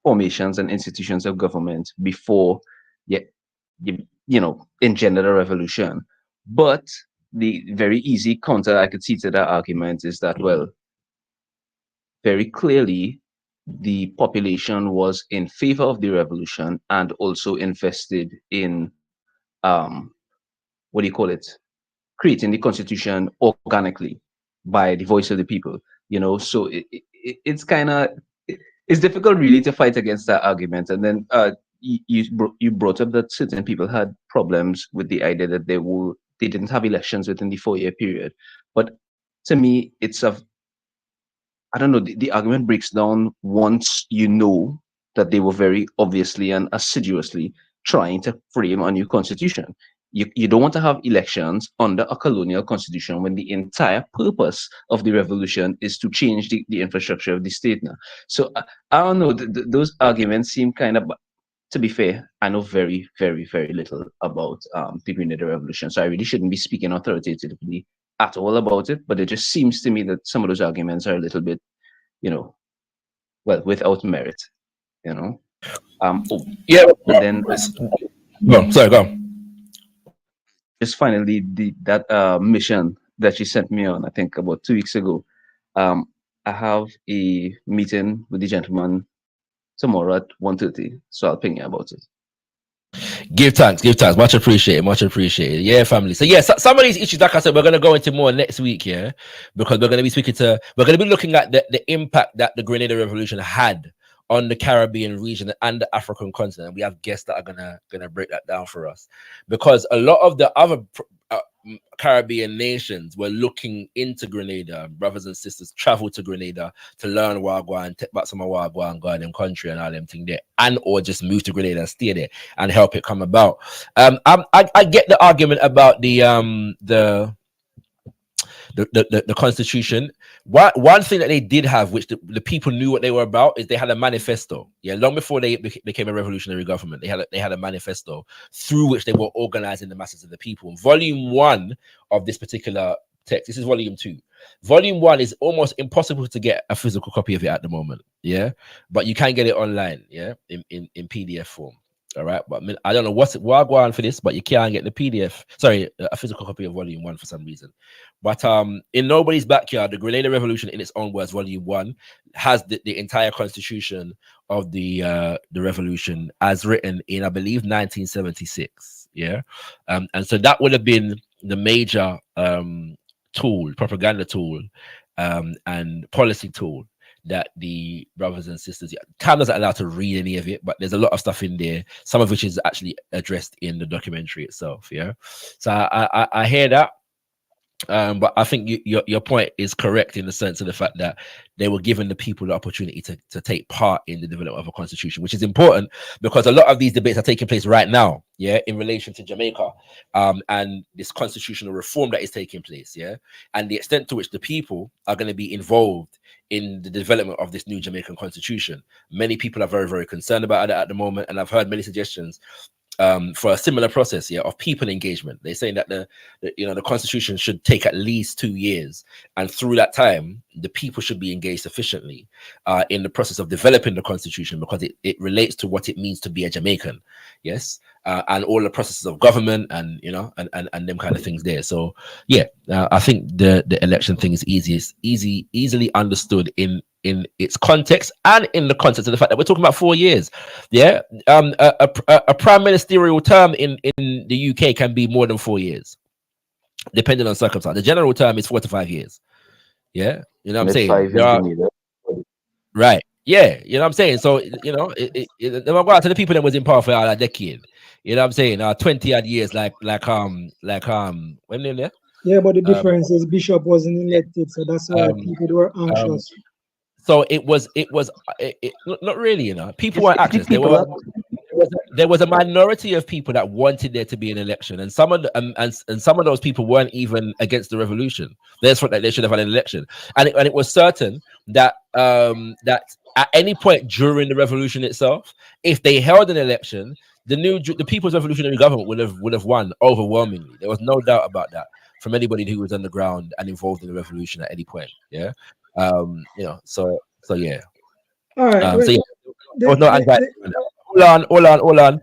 formations and institutions of government before engender a revolution. But the very easy counter I could see to that argument is that, well, very clearly the population was in favor of the revolution and also invested in creating the constitution organically by the voice of the people, so it's kind of, it's difficult really to fight against that argument. And then you brought up that certain people had problems with the idea that they didn't have elections within the 4-year period. But to me, I don't know, the argument breaks down once you know that they were very obviously and assiduously trying to frame a new constitution. You don't want to have elections under a colonial constitution when the entire purpose of the revolution is to change the infrastructure of the state now. So I don't know, those arguments seem kind of, to be fair, I know very, very, very little about the Grenada Revolution, so I really shouldn't be speaking authoritatively at all about it, but it just seems to me that some of those arguments are a little bit, without merit, And then... Go. Just finally, that mission that she sent me on, I think about 2 weeks ago, I have a meeting with the gentleman tomorrow at 1:30. So I'll ping you about it. Give thanks. Much appreciated. Yeah, family. So yeah, some of these issues, like I said, we're gonna go into more next week, yeah, because we're gonna be looking at the impact that the Grenada Revolution had on the Caribbean region and the African continent. We have guests that are gonna break that down for us, because a lot of the other Caribbean nations were looking into Grenada. Brothers and sisters travel to Grenada to learn Wagwan and take back some of Wagwan and go in them country and all them thing there, and or just move to Grenada and stay there and help it come about. I get the argument about the Constitution. One thing that they did have, which the people knew what they were about, is they had a manifesto. Yeah, long before they became a revolutionary government, they had a manifesto through which they were organizing the masses of the people. Volume 1 of this particular text, this is volume 2. Volume 1 is almost impossible to get a physical copy of it at the moment. Yeah, but you can get it online. Yeah, in PDF form. All right, but I don't know what's Wagwan for this, but you can't get the PDF. Sorry, a physical copy of Volume 1 for some reason. But in nobody's backyard, the Grenada Revolution, in its own words, Volume 1, has the entire constitution of the revolution as written in, I believe, 1976. Yeah, and so that would have been the major propaganda tool, and policy tool that the brothers and sisters, Cam doesn't allow to read any of it, but there's a lot of stuff in there, some of which is actually addressed in the documentary itself. Yeah, so I hear that, but I think your point is correct in the sense of the fact that they were given the people the opportunity to take part in the development of a constitution, which is important because a lot of these debates are taking place right now, yeah, in relation to Jamaica, and this constitutional reform that is taking place, yeah, and the extent to which the people are going to be involved in the development of this new Jamaican constitution. Many people are very, very concerned about it at the moment, and I've heard many suggestions for a similar process, yeah, of people engagement. They're saying that the constitution should take at least 2 years, and through that time, the people should be engaged sufficiently in the process of developing the constitution, because it relates to what it means to be a Jamaican, yes, and all the processes of government and and them kind of things there. So yeah, I think the election thing is easily understood in its context and in the context of the fact that we're talking about 4 years. Yeah, a prime ministerial term in the UK can be more than 4 years, depending on circumstance. The general term is 4 to 5 years. Yeah, you know what I'm saying? Right. Yeah, you know what I'm saying? So, to the people that was in power for a decade, you know what I'm saying? 20 odd years, like when they there? Yeah, but the difference is Bishop wasn't elected, so that's why people were anxious. So it was not really, people weren't anxious. There was a minority of people that wanted there to be an election, and some of and some of those people weren't even against the revolution. They thought that they should have had an election, and it was certain that that at any point during the revolution itself, if they held an election, the People's Revolutionary Government would have won overwhelmingly. There was no doubt about that from anybody who was on the ground and involved in the revolution at any point. Yeah, so yeah. All right. So yeah, there was no anxiety. Hold on.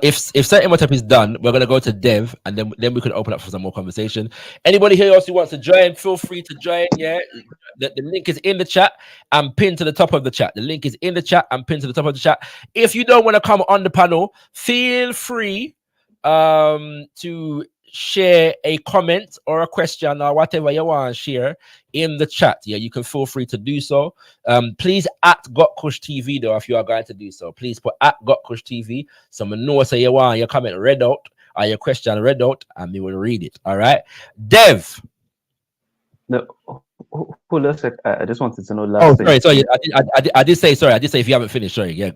If certain matchup is done, we're gonna go to Dev, and then we can open up for some more conversation. Anybody here else who wants to join, feel free to join. Yeah, the link is in the chat and pinned to the top of the chat. The link is in the chat and pinned to the top of the chat. If you don't want to come on the panel, feel free to share a comment or a question or whatever you want to share in the chat. Yeah, you can feel free to do so. Please at gotkushTV though, if you are going to do so. Please put at gotkushTV. Someone knows say you want your comment read out or your question read out, and we will read it. All right, Dev. No, hold on a sec. I just wanted to know last thing. Sorry. I did say sorry. I did say if you haven't finished. Sorry, yeah.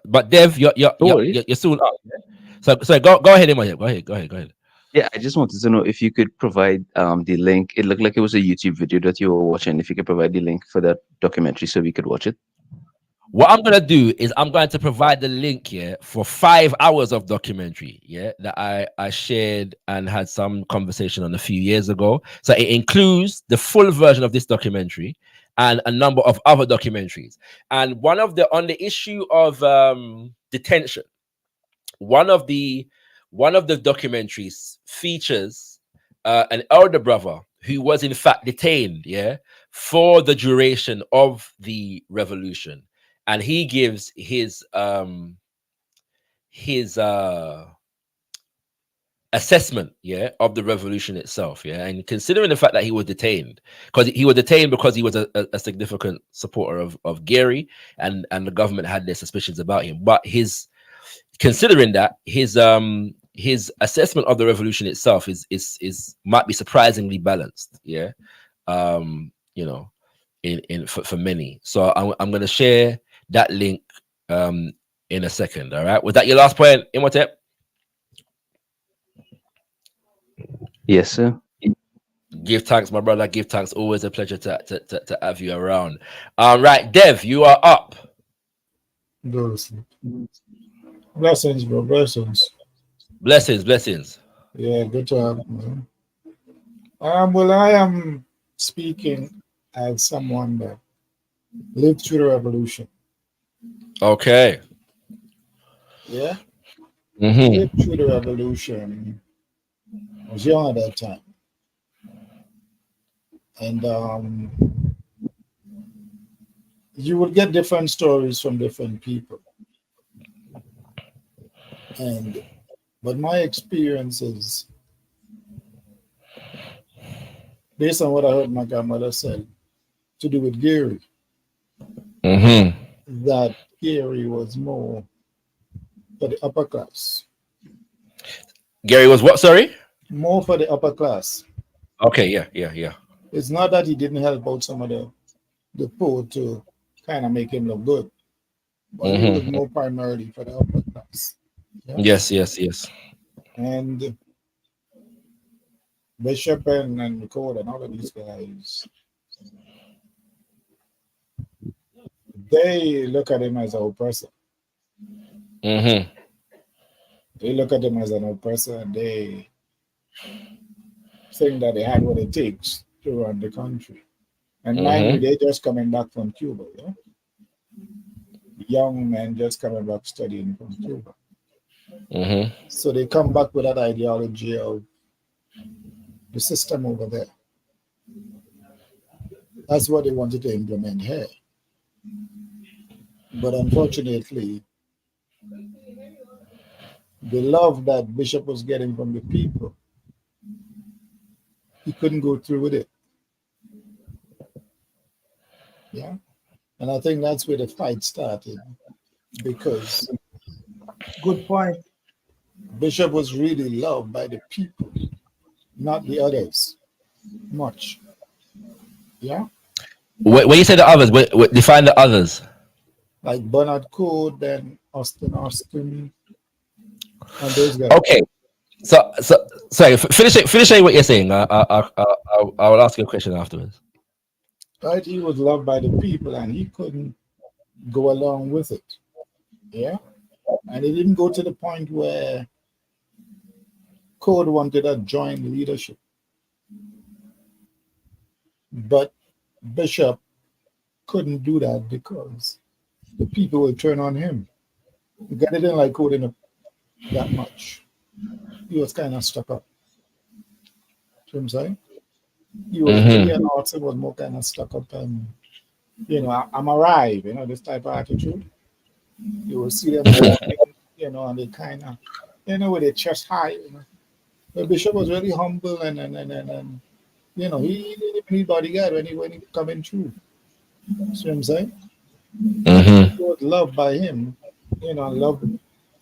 But Dev, you're soon up. So go ahead, Emma. Go ahead. Yeah, I just wanted to know if you could provide the link. It looked like it was a YouTube video that you were watching. If you could provide the link for that documentary so we could watch it. What I'm gonna do is I'm going to provide the link here for 5 hours of documentary, yeah, that I shared and had some conversation on a few years ago. So it includes the full version of this documentary and a number of other documentaries. And on the issue of detention, one of the documentaries features an elder brother who was in fact detained, yeah, for the duration of the revolution. and he gives his assessment, yeah, of the revolution itself, yeah, and considering the fact that he was detained because he was a significant supporter of Gary, and the government had their suspicions about him, but considering that his assessment of the revolution itself is might be surprisingly balanced, yeah, you know, for many. So I'm going to share that link in a second. All right, was that your last point, Imhotep? Yes, sir. Give thanks, my brother. Give thanks. Always a pleasure to have you around. Right, Dev, you are up. Blessings, bro. Blessings. Blessings. Yeah, good to have you, man. Well, I am speaking as someone that lived through the revolution. Okay. Yeah. Mm-hmm. Lived through the revolution. I was young at that time. And you will get different stories from different people. But my experience is based on what I heard my grandmother say, to do with Gary. Mm-hmm. That Gary was more for the upper class. Gary was what, sorry? More for the upper class. Okay, yeah. It's not that he didn't help out some of the poor to kind of make him look good, but he was more primarily for the upper class. Yeah? Yes. And Bishop and Code and all of these guys, they look at him as an oppressor. Mm-hmm. They look at him as an oppressor, and they think that they had what it takes to run the country. And mind you, they're just coming back from Cuba, yeah? Young men just coming back studying from Cuba. Mm-hmm. So they come back with that ideology of the system over there. That's what they wanted to implement here. But unfortunately, the love that Bishop was getting from the people, he couldn't go through with it. Yeah. And I think that's where the fight started, because good point. Bishop was really loved by the people, not the others, much. Yeah. When you say the others, define the others. Like Bernard Code and Austin, and those guys. Okay. So sorry. Finish saying what you're saying. I will ask you a question afterwards. Right, he was loved by the people, and he couldn't go along with it. Yeah, and it didn't go to the point where Code wanted a joint leadership, but Bishop couldn't do that because the people would turn on him. The guy didn't like Code that much. He was kind of stuck up. See what I'm saying? He was really an author, was more kind of stuck up and, I'm arrived, this type of attitude. You will see them walking, and they kind of, with their chest high, But Bishop was really humble and he didn't need bodyguard when he coming through. See what I'm saying? He was loved by him, loved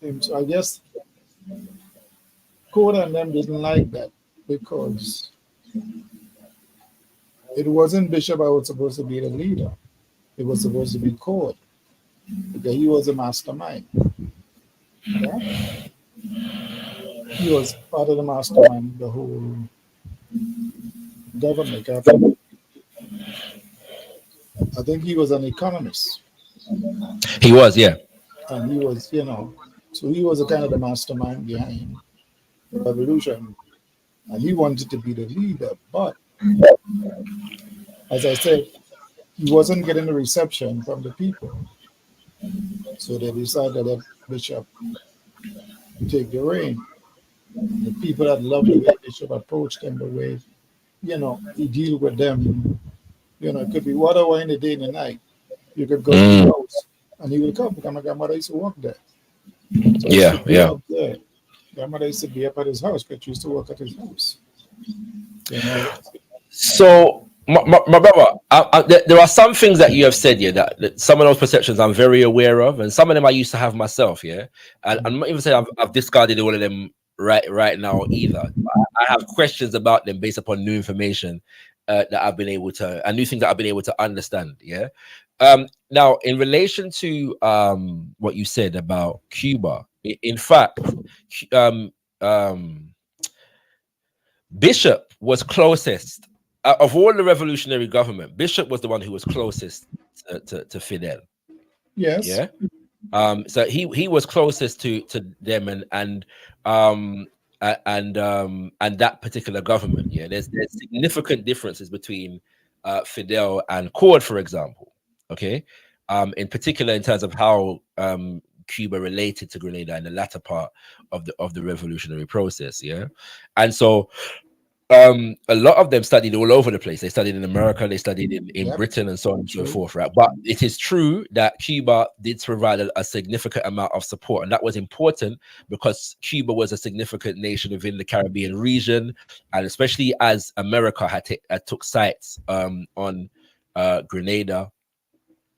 him. So I guess Code and them didn't like that because it wasn't Bishop I was supposed to be the leader. It was supposed to be Code because he was a mastermind. Yeah? He was part of the mastermind, the whole government. I think he was an economist. He was, yeah. And he was, so he was a kind of the mastermind behind the revolution. And he wanted to be the leader, but as I said, he wasn't getting the reception from the people. So they decided that Bishop take the reign. The people that loved the way Bishop approached them, the way, he deal with them. It could be whatever in the day and the night. You could go to the house And he will come because my grandmother used to work there. So yeah. Grandmother used to be up at his house, but she used to work at his house. You know? So, my brother, there are some things that you have said, yeah, that some of those perceptions I'm very aware of, and some of them I used to have myself, yeah. And I'm not even saying I've discarded all of them right now either. I have questions about them based upon new information that I've been able to, and new things that I've been able to understand, yeah. Now, in relation to what you said about Cuba, in fact, Bishop was closest of all the revolutionary government. Bishop was the one who was closest to Fidel. Yes. Yeah. So he was closest to them and that particular government. Yeah. There's significant differences between Fidel and Cord, for example. Okay. In particular, in terms of how Cuba related to Grenada in the latter part of the revolutionary process. Yeah. And so a lot of them studied all over the place. They studied in America, they studied in Britain, and so on and so forth, right? But it is true that Cuba did provide a significant amount of support, and that was important because Cuba was a significant nation within the Caribbean region, and especially as America had took sites on Grenada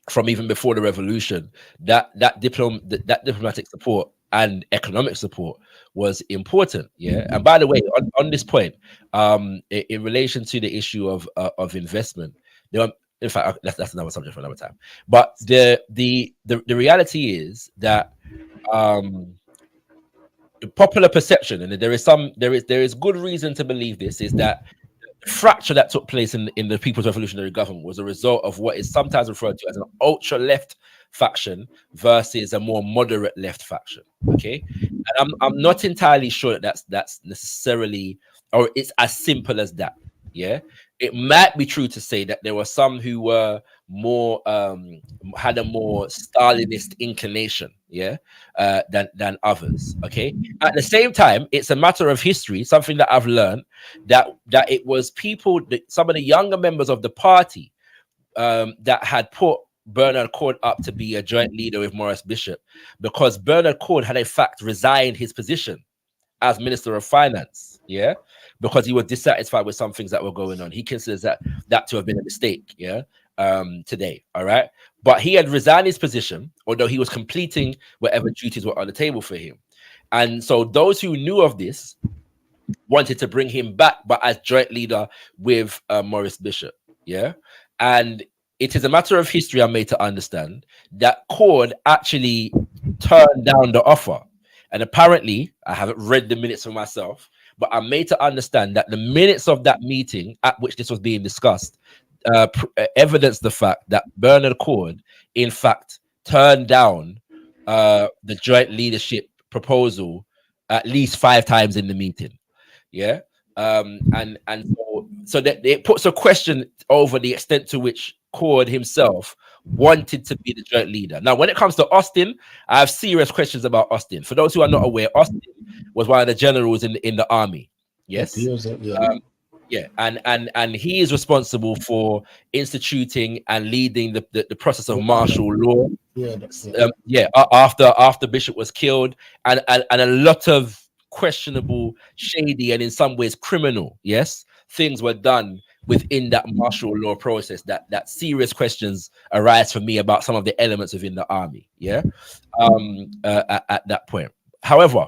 from even before the revolution, that diplomatic support and economic support was important. Yeah. And by the way, on this point, in relation to the issue of investment, in fact, that's another subject for another time. But the reality is that the popular perception, and there is good reason to believe this, is that the fracture that took place in the People's Revolutionary Government was a result of what is sometimes referred to as an ultra left faction versus a more moderate left faction. Okay, and I'm not entirely sure that that's necessarily, or it's as simple as that. Yeah, it might be true to say that there were some who were more had a more Stalinist inclination, yeah, than others. Okay, at the same time, it's a matter of history, something that I've learned, that it was people, some of the younger members of the party that had put Bernard Cord up to be a joint leader with Maurice Bishop, because Bernard Cord had in fact resigned his position as Minister of Finance, yeah, because he was dissatisfied with some things that were going on. He considers that to have been a mistake, yeah, today, all right? But he had resigned his position, although he was completing whatever duties were on the table for him. And so those who knew of this wanted to bring him back, but as joint leader with Maurice Bishop, yeah? And it is a matter of history I'm made to understand that Cord actually turned down the offer. And apparently, I haven't read the minutes for myself, but I'm made to understand that the minutes of that meeting at which this was being discussed evidence the fact that Bernard Cord, in fact, turned down the joint leadership proposal at least 5 times in the meeting. Yeah. And so that it puts a question over the extent to which Cord himself wanted to be the joint leader. Now, when it comes to Austin, I have serious questions about Austin. For those who are not aware, Austin was one of the generals in the army. Yes. Yeah, and he is responsible for instituting and leading the process of martial law. After Bishop was killed, and a lot of questionable, shady, and in some ways criminal, yes, things were done within that martial law process. That serious questions arise for me about some of the elements within the army. Yeah, at that point. However,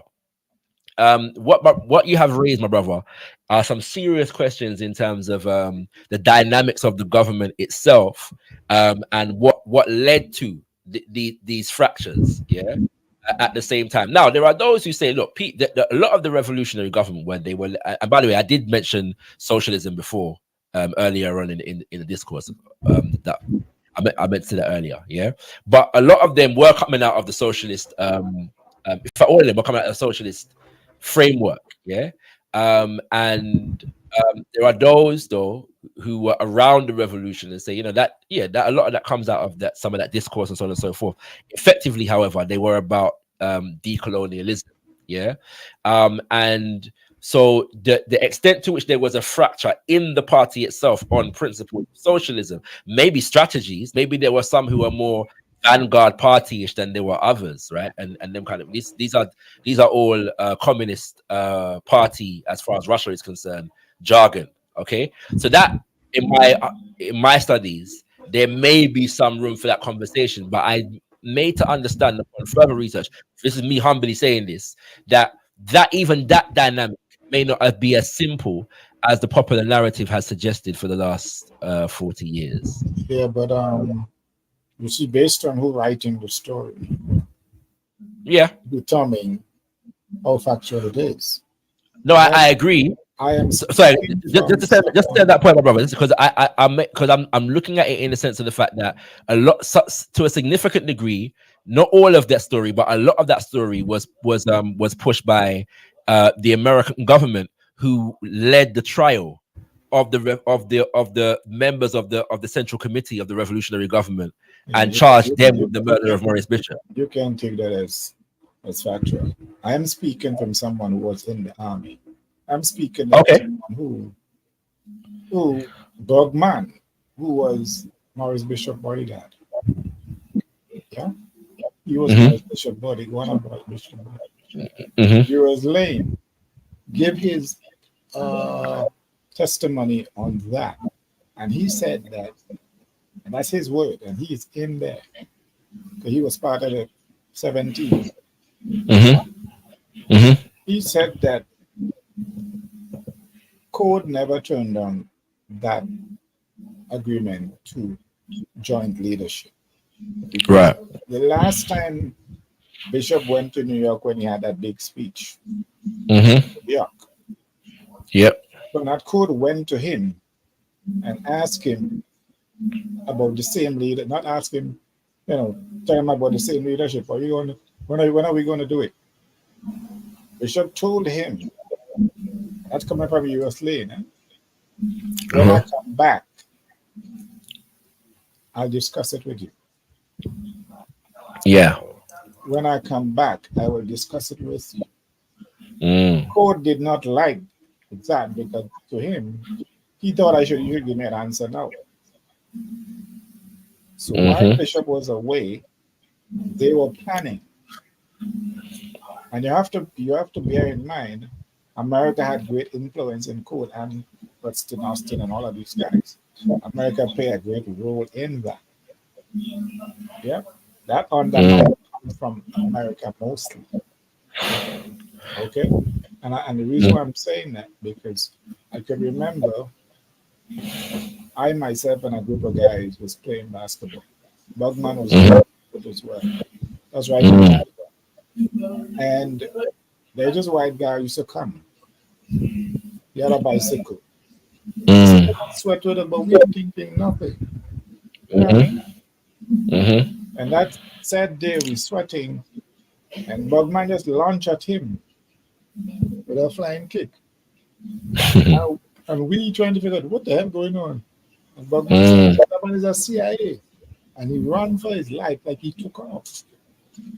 what you have raised, my brother, are some serious questions in terms of the dynamics of the government itself, and what led to these fractures. Yeah. At the same time, now there are those who say, look, Pete, a lot of the revolutionary government, when they were, and by the way, I did mention socialism before, earlier on in the discourse, that I meant to say that earlier, yeah. But a lot of them were coming out of the socialist, in fact, all of them were coming out of the socialist framework, yeah. And there are those though who were around the revolution and say, that a lot of that comes out of that, some of that discourse and so on and so forth. Effectively, however, they were about decolonialism, yeah. And so the extent to which there was a fracture in the party itself on principles of socialism, maybe strategies, maybe there were some who are more vanguard party-ish than there were others, right? And them kind of these are all communist party as far as Russia is concerned jargon. Okay, so that in my studies there may be some room for that conversation, but I made to understand upon further research, this is me humbly saying this, that even that dynamic may not be as simple as the popular narrative has suggested for the last 40 years. Yeah, but you see, based on who writing the story, determining how factual it is. No, I agree. I am sorry. Just to say that point, my brother, because I'm looking at it in the sense of the fact that to a significant degree, not all of that story, but a lot of that story was pushed by the American government, who led the trial of the members of the Central Committee of the Revolutionary Government and charged them with the murder of Maurice Bishop. You can take that as factual. I am speaking from someone who was in the army. I'm speaking from someone who Dogman, who was Maurice Bishop bodyguard. Yeah, he was Maurice Bishop body, one of Maurice Bishop body. He was lame. Give his testimony on that, and he said that, and that's his word, and he is in there because he was part of the 17. He said that Code never turned down that agreement to joint leadership. Right. The last time Bishop went to New York when he had that big speech, York. Yep. So that Code went to him and asked him about the same leader, not ask him, tell him about the same leadership. Are you going to, when are we going to do it? Bishop told him, that's coming from US lane. When I come back, I'll discuss it with you. Yeah. When I come back, I will discuss it with you. Code did not like that because to him, he thought you should give me an answer now. So while Bishop was away, they were planning. And you have to bear in mind, America had great influence in Code and Preston Austin and all of these guys. America played a great role in that. Yeah, that undermining comes from America mostly. Okay, and the reason why I'm saying that, because I can remember I myself and a group of guys was playing basketball. Bugman was good as well. That's right. And there's just white guy used to come. He had a bicycle. Sweat with him, but we were thinking nothing. And that sad day we sweating, and Bugman just launched at him with a flying kick. And we trying to figure out what the hell going on. And Bugman said, that man is a CIA. And he ran for his life like he took off.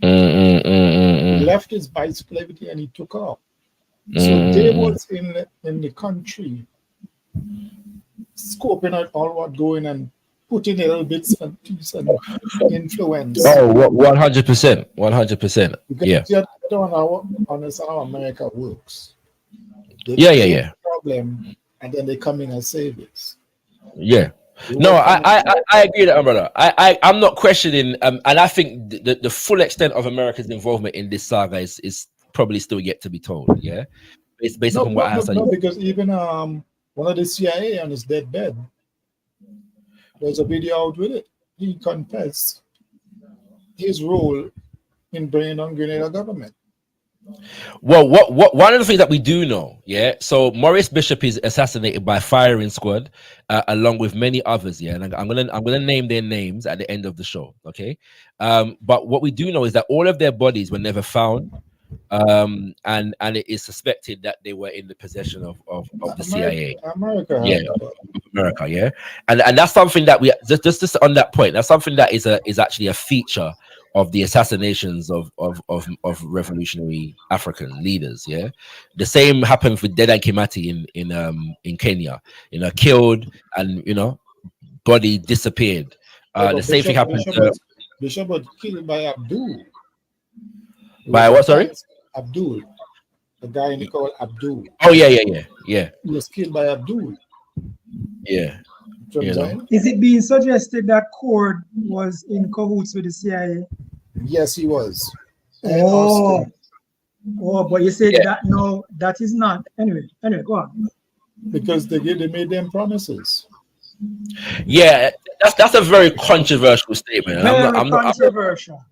He left his bicycle, everything, and he took off. So they was in the country scoping out all what going and putting a little bits and pieces and influence. Oh, 100%. 100%. Yeah. You don't understand how America works. Yeah. Problem, and then they come in as saviors. Yeah. No, I agree with that, brother. I'm not questioning, and I think the full extent of America's involvement in this saga is probably still yet to be told. Yeah, it's based on what I said. No, because even one of the CIA on his deathbed, there's a video out with it. He confessed his role in bringing on Grenada government. Well, what one of the things that we do know, yeah. So Maurice Bishop is assassinated by firing squad, along with many others, yeah. And I'm gonna name their names at the end of the show, okay? But what we do know is that all of their bodies were never found, and it is suspected that they were in the possession of the CIA. America, yeah. And that's something that we just on that point. That's something that is actually a feature of the assassinations of revolutionary African leaders. Yeah, the same happened with Dedan Kimathi in Kenya. Killed and body disappeared. The same thing happened. Bishop was killed by Abdul. By what? Sorry, Abdul. The guy in the call Abdul. Oh yeah. He was killed by Abdul. Yeah. Is it being suggested that Cord was in cahoots with the CIA? Yes, he was. Oh, but you said that no, that is not. Anyway, go on. Because they made them promises. Yeah, that's a very controversial statement. Very controversial.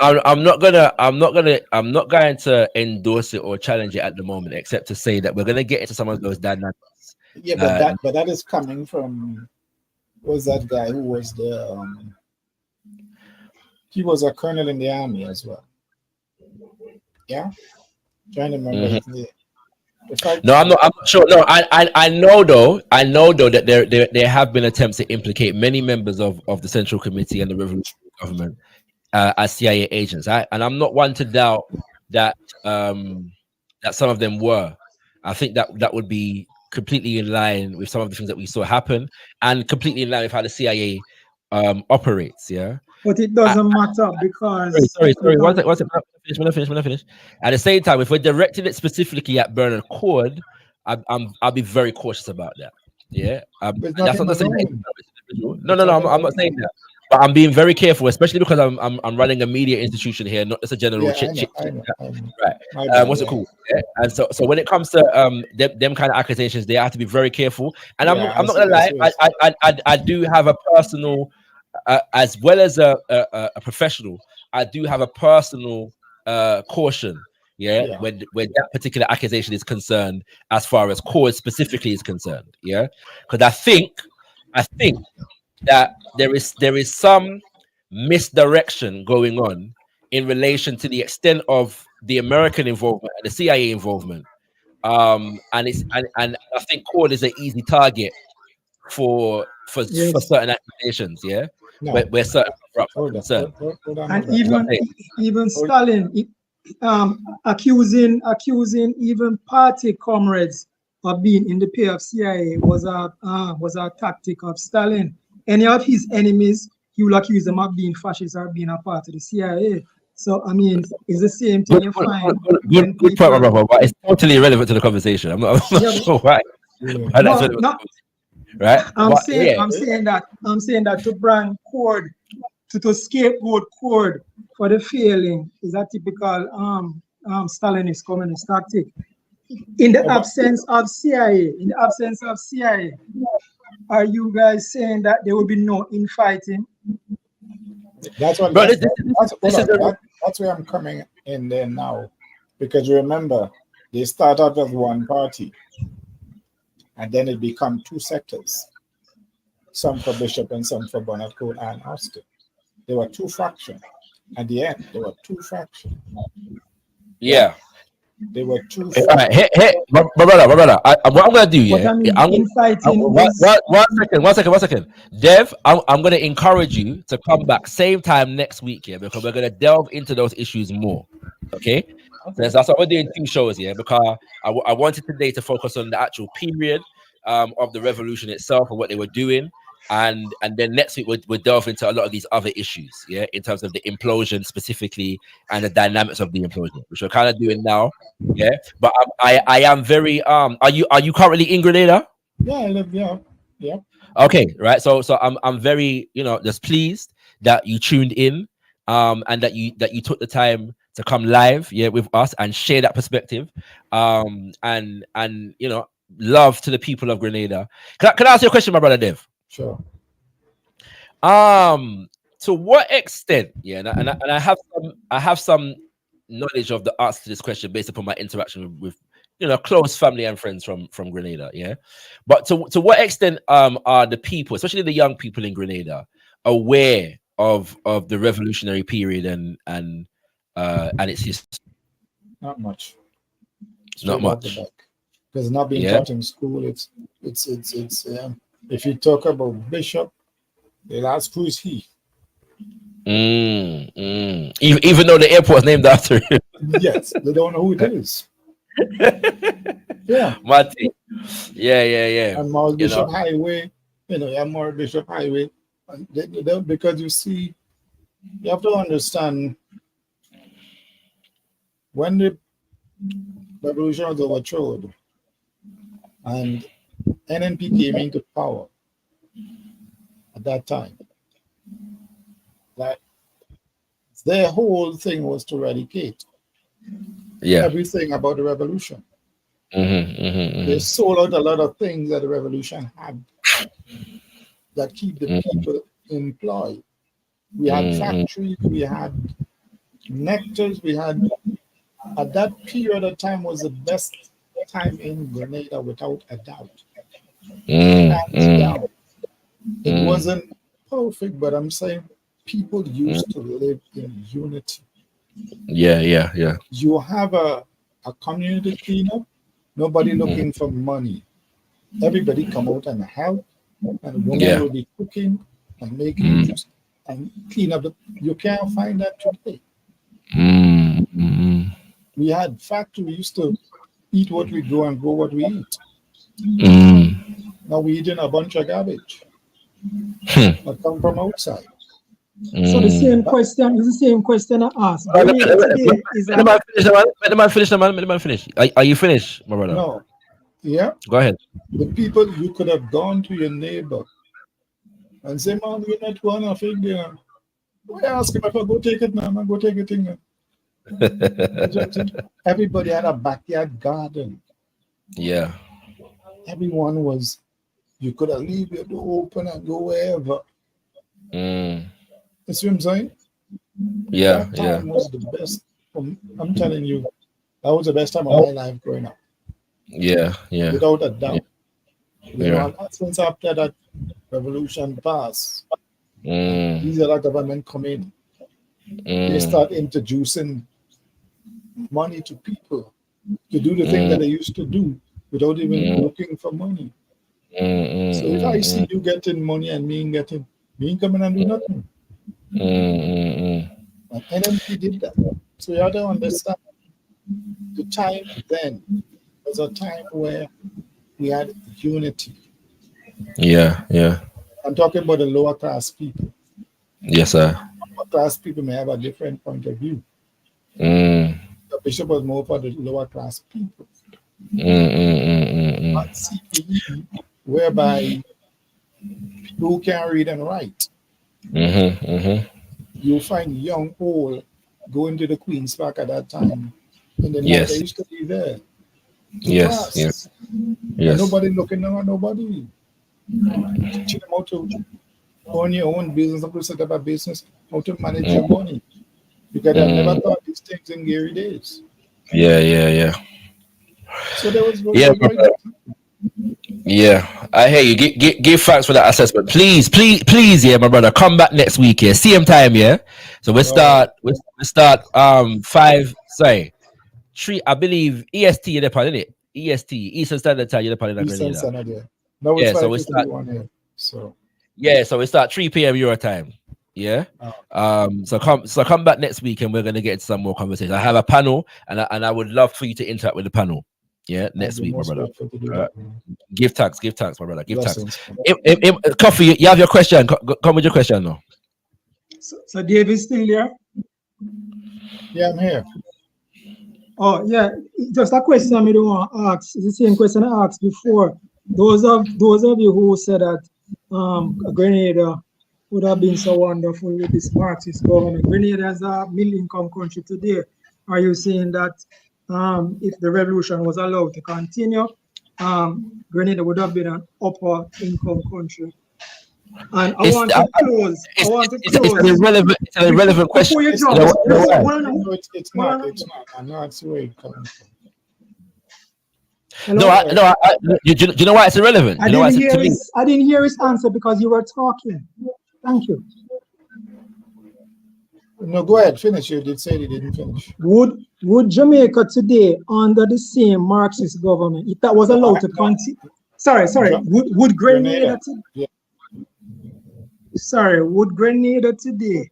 I'm not going to endorse it or challenge it at the moment, except to say that we're going to get into some of those dynamics. Yeah, but that is coming from, was that guy who was the he was a colonel in the army as well. Yeah, trying to remember his name. No, I'm not sure. No, I know though that there have been attempts to implicate many members of the Central Committee and the Revolutionary Government as CIA agents. And I'm not one to doubt that that some of them were. I think that would be completely in line with some of the things that we saw happen, and completely in line with how the CIA operates. Yeah. But it doesn't matter because sorry. One second. When I finish. At the same time, if we're directing it specifically at Bernard Cord, I'll be very cautious about that. Yeah. That's not saying no. I'm not saying that. But I'm being very careful, especially because I'm running a media institution here, not just a general chit. Right. What's it called? Yeah. And so when it comes to them kind of accusations, they have to be very careful. And I'm not gonna lie, I do have a personal, as well as a professional, I do have a personal caution. Yeah, when that particular accusation is concerned, as far as Cord specifically is concerned. Yeah, because I think that there is some misdirection going on in relation to the extent of the American involvement and the CIA involvement, and I think Cord is an easy target for certain accusations. Yeah, where certain concerned. And even Stalin accusing even party comrades of being in the pay of CIA was a tactic of Stalin. Any of his enemies, he will accuse them of being fascists or being a part of the CIA. So I mean, it's the same thing you find. Good point, brother, but it's totally irrelevant to the conversation. I'm not sure why. Right? I'm saying that to bring Cord to scapegoat Cord for the failing is a typical Stalinist communist tactic. In the absence of CIA, are you guys saying that there will be no infighting? That's what. That's where I'm coming in there now, because remember they start out as one party, and then it become two sectors. Some for Bishop and some for Bernard Cord and Austin. There were two factions. At the end, there were two factions. Yeah. They were two. All right, hey, my brother. What I'm gonna do, yeah. One second. Dev, I'm gonna encourage you to come back same time next week, yeah, because we're gonna delve into those issues more. Okay. So that's what we're doing 2 shows, yeah, because I wanted today to focus on the actual period of the revolution itself and what they were doing. And then next week we'll delve into a lot of these other issues, yeah, in terms of the implosion specifically and the dynamics of the implosion, which we're kind of doing now, yeah. But I am very Are you currently in Grenada? Yeah, I live. Yeah. Okay, right. So I'm very just pleased that you tuned in, and that you took the time to come live, yeah, with us and share that perspective, and love to the people of Grenada. Can I ask you a question, my brother Dev? Sure. To what extent, yeah, and I have some knowledge of the answer to this question based upon my interaction with close family and friends from Grenada, yeah. But to what extent are the people, especially the young people in Grenada, aware of the revolutionary period and its history? Not much. Not much. Because not being taught in school. It's if you talk about Bishop, they'll ask who is he. Even though the airport is named after him. Yes, they don't know who it is. Yeah. Marty. Yeah. And Maurice Bishop Highway, Maurice Bishop Highway, because you see, You have to understand, when the revolution was overthrown and NNP came into power at that time, that their whole thing was to eradicate everything about the revolution. They sold out a lot of things that the revolution had that keep the people employed. We had factories, we had nectars, we had, at that period of time was the best time in Grenada without a doubt. Hands down. It wasn't perfect, but I'm saying people used to live in unity. Yeah. You have a community cleanup, nobody looking for money. Everybody come out and help, and women will be cooking and making juice and clean up. You can't find that today. We had factory, we used to eat what we grow and grow what we eat. Now we eating a bunch of garbage that come from outside. So the same question is the same question I asked. Let the man finish. Are you finished, my brother? No. Yeah. Go ahead. The people, you could have gone to your neighbor and say, "Man, you're not one of it there." We ask him if I go take it now, man, go take it in. Everybody had a backyard garden. Yeah. Everyone was, you could have leave your door open and go wherever. You see what I'm saying? Yeah, that time was the best. I'm telling you, that was the best time of my life growing up. Yeah. Without a doubt. You know, since after that revolution passed, these other government come in, they start introducing money to people to do the thing that they used to do without even looking for money. So if I see you getting money and me ain't coming and do nothing. And NMP did that. So you have to understand, the time then was a time where we had unity. Yeah. I'm talking about the lower class people. Yes, sir. Lower class people may have a different point of view. The bishop was more for the lower class people. Not CPE, whereby people who can't read and write. You find young, old, going to the Queen's Park at that time. In the night, they used to be there. Yes. And nobody looking down at nobody. Teaching them how to own your own business, how to set up a business, how to manage your money. Because I never thought these things in Gary days. Yeah. So there was Yeah, I hear you. Give thanks for that assessment, please. Yeah, my brother, come back next week. Yeah, same time. Yeah, so we start 3. I believe EST. You're the isn't it? EST, Eastern Standard Time. You're the in Eastern Standard. Grenada. No, it's so we start. Here, so so we start 3 p.m. your time. Yeah. So come back next week and we're gonna get into some more conversations. I have a panel and I would love for you to interact with the panel. Yeah, next week, my brother. Give thanks, my brother. Give thanks. Coffee, you have your question. Come with your question now. So David's still there? Yeah, I'm here. Oh, yeah. Just a question I don't want to ask. It's the same question I asked before. Those of you who said that Grenada would have been so wonderful with this Marxist government. Grenada is a middle-income country today. Are you saying that if the revolution was allowed to continue, Grenada would have been an upper income country? And I want to close. It's an irrelevant question. It's not. I'm not sure it comes from. Do you know why it's irrelevant? I didn't hear his answer because you were talking. Thank you. No, go ahead, finish. You did say you didn't finish. Would Jamaica today, under the same Marxist government, if that was allowed to continue? Sorry. Would Grenada today? Sorry, would Grenada today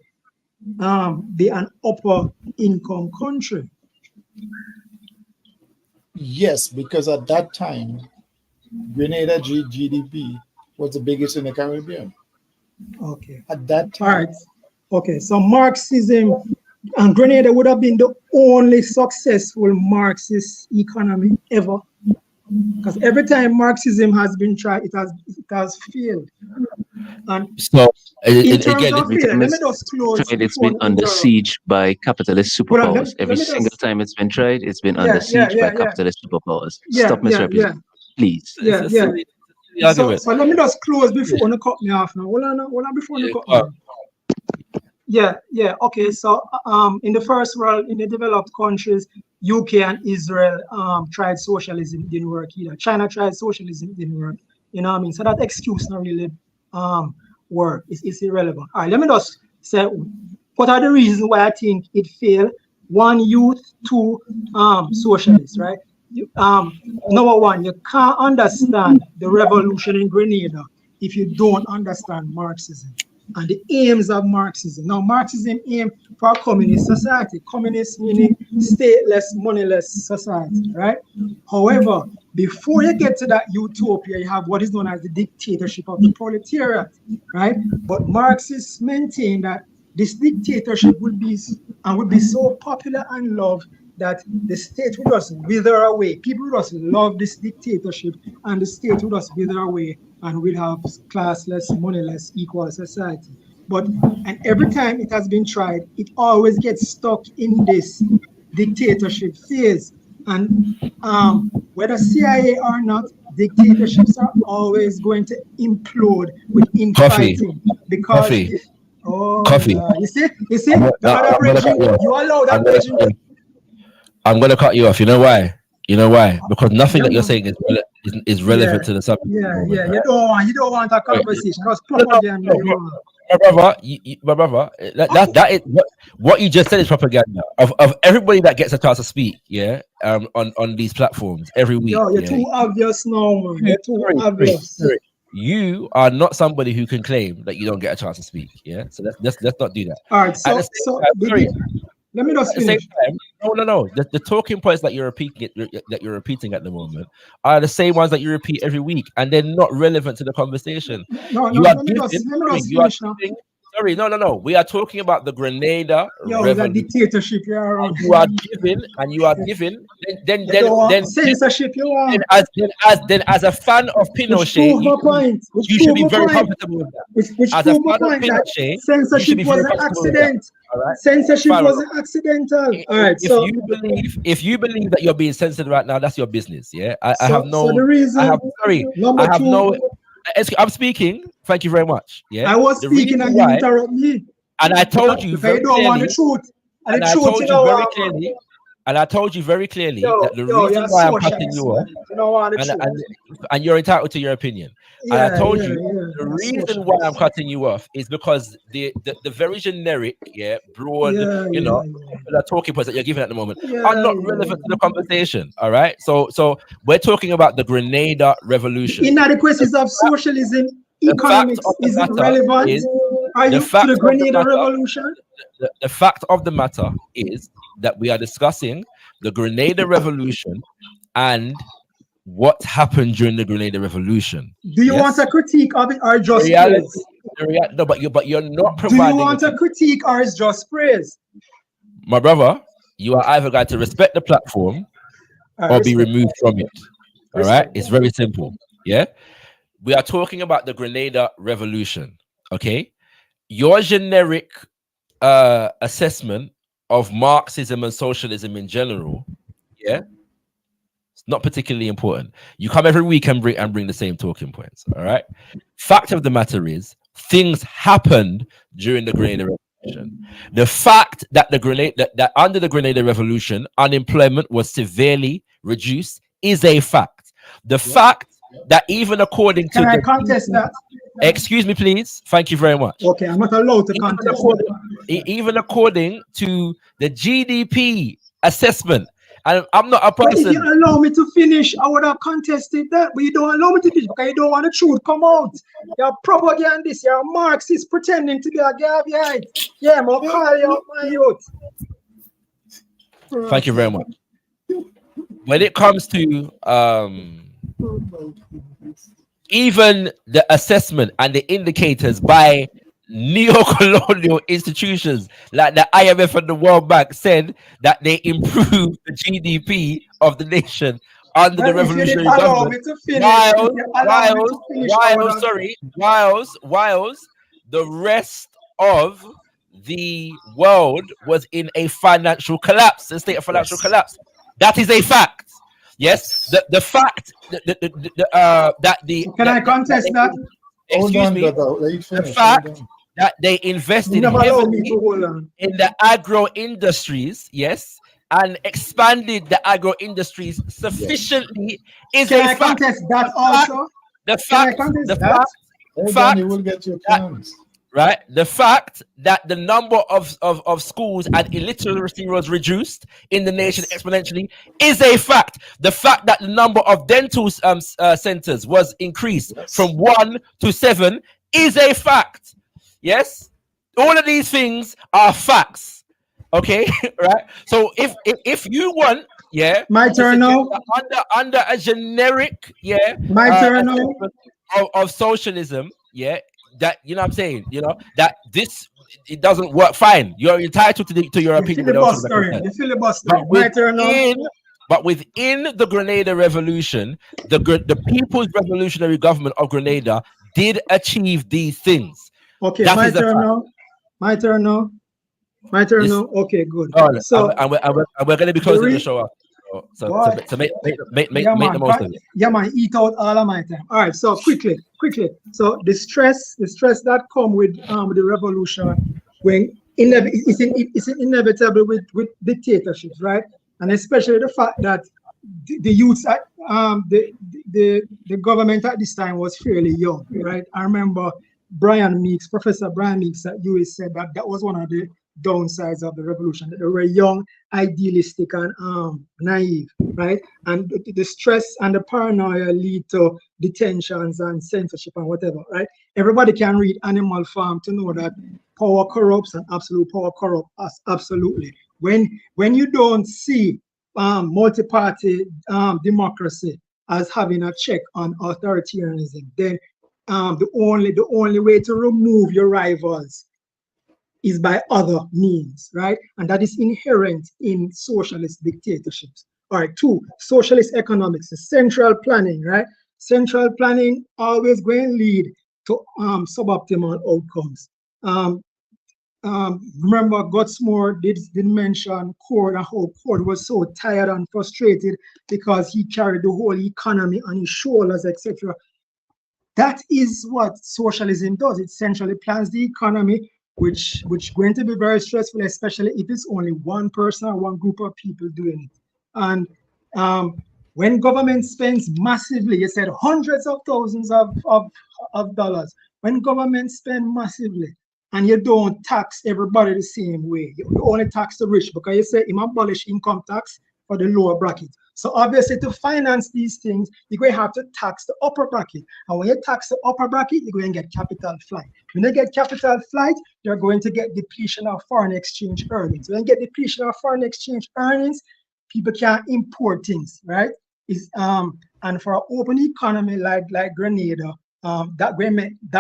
be an upper income country? Yes, because at that time, Grenada GDP was the biggest in the Caribbean. Okay. At that time, Okay, so Marxism and Grenada would have been the only successful Marxist economy ever. Because every time Marxism has been tried, it has failed. And so in terms again, of failure, let me just close. it's been under siege by capitalist superpowers. Every single time it's been tried, it's been under siege by capitalist superpowers. Stop misrepresenting, please. So let me just close before you cut me off now. Hold on before you cut me off. Okay, so in the first world, in the developed countries, UK and Israel tried socialism, it didn't work either. China tried socialism, it didn't work. You know what I mean? So that excuse not really work. It's irrelevant. All right, let me just say what are the reasons why I think it failed. 1, youth. 2, socialists, right? Number 1, you can't understand the revolution in Grenada if you don't understand Marxism and the aims of Marxism. Now, Marxism aims for a communist society. Communist meaning stateless, moneyless society, right? However, before you get to that utopia, you have what is known as the dictatorship of the proletariat, right? But Marxists maintain that this dictatorship would be so popular and loved that the state would just wither away. People would just love this dictatorship, and the state would just wither away, and we'll have classless, moneyless, equal society. And every time it has been tried, it always gets stuck in this dictatorship phase. And whether CIA or not, dictatorships are always going to implode with infighting. Because you see, you allow that bridging. I'm gonna cut you off. You know why? Because nothing that you're saying is relevant to the subject. You don't want a conversation. That's propaganda. My brother, that is what you just said is propaganda of everybody that gets a chance to speak. On these platforms every week. You're too obvious now, man. You're too obvious. You are not somebody who can claim that you don't get a chance to speak. So let's not do that. All right. Let me just finish. No. The talking points that you're repeating at the moment are the same ones that you repeat every week, and they're not relevant to the conversation. Sorry, no. We are talking about the Grenada Revolution. Dictatorship. You are given. Then censorship. Then as a fan of Pinochet, you should be very comfortable with that. As a fan of Pinochet, censorship was an accident. Right? Censorship was accidental. All right. If you believe that you're being censored right now, that's your business. I'm speaking. Thank you very much. I was speaking and you interrupt me. And I told you very clearly. And I told you very clearly that the reason why I'm cutting you off, and you're entitled to your opinion. And I told you the reason why I'm cutting you off is because the very generic, broad, the talking points that you're giving at the moment are not relevant to the conversation. All right. So we're talking about the Grenada Revolution. Inadequacies of socialism, economics is relevant. Are you to the Grenada Revolution? The fact of the matter is that we are discussing the Grenada Revolution and what happened during the Grenada Revolution. Do you want a critique of it or just praise? No, but you're not providing. Do you want a critique or is just praise? My brother, you are either going to respect the platform or be removed from it. All right, it's very simple. We are talking about the Grenada Revolution. Okay, your generic assessment of Marxism and socialism in general, it's not particularly important. You come every week and bring the same talking points. All right. Fact of the matter is, things happened during the Grenada Revolution. The fact that that under the Grenada Revolution, unemployment was severely reduced is a fact. The fact that even according to I contest that? Excuse me, please. Thank you very much. Okay, I'm not allowed to contest that. Even according to the GDP assessment, and I'm not a person. If you allow me to finish, I would have contested that, but you don't allow me to finish because you don't want the truth come out. You're propagandist, you're a Marxist pretending to be a guy behind. I'm gonna call you out, my youth. Thank you very much. When it comes to even the assessment and the indicators by neo-colonial institutions like the IMF and the World Bank said that they improved the GDP of the nation under the revolutionary government. Whilst the rest of the world was in a financial collapse, a state of financial collapse. That is a fact. Yes, the fact that the can I contest that? Excuse me. The fact that they invested heavily in the agro industries, yes, and expanded the agro industries sufficiently is a fact. That also? The fact right? The fact that the number of schools and illiteracy was reduced in the nation exponentially is a fact. The fact that the number of dental centers was increased from 1 to 7 is a fact. Yes, all of these things are facts. Okay, right? So if you want, yeah, my turn now. Under a generic, yeah, my turn now. Of socialism, yeah. That, you know what I'm saying, you know, that this, it doesn't work. Fine, you're entitled to your opinion. The filibuster. But within the Grenada Revolution, the People's Revolutionary Government of Grenada did achieve these things. Okay, my turn now. Okay, good. So and we're going to be closing the show up. So to make the most of it. Yeah, man, eat out all of my time. All right, so quickly. So the stress that come with the revolution, when it's inevitable with dictatorships, right? And especially the fact that the youths, the government at this time was fairly young, right? I remember Professor Brian Meeks at US said that was one of the downsides of the revolution, that they were young, idealistic, and naive, right? And the stress and the paranoia lead to detentions and censorship and whatever, right? Everybody can read Animal Farm to know that power corrupts and absolute power corrupts us absolutely. When you don't see multi-party democracy as having a check on authoritarianism, then the only way to remove your rivals is by other means, right? And that is inherent in socialist dictatorships. All right, 2, socialist economics, central planning, right? Central planning always going to lead to suboptimal outcomes. Remember, Gutsmore did mention Cord and how Cord was so tired and frustrated because he carried the whole economy on his shoulders, etc. That is what socialism does. It centrally plans the economy, which going to be very stressful, especially if it's only one person or one group of people doing it. And when government spends massively, you said hundreds of thousands of dollars. When government spend massively and you don't tax everybody the same way, you only tax the rich, because you say you abolish income tax for the lower bracket. So obviously, to finance these things, you're going to have to tax the upper bracket. And when you tax the upper bracket, you're going to get capital flight. When you get capital flight, you're going to get depletion of foreign exchange earnings. When you get depletion of foreign exchange earnings, people can't import things, right? And for an open economy like Grenada, that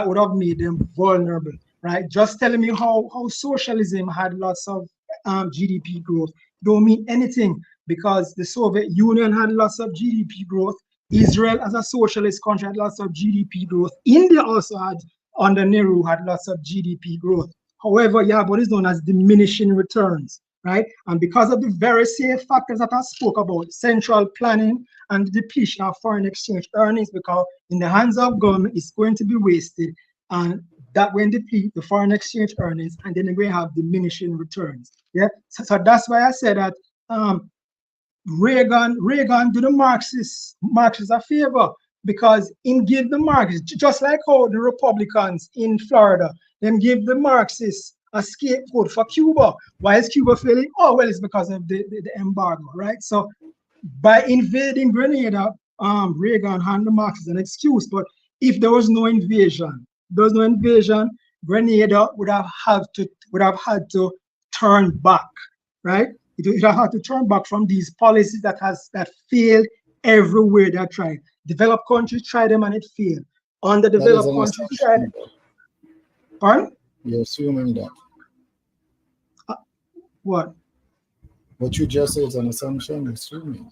would have made them vulnerable, right? Just telling me how socialism had lots of GDP growth don't mean anything, because the Soviet Union had lots of GDP growth. Israel, as a socialist country, had lots of GDP growth. India also had, under Nehru, had lots of GDP growth. However, you have what is known as diminishing returns, right? And because of the very same factors that I spoke about, central planning and the depletion of foreign exchange earnings, because in the hands of government, it's going to be wasted, and that will deplete the foreign exchange earnings, and then we have diminishing returns. Yeah, so that's why I said that Reagan do the Marxists a favor, because in give the Marxists, just like how the Republicans in Florida, them give the Marxists a scapegoat for Cuba. Why is Cuba failing? Oh, well, it's because of the embargo, right? So by invading Grenada, Reagan had the Marxists an excuse. But if there was no invasion, Grenada would have had to turn back, right? It would have had to turn back from these policies that failed everywhere they tried. Developed countries tried them and it failed. Underdeveloped countries tried it. Pardon? You're assuming that. What? What you just said is an assumption. You're assuming.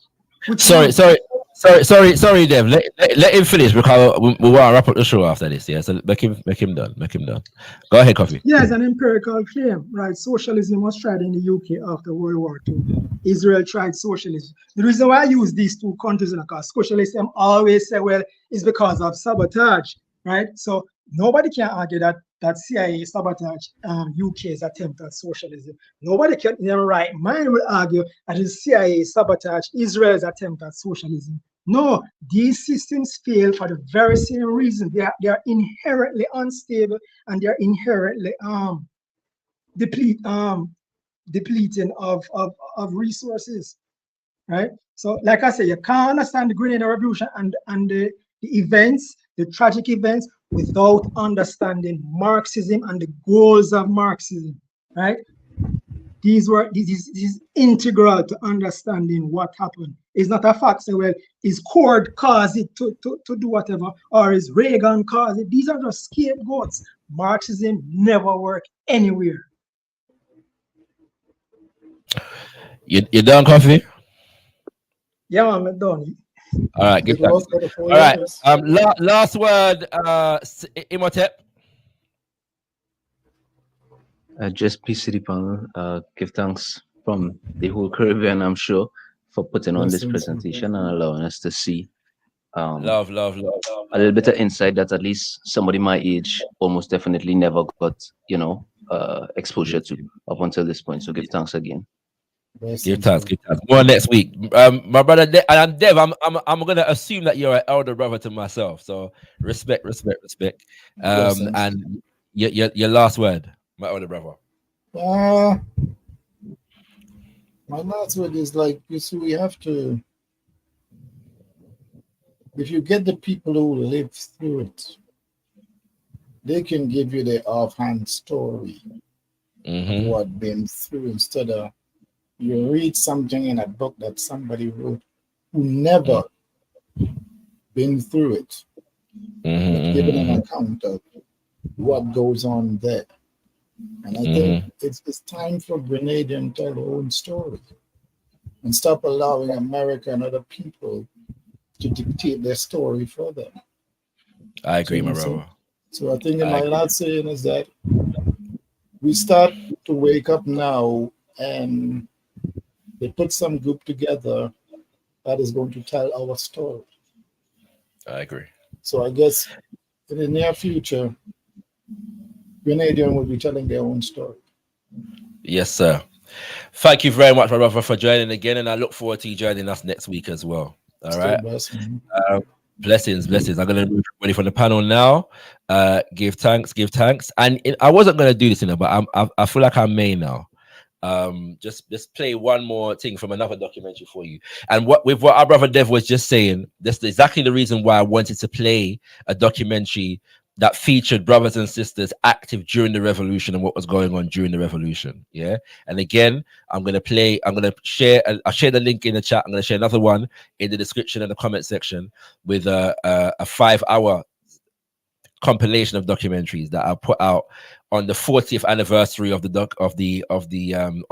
Sorry, Dev. Let him finish because we want to wrap up the show after this. Yeah, so make him done. Make him done. Go ahead, Coffee. Yes, an empirical claim, right? Socialism was tried in the UK after World War II. Israel tried socialism. The reason why I use these two countries is because socialism always say, well, it's because of sabotage, right? So nobody can argue that CIA sabotage UK's attempt at socialism. Nobody can in their right mind will argue that the CIA sabotage Israel's attempt at socialism. No, these systems fail for the very same reason. They are inherently unstable and they are inherently depleting of resources, right? So, like I said, you can't understand the Grenada Revolution and the events, the tragic events, without understanding Marxism and the goals of Marxism, right? This is integral to understanding what happened. It's not a fact say, well, is Cord cause it to do whatever, or is Reagan cause it? These are just scapegoats. Marxism never worked anywhere. You done, Coffee? Yeah, I'm done. All right, give thanks. All right, last word, Imhotep. Just peace to the panel. Give thanks from the whole Caribbean, I'm sure, for putting on this presentation and allowing us to see love a little bit of insight that at least somebody my age almost definitely never got, exposure to up until this point. So give thanks again. Give thanks. More next week. My brother Dev, I'm gonna assume that you're an elder brother to myself. So respect. And your last word, my older brother. My last word is like, you see, we have to, if you get the people who live through it, they can give you the offhand story of what been through, instead of you read something in a book that somebody wrote who never been through it, but giving an account of what goes on there. And I think it's time for Grenadians to tell their own story and stop allowing America and other people to dictate their story for them. I agree, my brother. So I think my last saying is that we start to wake up now, and they put some group together that is going to tell our story. I agree. So I guess in the near future, Grenadians will be telling their own story. Yes, sir. Thank you very much, my brother, for joining again, and I look forward to you joining us next week as well. All right. Blessings. I'm going to move everybody from the panel now. Give thanks. And I wasn't going to do this, but I feel like I may now. Just play one more thing from another documentary for you. And what our brother Dev was just saying, that's exactly the reason why I wanted to play a documentary that featured brothers and sisters active during the revolution and what was going on during the revolution. Yeah. And again, I'll share the link in the chat. I'm going to share another one in the description and the comment section with a 5-hour compilation of documentaries that I put out on the 40th anniversary of the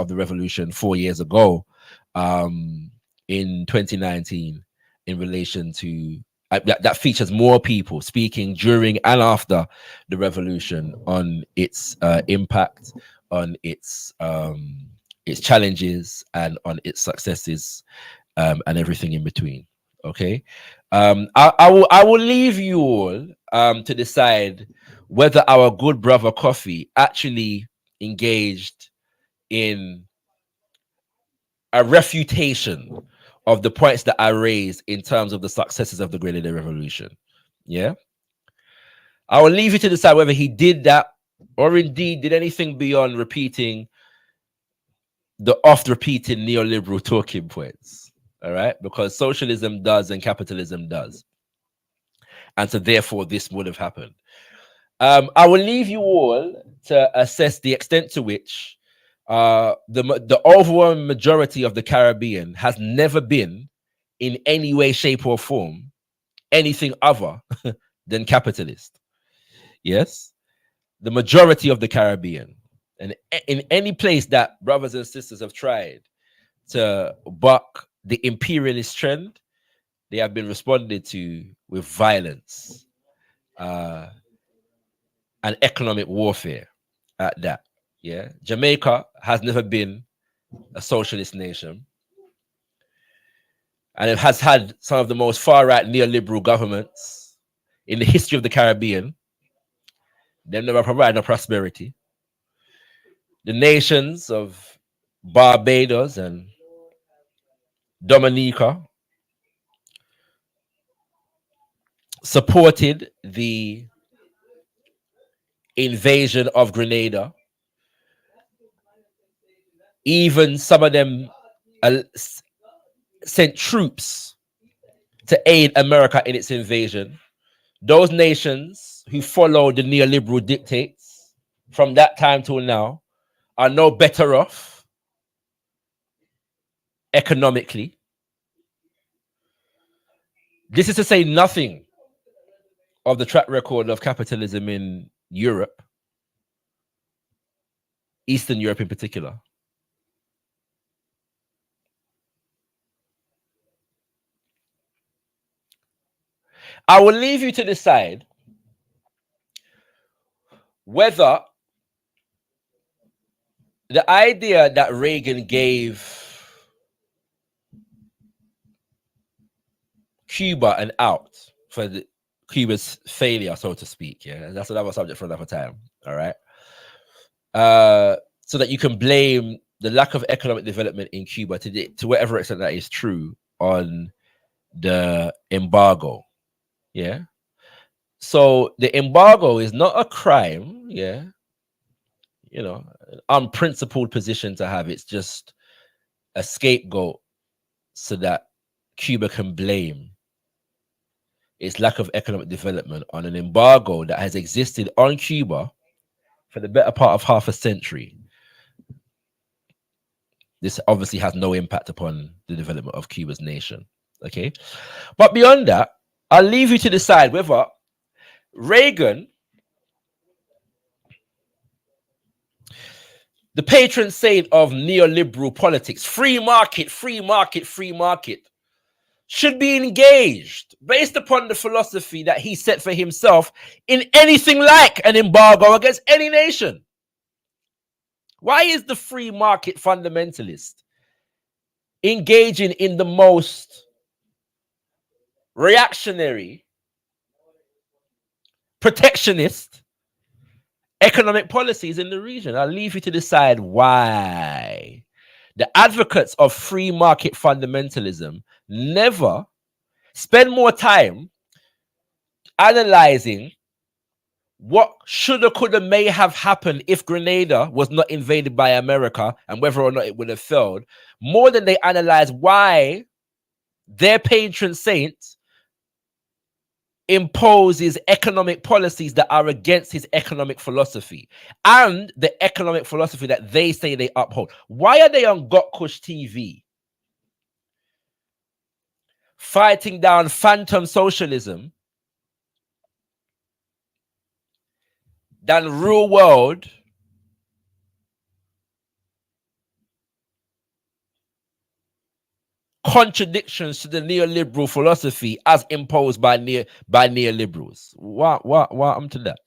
revolution 4 years ago, in 2019, in relation to that features more people speaking during and after the revolution on its impact, on its challenges, and on its successes, and everything in between. Okay, I will leave you all to decide whether our good brother Coffee actually engaged in a refutation of the points that I raised in terms of the successes of the Grenada Revolution. Yeah, I will leave you to decide whether he did that or indeed did anything beyond repeating the oft-repeated neoliberal talking points. All right, because socialism does and capitalism does, and so therefore this would have happened. I will leave you all to assess the extent to which the overwhelming majority of the Caribbean has never been, in any way, shape, or form, anything other than capitalist. Yes. the majority of the Caribbean, and in any place that brothers and sisters have tried to buck the imperialist trend, they have been responded to with violence and economic warfare at that. Yeah, Jamaica has never been a socialist nation, and it has had some of the most far-right neoliberal governments in the history of the Caribbean. They've never provided no prosperity. The nations of Barbados and Dominica supported the invasion of Grenada. Even some of them sent troops to aid America in its invasion. Those nations who followed the neoliberal dictates from that time till now are no better off economically. This is to say nothing of the track record of capitalism in Europe, Eastern Europe in particular. I will leave you to decide whether the idea that Reagan gave Cuba an out for Cuba's failure, so to speak. Yeah, that's another subject for another time. All right. So that you can blame the lack of economic development in Cuba to whatever extent that is true on the embargo. Yeah. So the embargo is not a crime. Yeah. You know, an unprincipled position to have. It's just a scapegoat so that Cuba can blame its lack of economic development on an embargo that has existed on Cuba for the better part of half a century. This obviously has no impact upon the development of Cuba's nation. Okay. But beyond that, I'll leave you to decide whether Reagan, the patron saint of neoliberal politics, free market, free market, free market, should be engaged based upon the philosophy that he set for himself in anything like an embargo against any nation. Why is the free market fundamentalist engaging in the most reactionary, protectionist economic policies in the region? I'll leave you to decide why. The advocates of free market fundamentalism never spend more time analyzing what shoulda, coulda, may have happened if Grenada was not invaded by America and whether or not it would have failed, more than they analyze why their patron saint imposes economic policies that are against his economic philosophy and the economic philosophy that they say they uphold. Why are they on gotkushTV fighting down phantom socialism than real world contradictions to the neoliberal philosophy as imposed by neoliberals? Why I'm to that?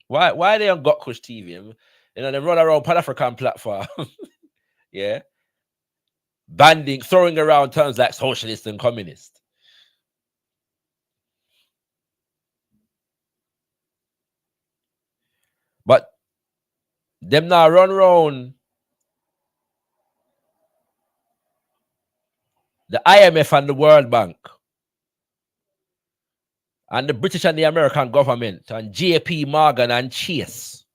Why are they on gotkushTV? You know, they run around Pan-African platform, yeah, throwing around terms like socialist and communist. But them now run around the IMF and the World Bank and the British and the American government and JP Morgan and Chase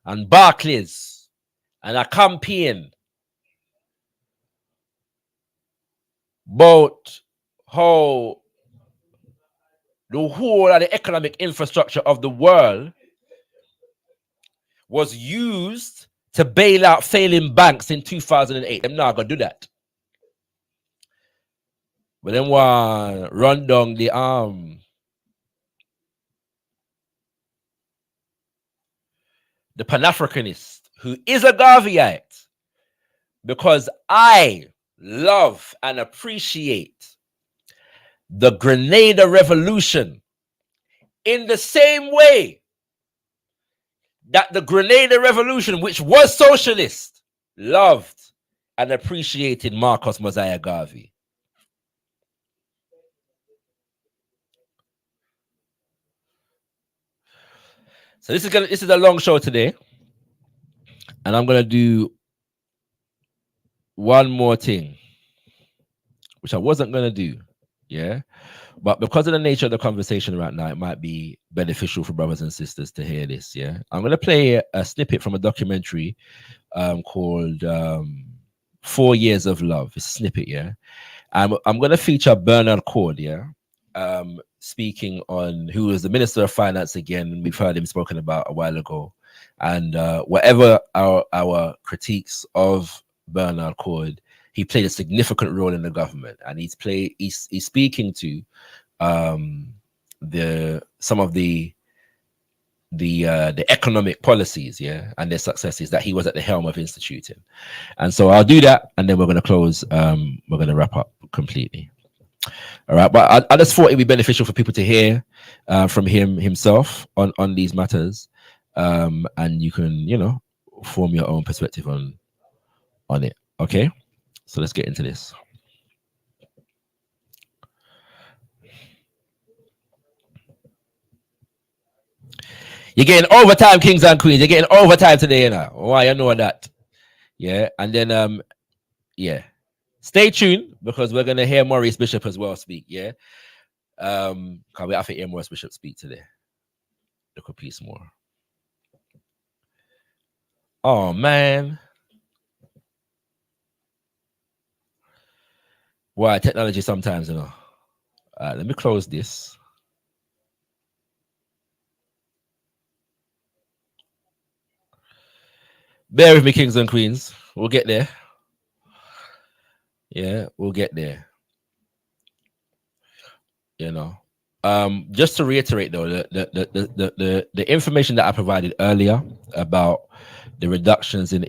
and Barclays and a campaign about how the whole of the economic infrastructure of the world was used to bail out failing banks in 2008. I'm not going to do that. But then one run down the the Pan-Africanist, who is a Garveyite, because I love and appreciate the Grenada Revolution in the same way that the Grenada Revolution, which was socialist, loved and appreciated Marcus Mosiah Garvey. So this is a long show today, and I'm gonna do one more thing, which I wasn't gonna do, yeah. But because of the nature of the conversation right now, it might be beneficial for brothers and sisters to hear this, yeah. I'm gonna play a snippet from a documentary called 4 Years of Love. It's a snippet, yeah. I'm gonna feature Bernard Cord, yeah. Speaking on, who was the Minister of Finance again. We've heard him spoken about a while ago, and whatever our critiques of Bernard Cord, he played a significant role in the government, and he's speaking to some of the economic policies, yeah, and their successes that he was at the helm of instituting. And so I'll do that, and then we're going to close. We're going to wrap up completely. All right, but I just thought it'd be beneficial for people to hear from himself on these matters, and you can, you know, form your own perspective on it. Okay, so let's get into this. You're getting overtime, kings and queens. You're getting overtime today, you know. Why you know that? Yeah, and then yeah. Stay tuned, because we're gonna hear Maurice Bishop as well speak, yeah. Can't we have to hear Maurice Bishop speak today? Look a piece more. Oh man. Why technology sometimes, you know. Let me close this. Bear with me, kings and queens. We'll get there. Yeah, we'll get there. You know, just to reiterate though, the information that I provided earlier about the reductions in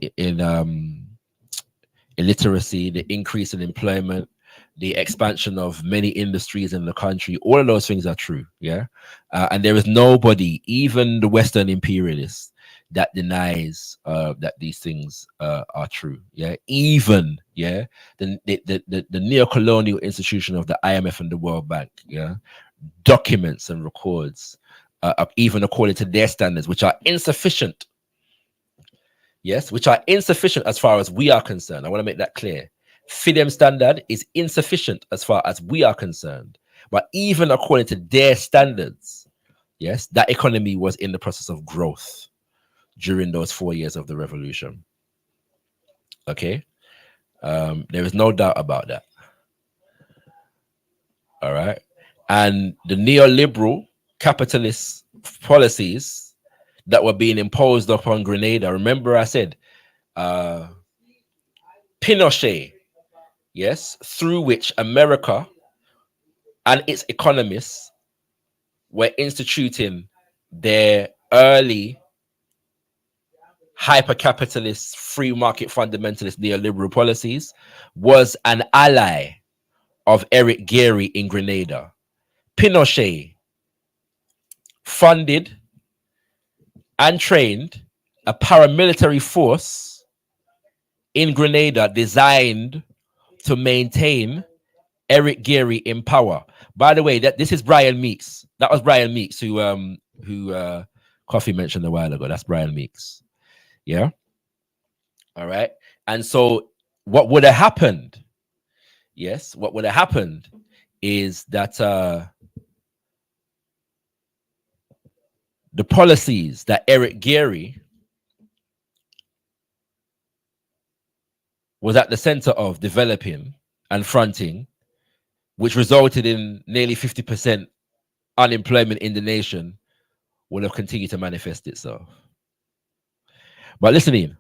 illiteracy, the increase in employment, the expansion of many industries in the country, all of those things are true. Yeah, and there is nobody, even the Western imperialists, that denies that these things are true. Yeah, even the neo-colonial institution of the IMF and the World Bank, yeah, documents and records, even according to their standards, which are insufficient. Yes, which are insufficient as far as we are concerned. I want to make that clear. FIDEM standard is insufficient as far as we are concerned. But even according to their standards, yes, that economy was in the process of growth during those 4 years of the revolution. Okay, there is no doubt about that. All right, and the neoliberal capitalist policies that were being imposed upon Grenada. Remember, I said Pinochet, yes, through which America and its economists were instituting their early hyper-capitalist, free market fundamentalist neoliberal policies, was an ally of Eric Gary in Grenada. Pinochet funded and trained a paramilitary force in Grenada designed to maintain Eric Gary in power. By the way, this is Brian Meeks. That was Brian Meeks who Coffee mentioned a while ago. That's Brian Meeks. Yeah. All right. And so what would have happened? Yes, what would have happened is that the policies that Eric Gary was at the center of developing and fronting, which resulted in nearly 50% unemployment in the nation, will have continued to manifest itself. But listen in.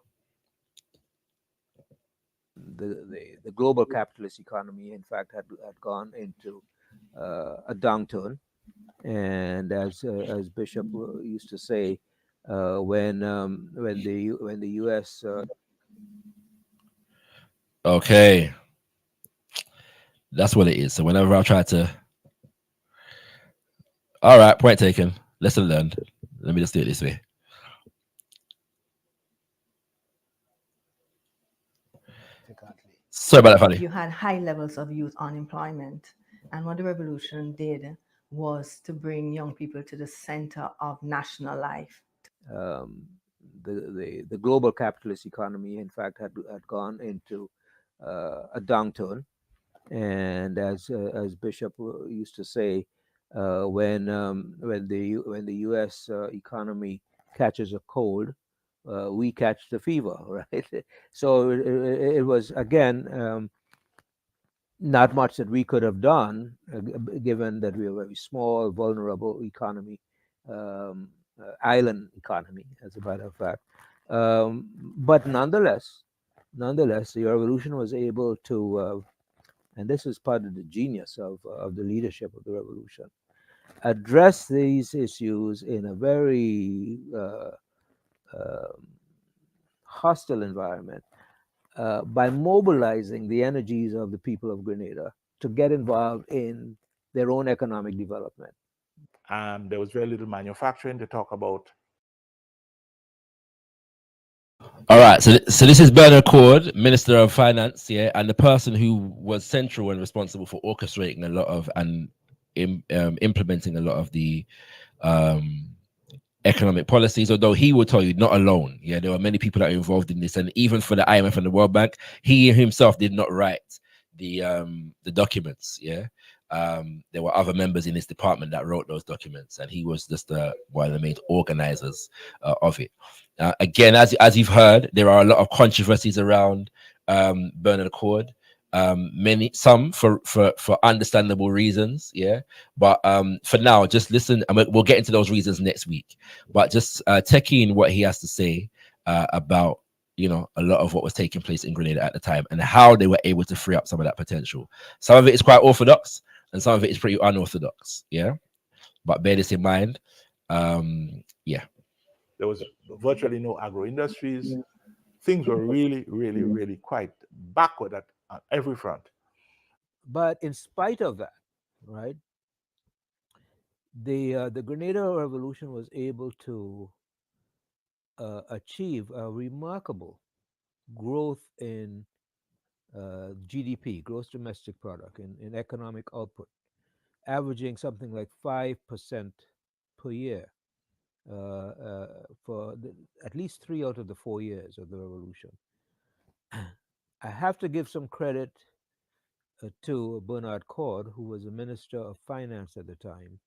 The global capitalist economy, in fact, had gone into a downturn, and as Bishop used to say, when the U.S. Okay, that's what it is. So whenever I try to, all right, point taken. Lesson learned. Let me just do it this way. Sorry about that, Fanny. You had high levels of youth unemployment, and what the revolution did was to bring young people to the center of national life. The global capitalist economy, in fact, had gone into a downturn, and as Bishop used to say, when the U.S. Economy catches a cold, we catch the fever, right? So it was again not much that we could have done, given that we are a very small, vulnerable economy, island economy, as a matter of fact. But nonetheless, the revolution was able to, and this is part of the genius of the leadership of the revolution, address these issues in a very hostile environment by mobilizing the energies of the people of Grenada to get involved in their own economic development. There was very little manufacturing to talk about. All right, so this is Bernard Cord, Minister of Finance, yeah, and the person who was central and responsible for orchestrating a lot of and implementing a lot of the economic policies, although he will tell you not alone. Yeah, there were many people that are involved in this, and even for the IMF and the World Bank, he himself did not write the documents. Yeah, there were other members in his department that wrote those documents, and he was just one of the main organizers of it. Again, as you've heard, there are a lot of controversies around Bernard Cord. Some for understandable reasons, yeah, but for now, just listen, and we'll get into those reasons next week. But just take in what he has to say about, you know, a lot of what was taking place in Grenada at the time and how they were able to free up some of that potential. Some of it is quite orthodox and some of it is pretty unorthodox, yeah, but bear this in mind. Yeah, there was virtually no agro industries. Things were really quite backward at every front. But in spite of that, right, the Grenada Revolution was able to achieve a remarkable growth in GDP, gross domestic product, in economic output, averaging something like 5% per year for at least 3 out of the 4 years of the revolution. I have to give some credit to Bernard Cord, who was a Minister of Finance at the time,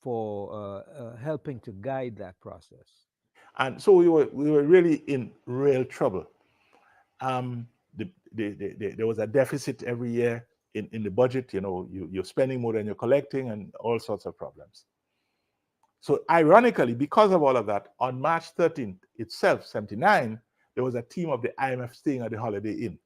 for helping to guide that process. And so we were really in real trouble. There was a deficit every year in the budget. You know, you're spending more than you're collecting, and all sorts of problems. So ironically, because of all of that, on March 13th itself, 79, there was a team of the IMF staying at the Holiday Inn,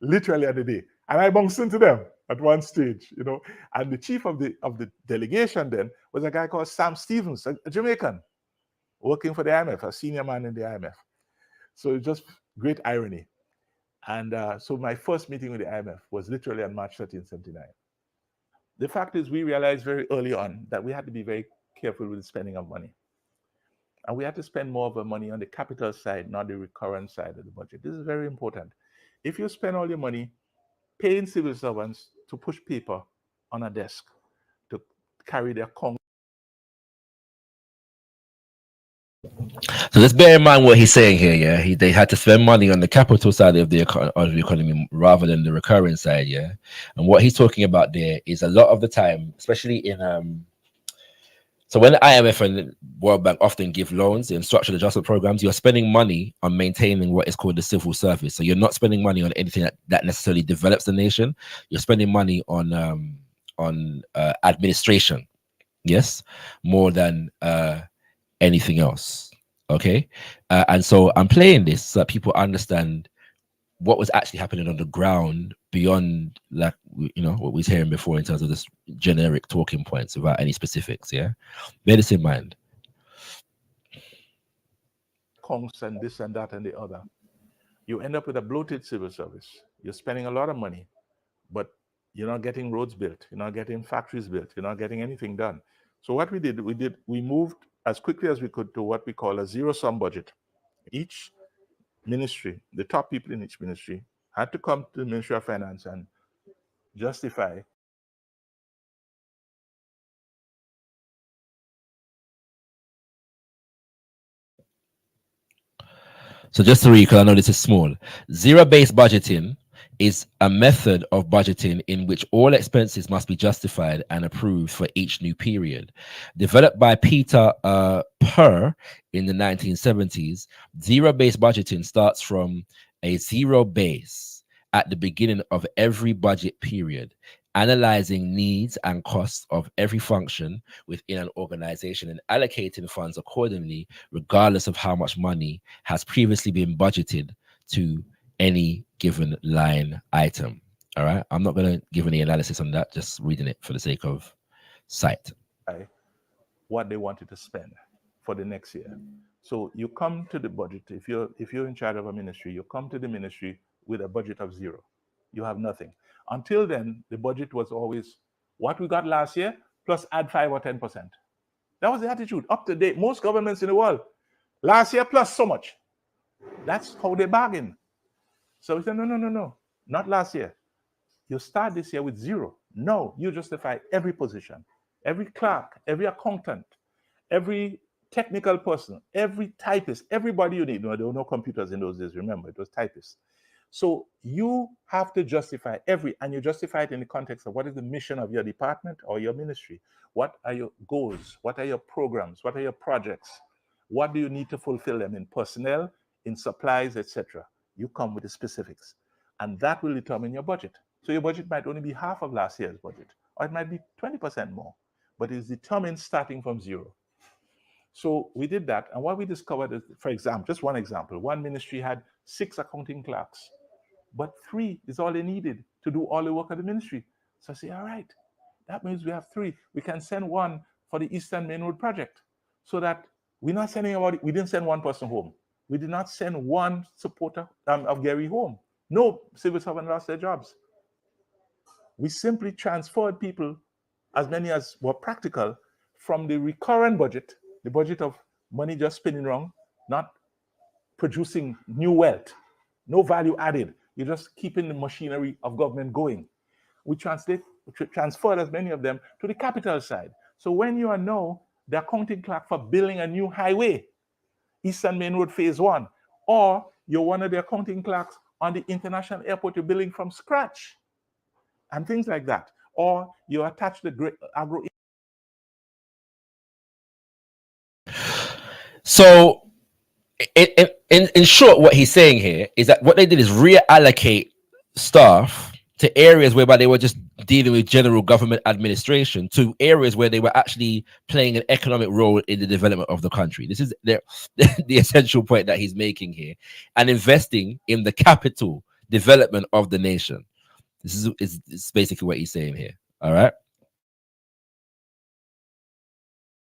literally on the day. And I bumped into them at one stage, you know. And the chief of the delegation then was a guy called Sam Stevens, a Jamaican, working for the IMF, a senior man in the IMF. So it's just great irony. And so my first meeting with the IMF was literally on March 13th, 79. The fact is, we realized very early on that we had to be very careful with the spending of money. And we had to spend more of our money on the capital side, not the recurrent side of the budget. This is very important. If you spend all your money paying civil servants to push paper on a desk to carry their Congress. So let's bear in mind what he's saying here, yeah. They had to spend money on the capital side of the economy rather than the recurring side, yeah. And what he's talking about there is a lot of the time, especially in so when the IMF and the World Bank often give loans in structural adjustment programs, you're spending money on maintaining what is called the civil service. So you're not spending money on anything that necessarily develops the nation. You're spending money on administration, yes, more than anything else. Okay, and so I'm playing this so that people understand what was actually happening on the ground beyond, like, you know, what we was hearing before in terms of this generic talking points without any specifics. Yeah, bear this in mind. conks and this and that and the other, you end up with a bloated civil service. You're spending a lot of money, but you're not getting roads built. You're not getting factories built. You're not getting anything done. So what we moved as quickly as we could to what we call a zero-sum budget. Each ministry, the top people in each ministry, had to come to the Ministry of Finance and justify So just to recall, I know this is small. Zero-based budgeting is a method of budgeting in which all expenses must be justified and approved for each new period. Developed by Peter Purr in the 1970s, zero-based budgeting starts from a zero base at the beginning of every budget period, analyzing needs and costs of every function within an organization and allocating funds accordingly, regardless of how much money has previously been budgeted to any given line item. All right, I'm not going to give any analysis on that, just reading it for the sake of sight. What they wanted to spend for the next year. So you come to the budget, if you're in charge of a ministry, you come to the ministry with a budget of zero. You have nothing. Until then, the budget was always what we got last year plus add 5 or 10%. That was the attitude up to date. Most governments in the world, last year plus so much. That's how they bargain. So we said, no, not last year. You start this year with zero. No, you justify every position, every clerk, every accountant, every technical person, every typist, everybody you need. No, there were no computers in those days, remember, it was typists. So you have to justify and you justify it in the context of what is the mission of your department or your ministry? What are your goals? What are your programs? What are your projects? What do you need to fulfill them in personnel, in supplies, etc.? You come with the specifics, and that will determine your budget. So your budget might only be half of last year's budget, or it might be 20% more, but it's determined starting from zero. So we did that, and what we discovered is, for example, just one example, one ministry had 6 accounting clerks, but 3 is all they needed to do all the work of the ministry. So I say, all right, that means we have 3. We can send 1 for the Eastern Main Road project, so that we're not sending we didn't send 1 person home. We did not send 1 supporter of Gary home. No civil servant lost their jobs. We simply transferred people, as many as were practical, from the recurrent budget, the budget of money just spinning around, not producing new wealth, no value added. You're just keeping the machinery of government going. We transferred as many of them to the capital side. So when you are now the accounting clerk for building a new highway, Eastern Main Road Phase 1, or you're one of the accounting clerks on the international airport you're building from scratch, and things like that. Or you attach the agro. So in short, what he's saying here is that what they did is reallocate staff to areas whereby they were just dealing with general government administration to areas where they were actually playing an economic role in the development of the country. This is the essential point that he's making here, and investing in the capital development of the nation. This is basically what he's saying here. All right.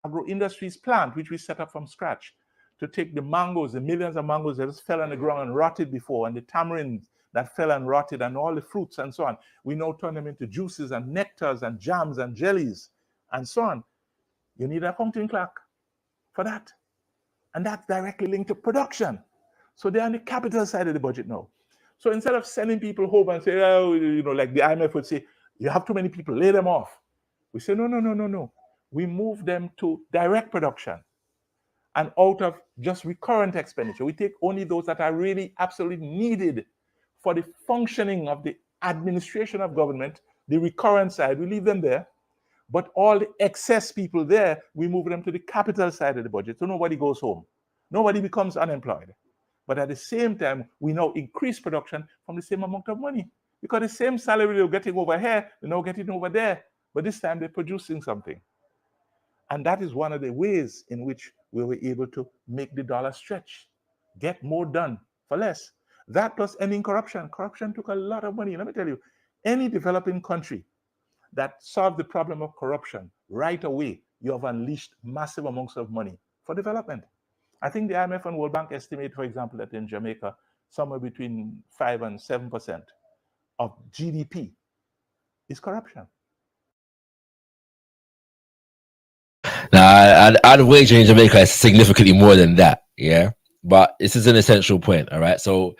Agro industries plant, which we set up from scratch, to take the mangoes, the millions of mangoes that just fell on the ground and rotted before, and the tamarinds that fell and rotted, and all the fruits and so on. We now turn them into juices and nectars and jams and jellies and so on. You need an accounting clerk for that. And that's directly linked to production. So they're on the capital side of the budget now. So instead of sending people home and say, oh, like the IMF would say, you have too many people, lay them off. We say, no. We move them to direct production. And out of just recurrent expenditure, we take only those that are really absolutely needed for the functioning of the administration of government, the recurrent side, we leave them there. But all the excess people there, we move them to the capital side of the budget, so nobody goes home. Nobody becomes unemployed. But at the same time, we now increase production from the same amount of money. Because the same salary they're getting over here, they're now getting over there. But this time they're producing something. And that is one of the ways in which we were able to make the dollar stretch, get more done for less. That plus ending corruption. Corruption took a lot of money. Let me tell you, any developing country that solved the problem of corruption right away, you have unleashed massive amounts of money for development. I think the IMF and World Bank estimate, for example, that in Jamaica, somewhere between 5 and 7% of GDP is corruption. Now, I'd wager in Jamaica is significantly more than that, yeah? But this is an essential point, all right? So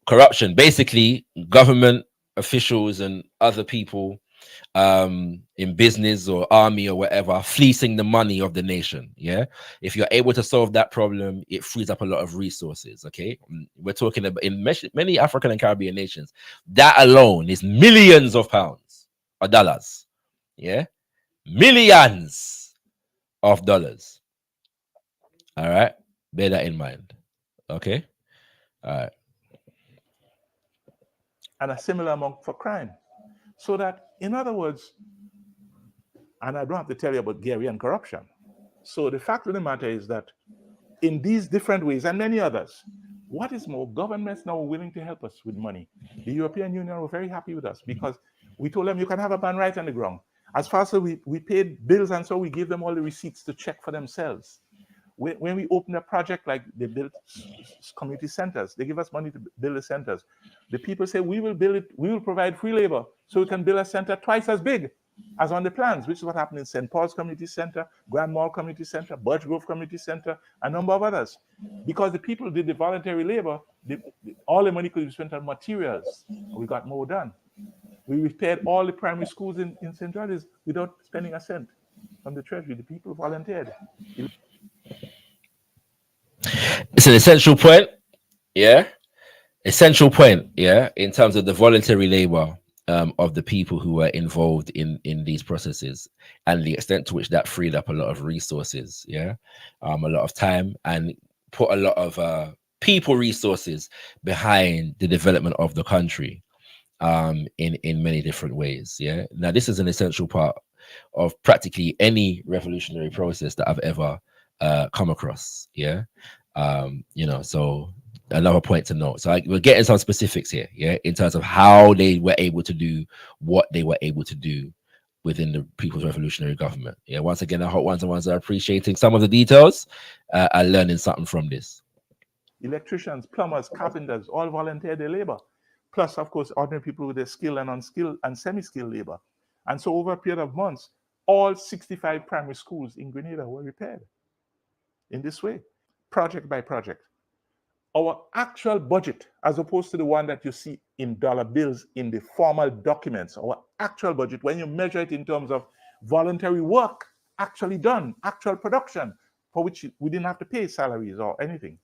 corruption, basically government officials and other people in business or army or whatever, fleecing the money of the nation, yeah? If you're able to solve that problem, it frees up a lot of resources, okay? We're talking about in many African and Caribbean nations, that alone is millions of pounds or dollars, yeah? Millions of dollars. All right, bear that in mind. Okay, all right. And a similar amount for crime. So that, in other words, and I don't have to tell you about Gary and corruption. So the fact of the matter is that in these different ways and many others, what is more, governments now are willing to help us with money. The European Union were very happy with us because we told them you can have a ban right on the ground. As far as we paid bills, and so we gave them all the receipts to check for themselves. When we open a project like they built community centers, they give us money to build the centers. The people say, we will build it, we will provide free labor so we can build a center twice as big as on the plans, which is what happened in St. Paul's Community Center, Grand Mall Community Center, Birch Grove Community Center, a number of others. Because the people did the voluntary labor, all the money could be spent on materials. We got more done. We repaired all the primary schools in St. George's without spending a cent from the treasury. The people volunteered. It's an essential point, yeah? Essential point, yeah, in terms of the voluntary labor of the people who were involved in these processes and the extent to which that freed up a lot of resources, yeah? A lot of time and put a lot of people resources behind the development of the country. In many different ways, yeah. Now this is an essential part of practically any revolutionary process that I've ever come across, yeah. You know, so another point to note. So we're getting some specifics here, yeah, in terms of how they were able to do what they were able to do within the People's Revolutionary Government. Yeah, once again, I hope ones are appreciating some of the details and learning something from this. Electricians, plumbers, carpenters, all volunteered their labor. Plus, of course, ordinary people with their skilled and unskilled and semi-skilled labor. And so over a period of months, all 65 primary schools in Grenada were repaired in this way, project by project. Our actual budget, as opposed to the one that you see in dollar bills in the formal documents, our actual budget, when you measure it in terms of voluntary work actually done, actual production, for which we didn't have to pay salaries or anything,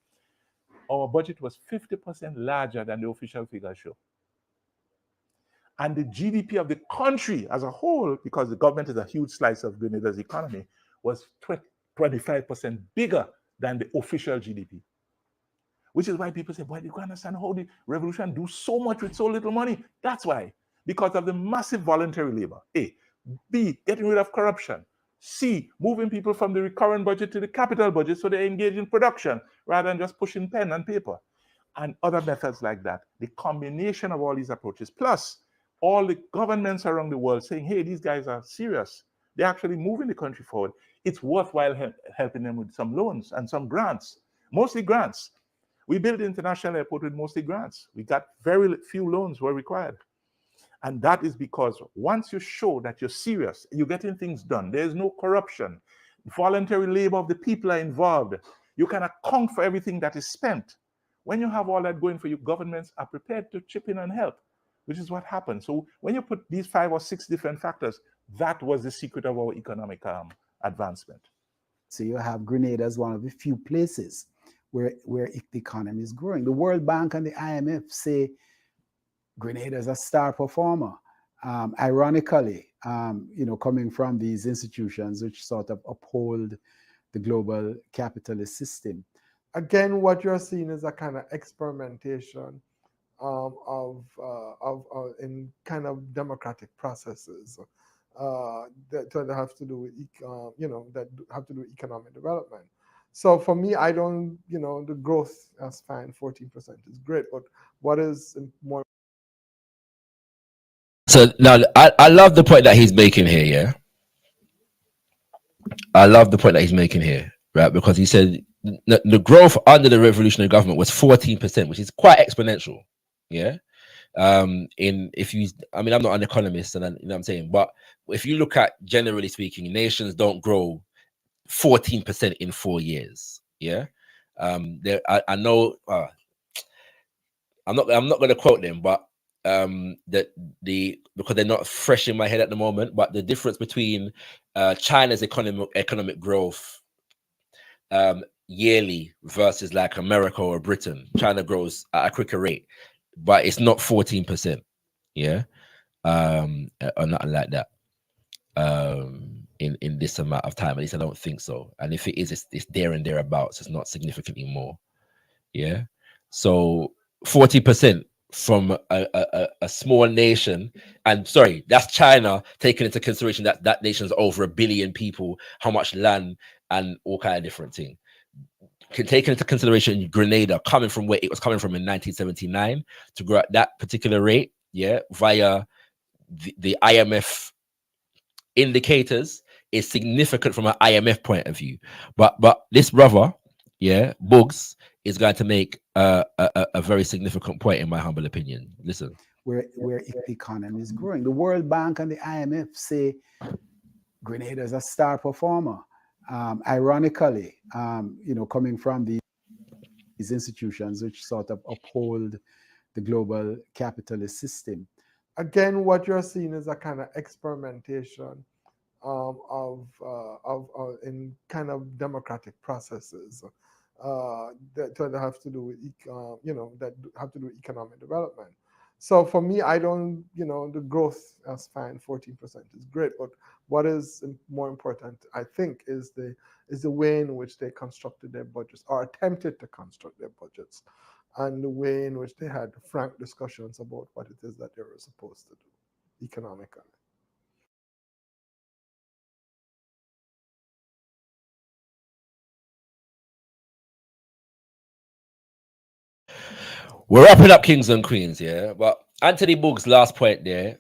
our budget was 50% larger than the official figures show. And the GDP of the country as a whole, because the government is a huge slice of Grenada's economy, was 25% bigger than the official GDP. Which is why people say, boy, you can understand how the revolution do so much with so little money. That's why. Because of the massive voluntary labor. A. B, getting rid of corruption. C, moving people from the recurrent budget to the capital budget so they engage in production rather than just pushing pen and paper. And other methods like that. The combination of all these approaches, plus all the governments around the world saying, hey, these guys are serious. They're actually moving the country forward. It's worthwhile helping them with some loans and some grants, mostly grants. We built the international airport with mostly grants. We got very few loans were required. And that is because once you show that you're serious, you're getting things done, there's no corruption, voluntary labor of the people are involved, you can account for everything that is spent. When you have all that going for you, governments are prepared to chip in and help, which is what happened. So when you put these 5 or 6 different factors, that was the secret of our economic advancement. So you have Grenada as one of the few places where the economy is growing. The World Bank and the IMF say Grenada is a star performer. Ironically, you know, coming from these institutions which sort of uphold the global capitalist system. Again, what you're seeing is a kind of experimentation in kind of democratic processes that have to do with you know, that have to do with economic development. So for me, I don't, you know, the growth, that's fine, 14% is great, but what is more? So now I love the point that he's making here, yeah? I love the point that he's making here. right? Because he said the growth under the revolutionary government was 14%, which is quite exponential. Yeah. If you, I mean, I'm not an economist, and you know what I'm saying, but if you look at, generally speaking, nations don't grow 14% in 4 years. Yeah. I know. I'm not going to quote them, but that because they're not fresh in my head at the moment, but the difference between China's economic growth yearly versus like America or Britain, China grows at a quicker rate, but it's not 14%. Yeah, or nothing like that. In this amount of time, at least I don't think so. And if it is, it's there and thereabouts. It's not significantly more. Yeah, so 40% from a small nation, and sorry, that's China, taking into consideration that that nation's over 1 billion people, how much land and all kind of different things. Taking into consideration Grenada coming from where it was coming from in 1979 to grow at that particular rate, yeah, via the IMF indicators, is significant from an IMF point of view. But this brother, yeah, Bugs, is going to make a very significant point, in my humble opinion. Listen, where the economy is growing. The World Bank and the IMF say Grenada is a star performer. Ironically, coming from these institutions which sort of uphold the global capitalist system. Again, what you're seeing is a kind of experimentation in kind of democratic processes that have to do with that have to do with economic development. So for me, I don't, the growth is fine, 14% is great, but what is more important, I think, is the way in which they constructed their budgets or attempted to construct their budgets, and the way in which they had frank discussions about what it is that they were supposed to do economically. We're wrapping up, kings and queens, yeah. But Anthony Boog's last point there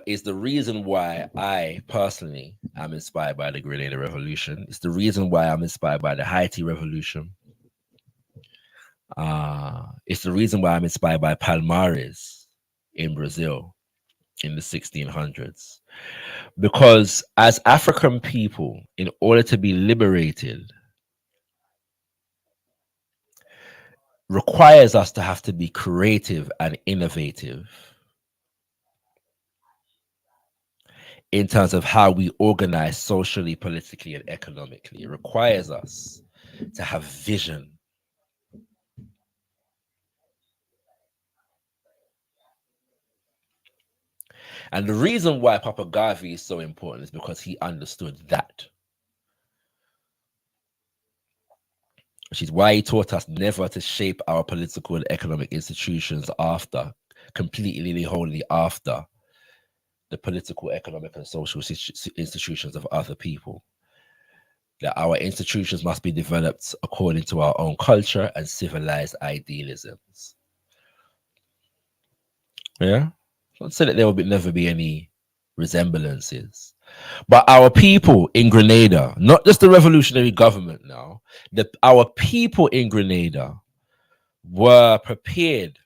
is the reason why I personally am inspired by the Grenada Revolution. It's the reason why I'm inspired by the Haiti Revolution. It's the reason why I'm inspired by Palmares in Brazil in the 1600s. Because as African people, in order to be liberated, requires us to have to be creative and innovative in terms of how we organize socially, politically, and economically. It requires us to have vision. And the reason why Papa Garvey is so important is because he understood that. Which is why he taught us never to shape our political and economic institutions completely wholly after the political, economic, and social institutions of other people. That our institutions must be developed according to our own culture and civilized idealisms. Yeah? Not say that there will never be any resemblances. But our people in Grenada, not just the revolutionary government now, our people in Grenada were prepared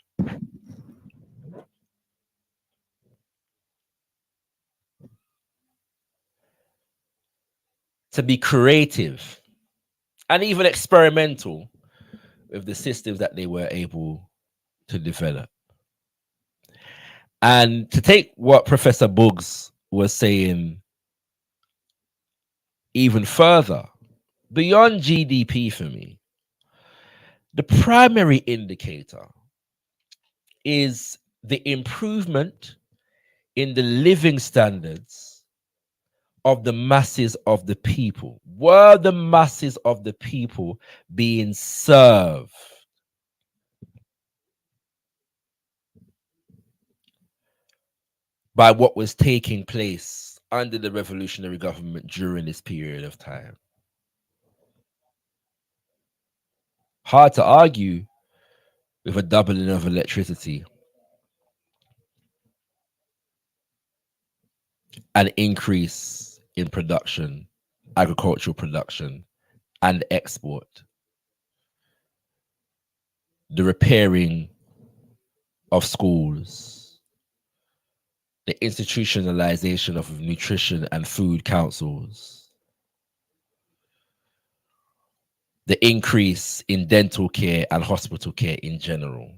to be creative and even experimental with the systems that they were able to develop. And to take what Professor Buggs was saying even further, beyond GDP for me, the primary indicator is the improvement in the living standards of the masses of the people. Were the masses of the people being served by what was taking place under the revolutionary government during this period of time? Hard to argue with a doubling of electricity, an increase in production, agricultural production, and export, the repairing of schools, the institutionalization of nutrition and food councils, the increase in dental care and hospital care in general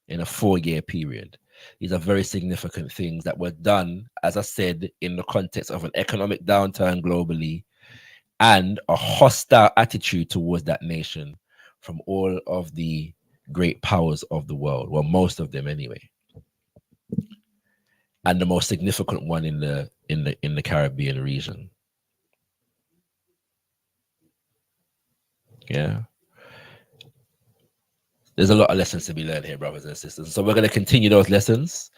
in a 4-year period. These are very significant things that were done, as I said, in the context of an economic downturn globally and a hostile attitude towards that nation from all of the great powers of the world, well, most of them anyway, and the most significant one in the Caribbean region. Yeah. There's a lot of lessons to be learned here, brothers and sisters. So we're going to continue those lessons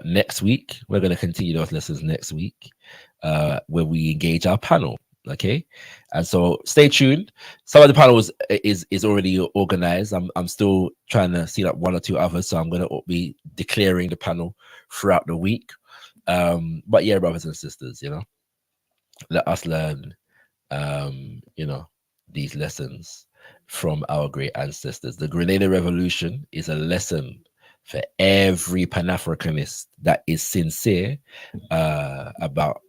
next week. We're going to continue those lessons next week where we engage our panel. Okay, and so stay tuned. Some of the panels is already organized. I'm still trying to see like 1 or 2 others, so I'm going to be declaring the panel throughout the week. But yeah, brothers and sisters, you know, let us learn, you know, these lessons from our great ancestors. The Grenada Revolution is a lesson for every Pan-Africanist that is sincere about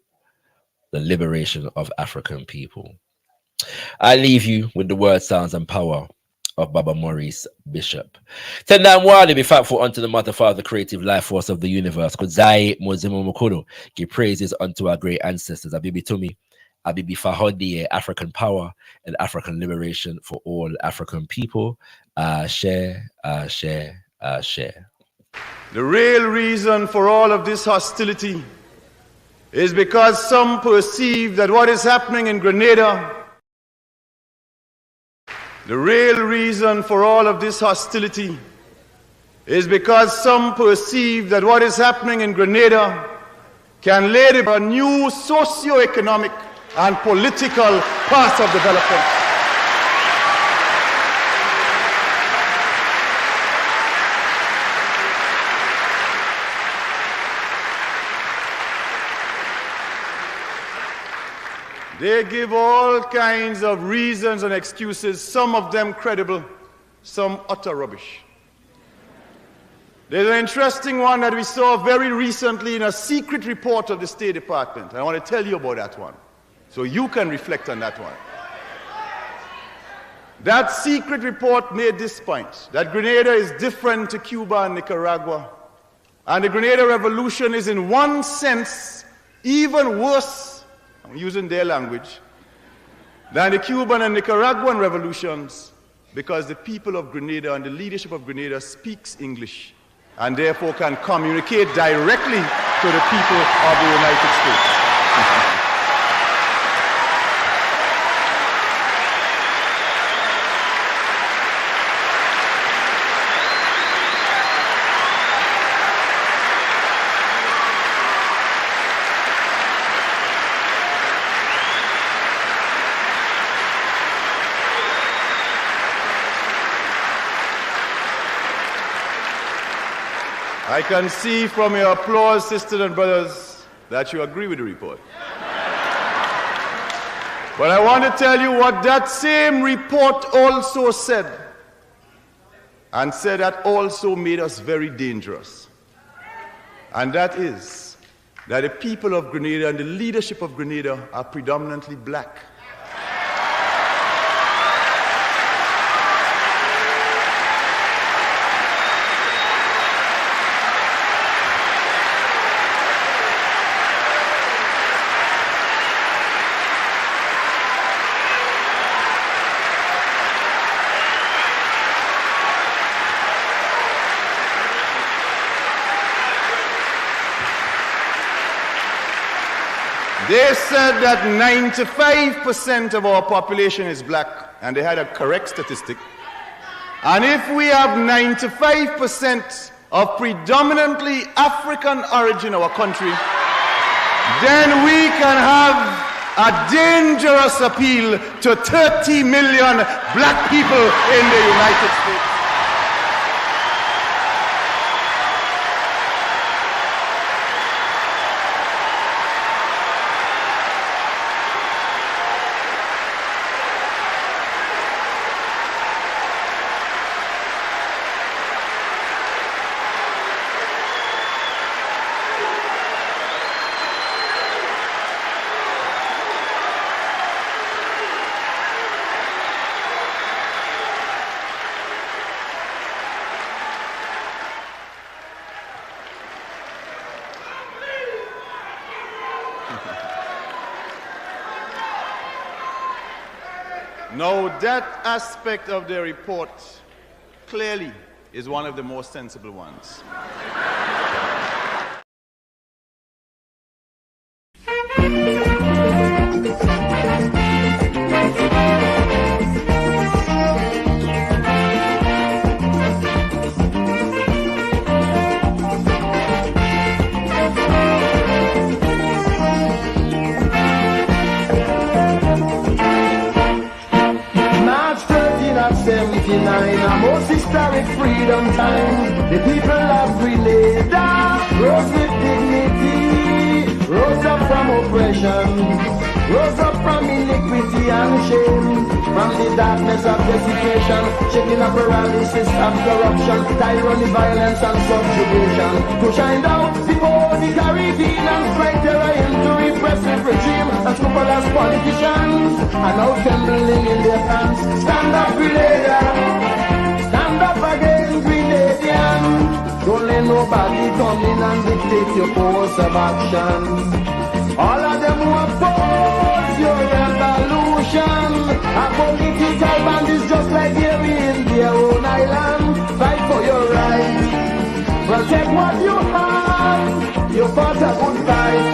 the liberation of African people. I leave you with the word, sounds, and power of Baba Maurice Bishop. Tenda mwali be thankful unto the Mother, Father, creative life force of the universe. Kuzai Mozimu Mukuru. Give praises unto our great ancestors. Abibi Tumi, Abibi Fahodi, African power and African liberation for all African people. Share. The real reason for all of this hostility is because some perceive that what is happening in Grenada, the real reason for all of this hostility is because some perceive that what is happening in Grenada can lead to a new socio-economic and political path of development. They give all kinds of reasons and excuses, some of them credible, some utter rubbish. There's an interesting one that we saw very recently in a secret report of the State Department. I want to tell you about that one, so you can reflect on that one. That secret report made this point, that Grenada is different to Cuba and Nicaragua, and the Grenada Revolution is in one sense even worse, I'm using their language, than the Cuban and Nicaraguan revolutions, because the people of Grenada and the leadership of Grenada speaks English and therefore can communicate directly to the people of the United States. I can see from your applause, sisters and brothers, that you agree with the report. But I want to tell you what that same report also said, and said that also made us very dangerous. And that is that the people of Grenada and the leadership of Grenada are predominantly black. They said that 95% of our population is black, and they had a correct statistic. And if we have 95% of predominantly African origin in our country, then we can have a dangerous appeal to 30 million black people in the United States. Now, that aspect of the report clearly is one of the most sensible ones. March 13 of 79, a most historic freedom time. The people of Grenada rose with dignity, rose up from oppression, rose up from iniquity and shame, from the darkness of desecration, shaking up paralysis of corruption, tyranny, violence and subjugation, to shine out before the Caribbean and strike terror into repressive regime, as scrupulous politicians are now trembling in their pants. Stand up, Grenada, stand up against Grenadian. Don't let nobody come in and dictate your course of action. All of them who oppose your revolution are political bandits just like you in their own island. Fight for your rights, protect what you have. You fought a good fight.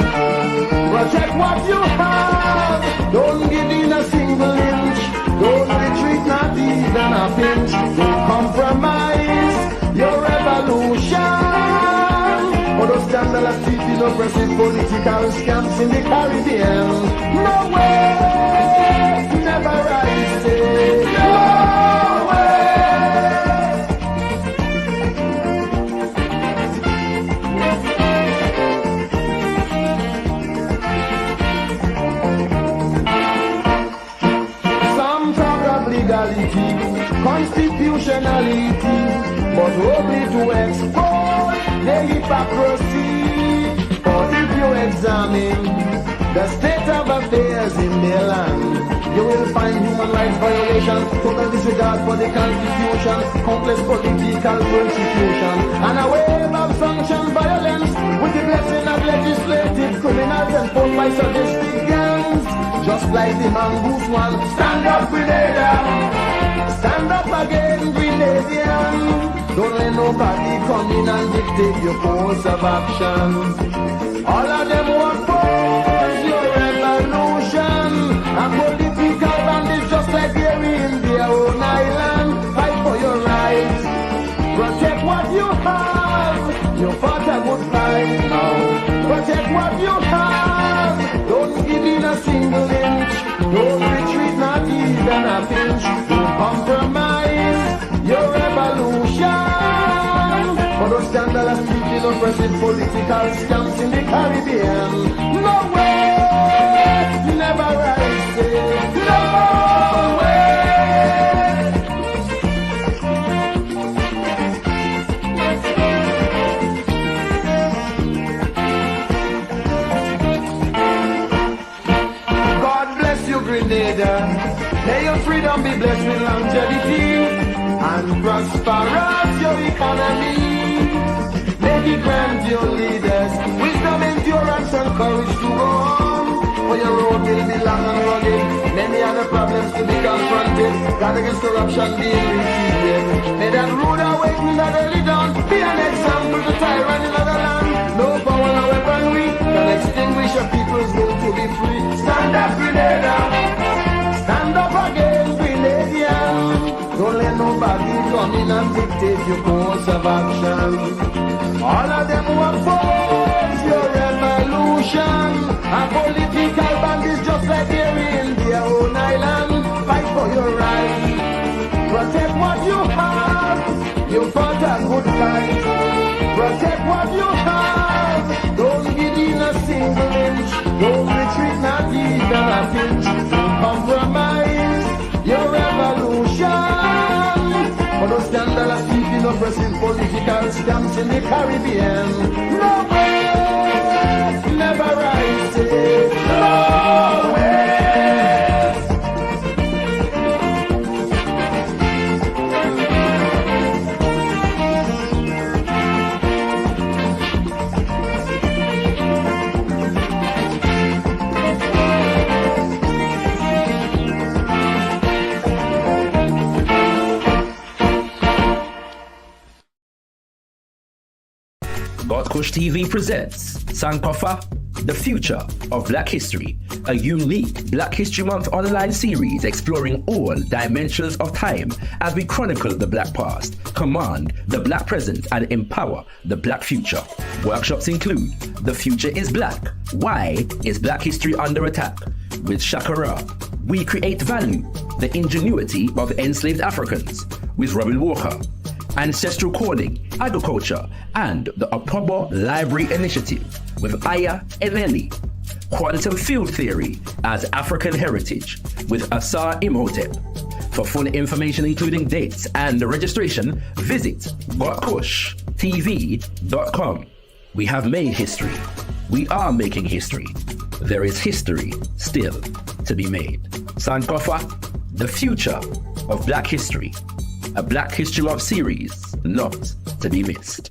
Protect what you have. Don't give in a single inch. Don't retreat, not even a pinch. Don't compromise your revolution. For those scandalous teaching oppressive political scams in the Caribbean. No way, never rise. No way. Some talk of legality, constitutionality, but only to expose the hypocrisy. But if you examine the state of affairs in their land, you will find human rights violations, total disregard for the Constitution, countless political persecution, and a wave of sanctioned violence with the blessing of legislative criminals enforced by sadistic gangs. Just like the mongoose one, stand up, Grenada, stand up again, Grenadian. Don't let nobody come in and dictate your course of action. All of them who oppose your revolution and political bandits just like they're in their own island. Fight for your rights, protect what you have. You fought a good fight now. Protect what you have. Don't give in a single inch. Don't retreat, not even a pinch. Don't compromise your revolution. For those scandalous teaching oppressive political scams in the Caribbean. No way, never rise. No way. God bless you, Grenada. May your freedom be blessed with longevity and prosperous your economy. May He grant your leaders wisdom, endurance, and courage to go on. For your road will be long and rugged. Many other problems to be confronted. God against corruption being repeated. May that rude awakening that early dawn be an example to tyrant in other land. No power, no weaponry can extinguish a people's will to be free. Stand up, Grenada. Stand up again, Grenadian. Don't let nobody come in and dictate your course of action. All of them who oppose your revolution are political bandits just like they're in their own island. Fight for your rights, protect what you have. You fought a good fight. Protect what you have. Don't give in a single inch. Don't retreat, not even a pinch. Don't compromise your revolution. For those scandalous teaching oppressive political scams in the Caribbean. No way, never rise. No way. gotkushTV presents Sankofa, The Future of Black History, a unique Black History Month online series exploring all dimensions of time as we chronicle the Black past, command the Black present, and empower the Black future. Workshops include The Future is Black. Why is Black history under attack? With ShakaRa, We Create Value, the ingenuity of enslaved Africans. With Robin Walker, Ancestral Coding, Agriculture, and the Opobo Library Initiative with Aya Eleni. Quantum Field Theory as African Heritage with Asar Imhotep. For full information including dates and registration, visit gotkushtv.com. We have made history. We are making history. There is history still to be made. Sankofa, The Future of Black History. A Black History Month series not to be missed.